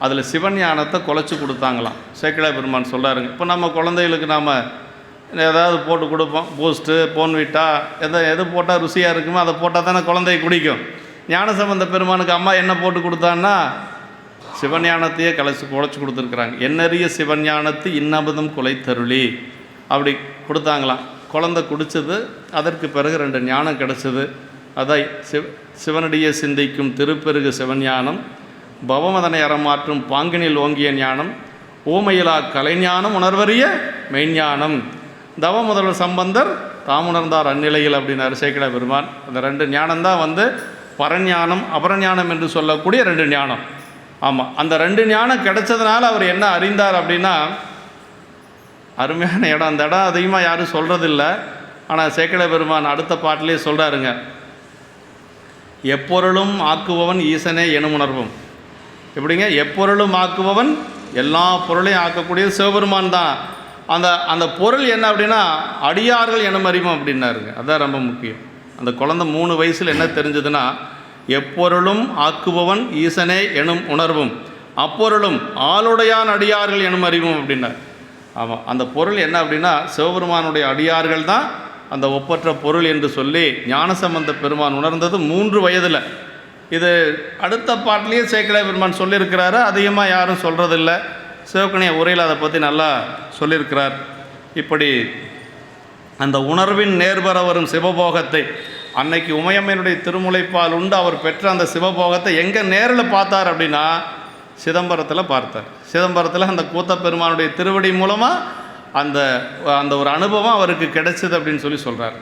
அதில் சிவஞானத்தை குலைச்சி கொடுத்தாங்களாம். சேக்கிழ பெருமான் சொல்கிறாருங்க. இப்போ நம்ம குழந்தைகளுக்கு நாம் ஏதாவது போட்டு கொடுப்போம், பூஸ்ட்டு போன்விட்டா எது போட்டால் ருசியாக இருக்குமோ அதை போட்டால் தானே குழந்தைய குடிக்கும். ஞானசம்பந்த பெருமானுக்கு அம்மா என்ன போட்டு கொடுத்தான்னா சிவஞானத்தையே குலைச்சி கொடுத்துருக்குறாங்க. எண்ணறிய சிவஞானத்து இன்னமுதம் குலைத்தருளி அப்படி கொடுத்தாங்களாம். குழந்தை குடித்தது. அதற்கு பிறகு 2 ஞானம் கிடச்சிது. அதான் சிவனடிய சிந்திக்கும் திருப்பெருகு சிவஞானம், பவமதனை அறமாற்றும் பாங்கினில் ஓங்கிய ஞானம், ஊமையிலா கலைஞானம் உணர்வறிய மெய்ஞானம், தவ முதல்வர் சம்பந்தர் தாமுணர்ந்தார் அந்நிலையில் அப்படின்னாரு சேக்கிழ பெருமான். அந்த 2 ஞானம்தான் பரஞானம் அபரஞானம் என்று சொல்லக்கூடிய 2 ஞானம். ஆமாம், அந்த 2 ஞானம் கிடைச்சதுனால அவர் என்ன அறிந்தார் அப்படின்னா, அருமையான இடம். அந்த இடம் அதிகமாக யாரும் சொல்கிறதில்ல. ஆனால் சேக்கிழ பெருமான் அடுத்த பாட்டிலே சொல்கிறாருங்க, எப்பொருளும் ஆக்குபவன் ஈசனே எனும் உணர்வும். எப்படிங்க? எப்பொருளும் ஆக்குபவன், எல்லா பொருளையும் ஆக்கக்கூடியது சிவபெருமான் தான். அந்த பொருள் என்ன அப்படின்னா அடியார்கள் எனும் அறிவும் அப்படின்னாருங்க. அதுதான் ரொம்ப முக்கியம். அந்த குழந்தை 3 வயசில் என்ன தெரிஞ்சதுன்னா, எப்பொருளும் ஆக்குபவன் ஈசனே எனும் உணர்வும் அப்பொருளும் ஆளுடையான் அடியார்கள் எனும் அறிவும் அப்படின்னார். ஆமாம், அந்த பொருள் என்ன அப்படின்னா சிவபெருமானுடைய அடியார்கள் தான் அந்த ஒப்பற்ற பொருள் என்று சொல்லி ஞானசம்பந்த பெருமான் உணர்ந்தது 3 வயதில். இது அடுத்த பாட்டிலேயே சேக்கிழ பெருமான் சொல்லியிருக்கிறாரு. அதிகமாக யாரும் சொல்கிறதில்ல. சிவகணிய உரையில் அதை பற்றி நல்லா சொல்லியிருக்கிறார். இப்படி அந்த உணர்வின் நேர்வர வரும் சிவபோகத்தை அன்னைக்கு உமையம்மனுடைய திருமுலைப்பால் உண்டு அவர் பெற்ற அந்த சிவபோகத்தை எங்கே நேரில் பார்த்தார் அப்படின்னா சிதம்பரத்தில் பார்த்தார். சிதம்பரத்தில் அந்த கூத்த பெருமானுடைய திருவடி மூலமாக அந்த அந்த ஒரு அனுபவம் அவருக்கு கிடைச்சது அப்படின்னு சொல்லி சொல்கிறார்.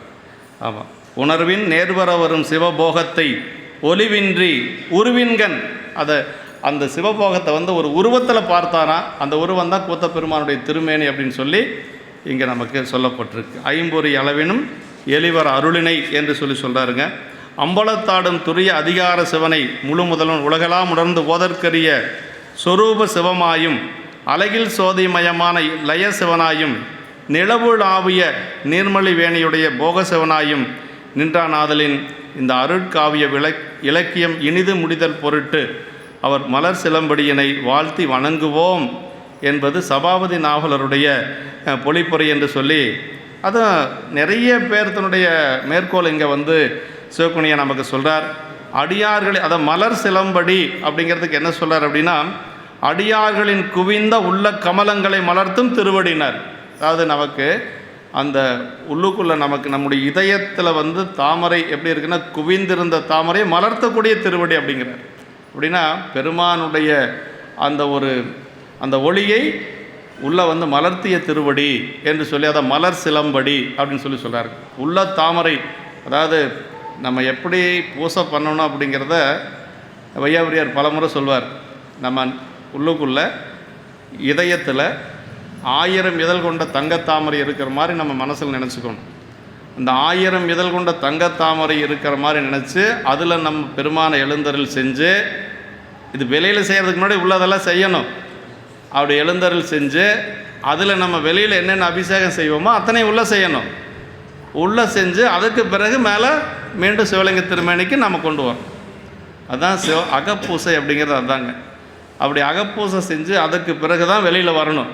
ஆமாம், உணர்வின் நேர்வர வரும் சிவபோகத்தை ஒளிவின்றி உருவின்கண், அந்த சிவபோகத்தை வந்து ஒரு உருவத்தில் பார்த்தாராம். அந்த உருவம் தான் கூத்த பெருமானுடைய திருமேனி அப்படின்னு சொல்லி இங்கே நமக்கு சொல்லப்பட்டிருக்கு. ஐம்பொறி அளவினும் எளிவர் அருளினை என்று சொல்லி சொல்கிறாருங்க. அம்பலத்தாடும் துரிய அதிகார சிவனை முழு முதல்வன் உலகெல்லாம் உணர்ந்து ஓதற்கரிய சொரூப சிவமாயும் அழகில் சோதிமயமான லய சிவனாயும் நிலவுளாவிய நீர்மலி வேணியுடைய போக சிவனாயும் நின்றானாதலின் இந்த அருட்காவிய இலக்கியம் இனிது முடிதல் பொருட்டு அவர் மலர் சிலம்படியினை வாழ்த்தி வணங்குவோம் என்பது சபாபதி நாவலருடைய பொழிப்புரை என்று சொல்லி, அது நிறைய பேர்த்தினுடைய மேற்கோள் இங்கே வந்து சிவகுணியை நமக்கு சொல்கிறார். அடியார்களை அதை மலர் சிலம்படி அப்படிங்கிறதுக்கு என்ன சொல்கிறார் அப்படின்னா, அடியார்களின் குவிந்த உள்ள கமலங்களை மலர்த்தும் திருவடினார். அதாவது நமக்கு அந்த உள்ளுக்குள்ளே நமக்கு நம்முடைய இதயத்தில் வந்து தாமரை எப்படி இருக்குன்னா, குவிந்திருந்த தாமரை மலர்த்தக்கூடிய திருவடி அப்படிங்கிறார். அப்படின்னா பெருமானுடைய அந்த ஒளியை உள்ள வந்து மலர்த்திய திருவடி என்று சொல்லி அதை மலர் சிலம்படி அப்படின்னு சொல்லி சொல்கிறார். உள்ள தாமரை, அதாவது நம்ம எப்படி பூசை பண்ணணும் அப்படிங்கிறத வையாபுரியார் பலமுறை சொல்வார். நம்ம உள்ளுக்குள்ள இதயத்தில் 1000 இதழ் கொண்ட தங்கத்தாமரை இருக்கிற மாதிரி நம்ம மனசில் நினச்சிக்கணும். அந்த 1000 இதழ் கொண்ட தங்கத்தாமரை இருக்கிற மாதிரி நினச்சி அதில் நம்ம பெருமானை எழுந்தருள் செஞ்சு, இது வெளியில் செய்கிறதுக்கு முன்னாடி உள்ளதெல்லாம் செய்யணும். அப்படி எழுந்தருள் செஞ்சு அதில் நம்ம வெளியில் என்னென்ன அபிஷேகம் செய்வோமோ அத்தனை உள்ளே செய்யணும். உள்ளே செஞ்சு அதுக்கு பிறகு மேலே மீண்டும் சிவலிங்க திருமேனிக்கு நம்ம கொண்டு வரோம். அதுதான் அகப்பூசை அப்படிங்கிறது. அதுதாங்க. அப்படி அகப்பூசை செஞ்சு அதுக்கு பிறகு தான் வெளியில் வரணும்.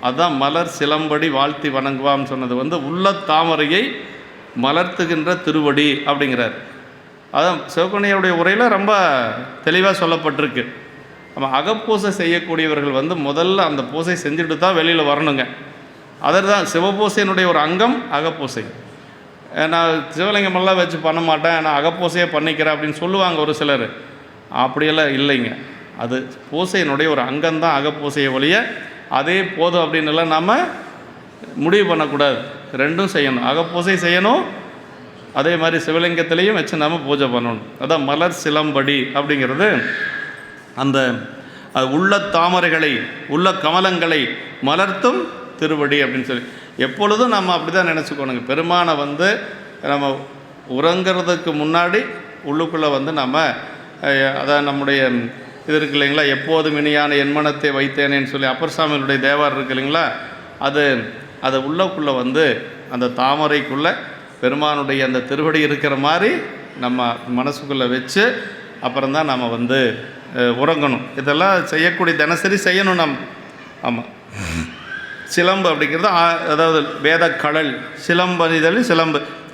அதுதான் மலர் சிலம்படி வாழ்த்தி வணங்குவான்னு சொன்னது வந்து உள்ள தாமரையை மலர்த்துகின்ற திருவடி அப்படிங்கிறார். அதான் சிவகுணியுடைய உரையில் ரொம்ப தெளிவாக சொல்லப்பட்டிருக்கு. நம்ம அகப்பூசை செய்யக்கூடியவர்கள் வந்து முதல்ல அந்த பூசை செஞ்சுட்டு தான் வெளியில் வரணுங்க. அதர் தான் சிவபூசையினுடைய ஒரு அங்கம் அகப்பூசை. நான் சிவலிங்கமெல்லாம் வச்சு பண்ண மாட்டேன், நான் அகப்பூசையே பண்ணிக்கிறேன் அப்படின்னு சொல்லுவாங்க ஒரு சிலர். அப்படியெல்லாம் இல்லைங்க. அது பூசையினுடைய ஒரு அங்கம்தான் அகப்பூசையை ஒழிய அதே போதும் அப்படின்னுலாம் நாம் முடிவு பண்ணக்கூடாது. ரெண்டும் செய்யணும். அகப்பூசை செய்யணும், அதே மாதிரி சிவலிங்கத்திலையும் வச்சு நாம் பூஜை பண்ணணும். அதான் மலர் சிலம்படி அப்படிங்கிறது அந்த உள்ள தாமரைகளை உள்ள கமலங்களை மலர்த்தும் திருவடி அப்படின்னு சொல்லி எப்பொழுதும் நம்ம அப்படி தான் நினச்சிக்கணுங்க. பெருமானை வந்து நம்ம உறங்கிறதுக்கு முன்னாடி உள்ளுக்குள்ளே வந்து நம்ம அதான் நம்முடைய இது இருக்கு இல்லைங்களா, எப்போதும் இனியான என்மனத்தை வைத்தேனேன்னு சொல்லி அப்பர் சாமியுடைய தேவார் இருக்கு இல்லைங்களா, அது உள்ளக்குள்ளே வந்து அந்த தாமரைக்குள்ளே பெருமானுடைய அந்த திருவடி இருக்கிற மாதிரி நம்ம மனசுக்குள்ளே வச்சு அப்புறம்தான் நம்ம வந்து உறங்கணும். இதெல்லாம் செய்யக்கூடிய தினசரி செய்யணும் நம்ம. ஆமாம், சிலம்பு அப்படிங்கிறது அதாவது வேத கடல் சிலம்பதிதல்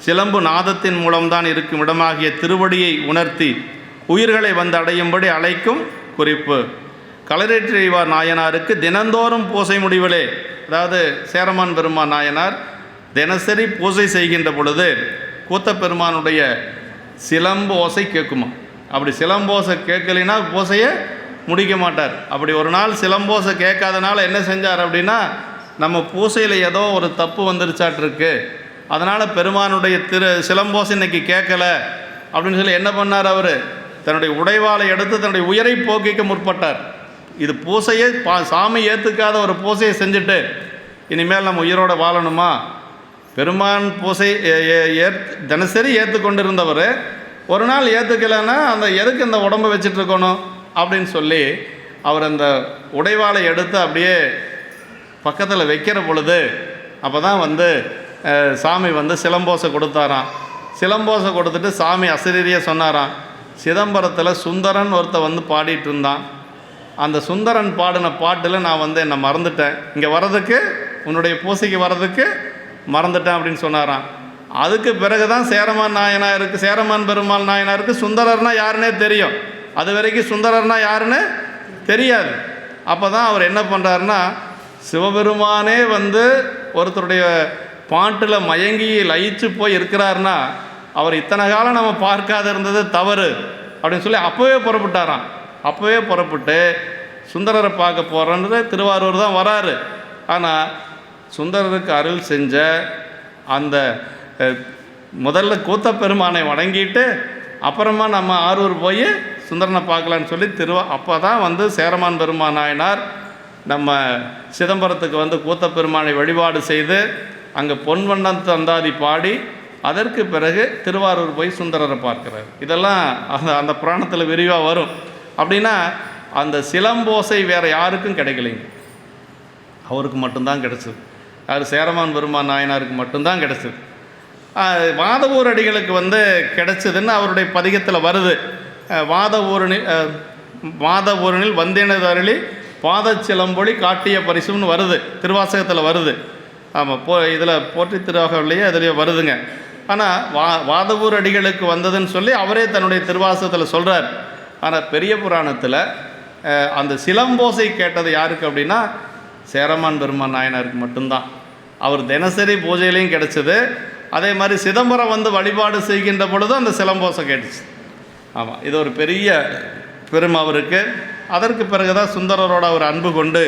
சிலம்பு நாதத்தின் மூலம்தான் இருக்கும் இடமாகிய திருவடியை உணர்த்தி உயிர்களை வந்து அடையும்படி அழைக்கும் குறிப்பு. களரேற்றிவார் நாயனாருக்கு தினந்தோறும் பூசை முடிவிலே, அதாவது சேரமான் பெருமான் நாயனார் தினசரி பூசை செய்கின்ற பொழுது கூத்த பெருமானுடைய சிலம்பு ஓசை கேட்குமா. அப்படி சிலம்போசை கேட்கலைன்னா பூசையை முடிக்க மாட்டார். அப்படி ஒரு நாள் சிலம்போசை கேட்காதனால என்ன செஞ்சார் அப்படின்னா, நம்ம பூசையில் ஏதோ ஒரு தப்பு வந்துருச்சாட்டிருக்கு, அதனால் பெருமானுடைய சிலம்போசை இன்னைக்கு கேட்கலை அப்படின்னு சொல்லி என்ன பண்ணார், அவர் தன்னுடைய உடைவாளை எடுத்து தன்னுடைய உயிரை போக்கிக்க முற்பட்டார். இது பூசையை சாமி ஏற்றுக்காத ஒரு பூசையை செஞ்சுட்டு இனிமேல் நம்ம உயிரோடு வாழணுமா, பெருமான் பூசை தினசரி ஏற்றுக்கொண்டிருந்தவர் ஒரு நாள் ஏற்றுக்கலைன்னா அந்த எதுக்கு இந்த உடம்பை வச்சிட்ருக்கணும் அப்படின்னு சொல்லி அவர் அந்த உடைவாளை எடுத்து அப்படியே பக்கத்தில் வைக்கிற பொழுது அப்போ தான் வந்து சாமி வந்து சிலம்போசை கொடுத்தாராம். சிலம்போசை கொடுத்துட்டு சாமி அசரீரியாக சொன்னாராம், சிதம்பரத்தில் சுந்தரன் ஒருத்தர் வந்து பாடிட்டு இருந்தான், அந்த சுந்தரன் பாடின பாட்டில் நான் வந்து என்னை மறந்துட்டேன், இங்கே வர்றதுக்கு உன்னுடைய பூசைக்கு வர்றதுக்கு மறந்துட்டேன் அப்படின்னு சொன்னாராம். அதுக்கு பிறகு தான் சேரமான் பெருமாள் நாயனாருக்கு சுந்தரர்னா யாருன்னே தெரியும். அது வரைக்கும் சுந்தரர்னா யாருன்னு தெரியாது. அப்போ தான் அவர் என்ன பண்ணுறாருன்னா, சிவபெருமானே வந்து ஒருத்தருடைய பாட்டில் மயங்கி லயிச்சு போய் இருக்கிறாருன்னா அவர் இத்தனை காலம் நம்ம பார்க்காத இருந்தது தவறு அப்படின்னு சொல்லி அப்போவே புறப்பட்டாராம். அப்போவே புறப்பட்டு சுந்தரரை பார்க்க போகிறன்றது திருவாரூர் தான் வராரு. ஆனால் சுந்தரருக்கு அருள் செஞ்ச அந்த முதல்ல கூத்த பெருமானை வணங்கிட்டு அப்புறமா நம்ம ஆரூர் போய் சுந்தரனை பார்க்கலான்னு சொல்லி அப்போ தான் வந்து சேரமான் பெருமான் நாயனார் நம்ம சிதம்பரத்துக்கு வந்து கூத்த பெருமானை வழிபாடு செய்து அங்கே பொன்வண்ணம் தந்தாதி பாடி அதற்கு பிறகு திருவாரூர் போய் சுந்தரரை பார்க்குறார். இதெல்லாம் அந்த புராணத்தில் விரிவாக வரும். அப்படின்னா அந்த சிலம்போசை வேறு யாருக்கும் கிடைக்கலைங்க, அவருக்கு மட்டும்தான் கிடச்சிது. அது சேரமான் பெருமான் நாயனாருக்கு மட்டும்தான் கிடச்சிது. வாதவூர் அடிகளுக்கு வந்து கிடச்சிதுன்னு அவருடைய பதிகத்தில் வருது. வாதவூரனில் வந்தேனது அருளி பாதச்சிலம்பொழி காட்டிய பரிசுன்னு வருது, திருவாசகத்தில் வருது. ஆமாம், இதில் போற்றி திருவாகவிலேயே அதுலேயே வருதுங்க. ஆனால் வாதவூர் அடிகளுக்கு வந்ததுன்னு சொல்லி அவரே தன்னுடைய திருவாசகத்தில் சொல்கிறார். ஆனால் பெரிய புராணத்தில் அந்த சிலம்போசை கேட்டது யாருக்கு அப்படின்னா சேரமான் பெருமான் நாயனாருக்கு மட்டும்தான். அவர் தினசரி பூஜையிலையும் கிடச்சிது. அதே மாதிரி சிதம்பரம் வந்து வழிபாடு செய்கின்ற பொழுதும் அந்த சிலம்போசை கேட்டுச்சு. ஆமாம், இது ஒரு பெரிய பெருமை அவருக்கு. அதற்கு பிறகு தான் சுந்தரரோட அவர் அன்பு கொண்டு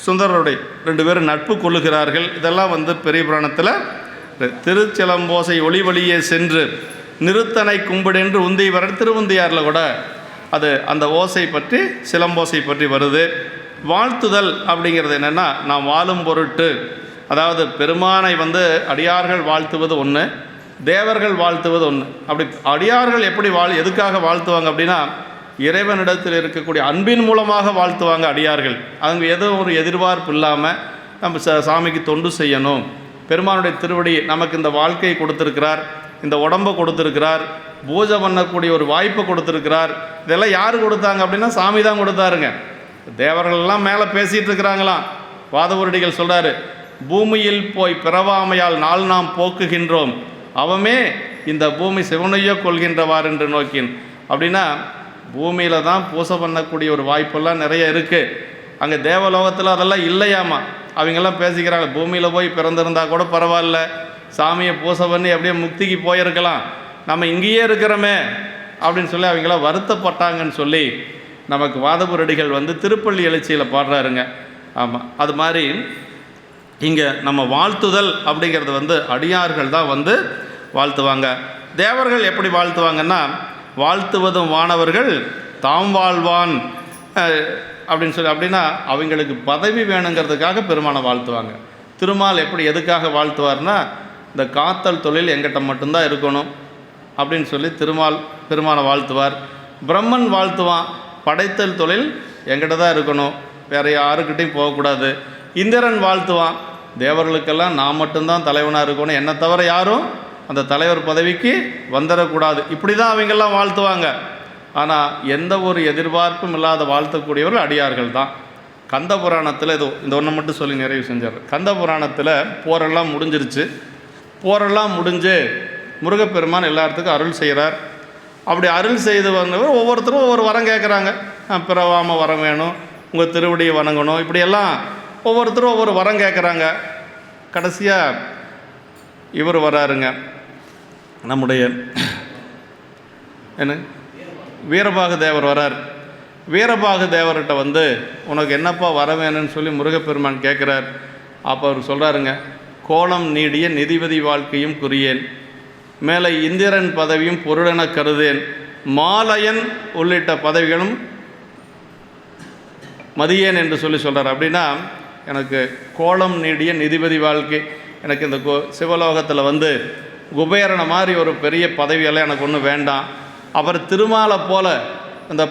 சுந்தரருடைய 2 பேரும் நட்பு கொள்ளுகிறார்கள். இதெல்லாம் வந்து பெரிய புராணத்தில் திருச்சிலம்போசை ஒளி வழியே சென்று நிறுத்தனை கும்பிடென்று உந்தியவர் திருவுந்தியாரில் கூட அது அந்த ஓசை பற்றி சிலம்போசை பற்றி வருது. வாழ்த்துதல் அப்படிங்கிறது என்னென்னா, நாம் வாழும் பொருட்டு, அதாவது பெருமானை வந்து அடியார்கள் வாழ்த்துவது ஒன்று, தேவர்கள் வாழ்த்துவது ஒன்று. அப்படி அடியார்கள் எப்படி எதுக்காக வாழ்த்துவாங்க அப்படின்னா இறைவனிடத்தில் இருக்கக்கூடிய அன்பின் மூலமாக வாழ்த்துவாங்க அடியார்கள். அங்கே ஏதோ ஒரு எதிர்பார்ப்பு இல்லாமல் நம்ம சாமிக்கு தொண்டு செய்யணும், பெருமானுடைய திருவடி நமக்கு இந்த வாழ்க்கையை கொடுத்துருக்கிறார், இந்த உடம்பை கொடுத்துருக்கிறார், பூஜை பண்ணக்கூடிய ஒரு வாய்ப்பை கொடுத்துருக்கிறார். இதெல்லாம் யார் கொடுத்தாங்க அப்படின்னா சாமி தான் கொடுத்தாருங்க. தேவர்கள்லாம் மேலே பேசிகிட்டு இருக்கிறாங்களாம். வாதவூரடிகள் சொல்கிறாரு, பூமியில் போய் பிறவாமையால் நாள் நாம் போக்குகின்றோம், அவமே இந்த பூமி சிவனையோ கொள்கின்றவார் என்று நோக்கின். அப்படின்னா பூமியில் தான் பூசை பண்ணக்கூடிய ஒரு வாய்ப்பெல்லாம் நிறைய இருக்குது. அங்கே தேவலோகத்தில் அதெல்லாம் இல்லையாமா. அவங்கெல்லாம் பேசிக்கிறாங்க, பூமியில் போய் பிறந்திருந்தால் கூட பரவாயில்ல, சாமியை பூசை பண்ணி அப்படியே முக்திக்கு போயிருக்கலாம், நம்ம இங்கேயே இருக்கிறோமே அப்படின்னு சொல்லி அவங்களாம் வருத்தப்பட்டாங்கன்னு சொல்லி நமக்கு வாதபுரடிகள் வந்து திருப்பள்ளி எழுச்சியில் பாடுறாருங்க. ஆமாம், அது மாதிரி இங்கே நம்ம வாழ்த்துதல் அப்படிங்கிறது வந்து அடியார்கள் தான் வந்து வாழ்த்துவாங்க. தேவர்கள் எப்படி வாழ்த்துவாங்கன்னா, வாழ்த்துவதும் வானவர்கள் தாம் வாழ்வான் அப்படின்னு சொல்லி, அப்படின்னா அவங்களுக்கு பதவி வேணுங்கிறதுக்காக பெருமானை வாழ்த்துவாங்க. திருமால் எப்படி எதுக்காக வாழ்த்துவார்னா, இந்த காத்தல் தொழில் எங்கிட்ட மட்டும்தான் இருக்கணும் அப்படின்னு சொல்லி பெருமானை வாழ்த்துவார். பிரம்மன் வாழ்த்துவான், படைத்தல் தொழில் எங்கிட்ட தான் இருக்கணும், வேறு யாருக்கிட்டையும் போகக்கூடாது. இந்திரன் வாழ்த்துவான், தேவர்களுக்கெல்லாம் நான் மட்டும்தான் தலைவனாக இருக்கணும், என்னை தவிர யாரும் அந்த தலைவர் பதவிக்கு வந்துடக்கூடாது. இப்படி தான் அவங்கெல்லாம் வாழ்த்துவாங்க. ஆனால் எந்த ஒரு எதிர்பார்ப்பும் இல்லாத வாழ்த்தக்கூடியவர்கள் அடியார்கள் தான். கந்த புராணத்தில் இந்த ஒன்றை மட்டும் சொல்லி நிறைவு செஞ்சார். கந்த புராணத்தில் போரெல்லாம் முடிஞ்சிருச்சு. போரெல்லாம் முடிஞ்சு முருகப்பெருமான் எல்லாத்துக்கும் அருள் செய்கிறார். அப்படி அருள் செய்து வந்தவர் ஒவ்வொருத்தரும் ஒவ்வொரு வரம் கேட்குறாங்க. பிறவாமல் வரம் வேணும், உங்கள் திருவடியை வணங்கணும், இப்படியெல்லாம் ஒவ்வொருத்தரும் ஒவ்வொரு வரம் கேட்குறாங்க. கடைசியாக இவர் வராருங்க, நம்முடைய என்ன வீரபாகு தேவர் வரார். வீரபாகு தேவர்கிட்ட வந்து உனக்கு என்னப்பா வர வேணும்னு சொல்லி முருகப்பெருமான் கேட்குறார். அப்போ அவர் சொல்கிறாருங்க, கோலம் நீடிய நிதிபதி வாழ்க்கையும் குறியேன், மேலே இந்திரன் பதவியும் பொருளென கருதேன், மாலயன் உள்ளிட்ட பதவிகளும் மதியேன் என்று சொல்லி சொல்கிறார். அப்படின்னா எனக்கு கோலம் நீடிய நிதிபதி வாழ்க்கை, எனக்கு இந்த சிவலோகத்தில் வந்து குபேரனை மாதிரி ஒரு பெரிய பதவியெல்லாம் எனக்கு ஒன்றும் வேண்டாம். அப்புறம் திருமாலை போல் இந்த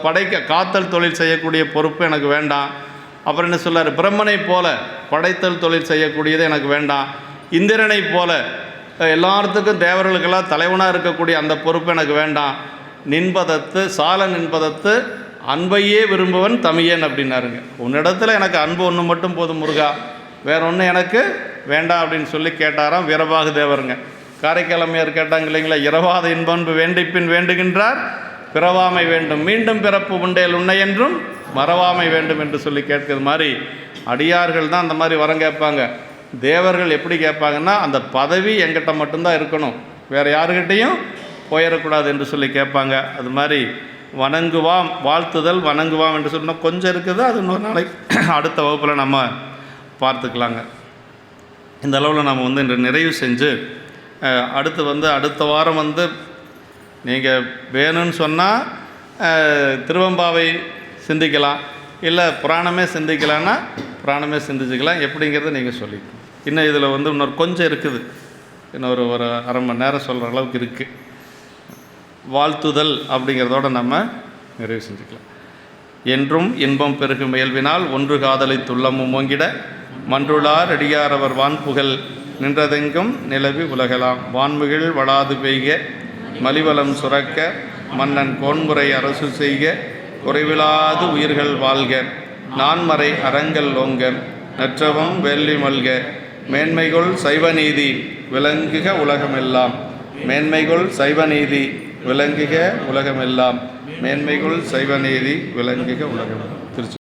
காத்தல் தொழில் செய்யக்கூடிய பொறுப்பு எனக்கு வேண்டாம். அப்புறம் என்ன சொல்லார், பிரம்மனை போல படைத்தல் தொழில் செய்யக்கூடியது எனக்கு வேண்டாம். இந்திரனை போல எல்லாத்துக்கும் தேவர்களுக்கெல்லாம் தலைவனாக இருக்கக்கூடிய அந்த பொறுப்பு எனக்கு வேண்டாம். நின்பதத்து சால நின்பதத்து அன்பையே விரும்புவன் தமியன் அப்படின்னாருங்க. உன்னிடத்தில் எனக்கு அன்பு ஒன்று மட்டும் போதும் முருகா, வேற ஒன்று எனக்கு வேண்டாம் அப்படின்னு சொல்லி கேட்டாராம் வீரபாகு தேவருங்க. காரைக்காலமையார் கேட்டாங்க இல்லைங்களா, இரவாத இன்பன்பு வேண்டிப்பின் வேண்டுகின்றார், பிறவாமை வேண்டும் மீண்டும் பிறப்பு உண்டேல் உன்னை என்றும் மறவாமை வேண்டும் என்று சொல்லி கேட்கிறது மாதிரி அடியார்கள் தான் அந்த மாதிரி வரம் கேட்பாங்க. தேவர்கள் எப்படி கேட்பாங்கன்னா, அந்த பதவி எங்கிட்ட மட்டும்தான் இருக்கணும், வேறு யாருக்கிட்டையும் போயிடக்கூடாது என்று சொல்லி கேட்பாங்க. அது மாதிரி வணங்குவாம், வாழ்த்துதல் வணங்குவாம் என்று சொன்னால் கொஞ்சம் இருக்குது, அது இன்னொரு நாளைக்கு அடுத்த வகுப்பில் நம்ம பார்த்துக்கலாங்க. இந்த அளவில் நம்ம வந்து இன்று நிறைவு செஞ்சு அடுத்த வாரம் நீங்கள் வேணும்னு சொன்னால் திருவெம்பாவை சிந்திக்கலாம், இல்லை புராணமே சிந்திக்கலான்னா புராணமே சிந்திச்சுக்கலாம். எப்படிங்கிறத நீங்கள் சொல்லிக்கணும். இன்னும் இதில் இன்னொரு கொஞ்சம் இருக்குது, இன்னொரு அரை மணி நேரம் சொல்கிற அளவுக்கு இருக்குது. வாழ்த்துதல் அப்படிங்கிறதோட நம்ம நிறைவு செஞ்சுக்கலாம். என்றும் இன்பம் பெருகும் முயல்வினால் ஒன்று காதலை துள்ளமும் ஓங்கிட மன்றுளார் அடியாரவர் வான்புகழ் நின்றதெங்கும் நிலவி உலகலாம். வான்முகில் வளாது பெய்க மலிவலம் சுரக்க மன்னன் கோன்முறை அரசு செய்க குறைவிலாது உயிர்கள் வாழ்க நான்மறை அறங்கள் ஓங்க நற்றவம் வேள்வி மல்க மேன்மைகொள் சைவநீதி விளங்குக உலகமெல்லாம். மேன்மைகொள் சைவநீதி விளங்குக உலகமெல்லாம். மேன்மைகொள் சைவநீதி விளங்குக உலகமெல்லாம். திருச்சி.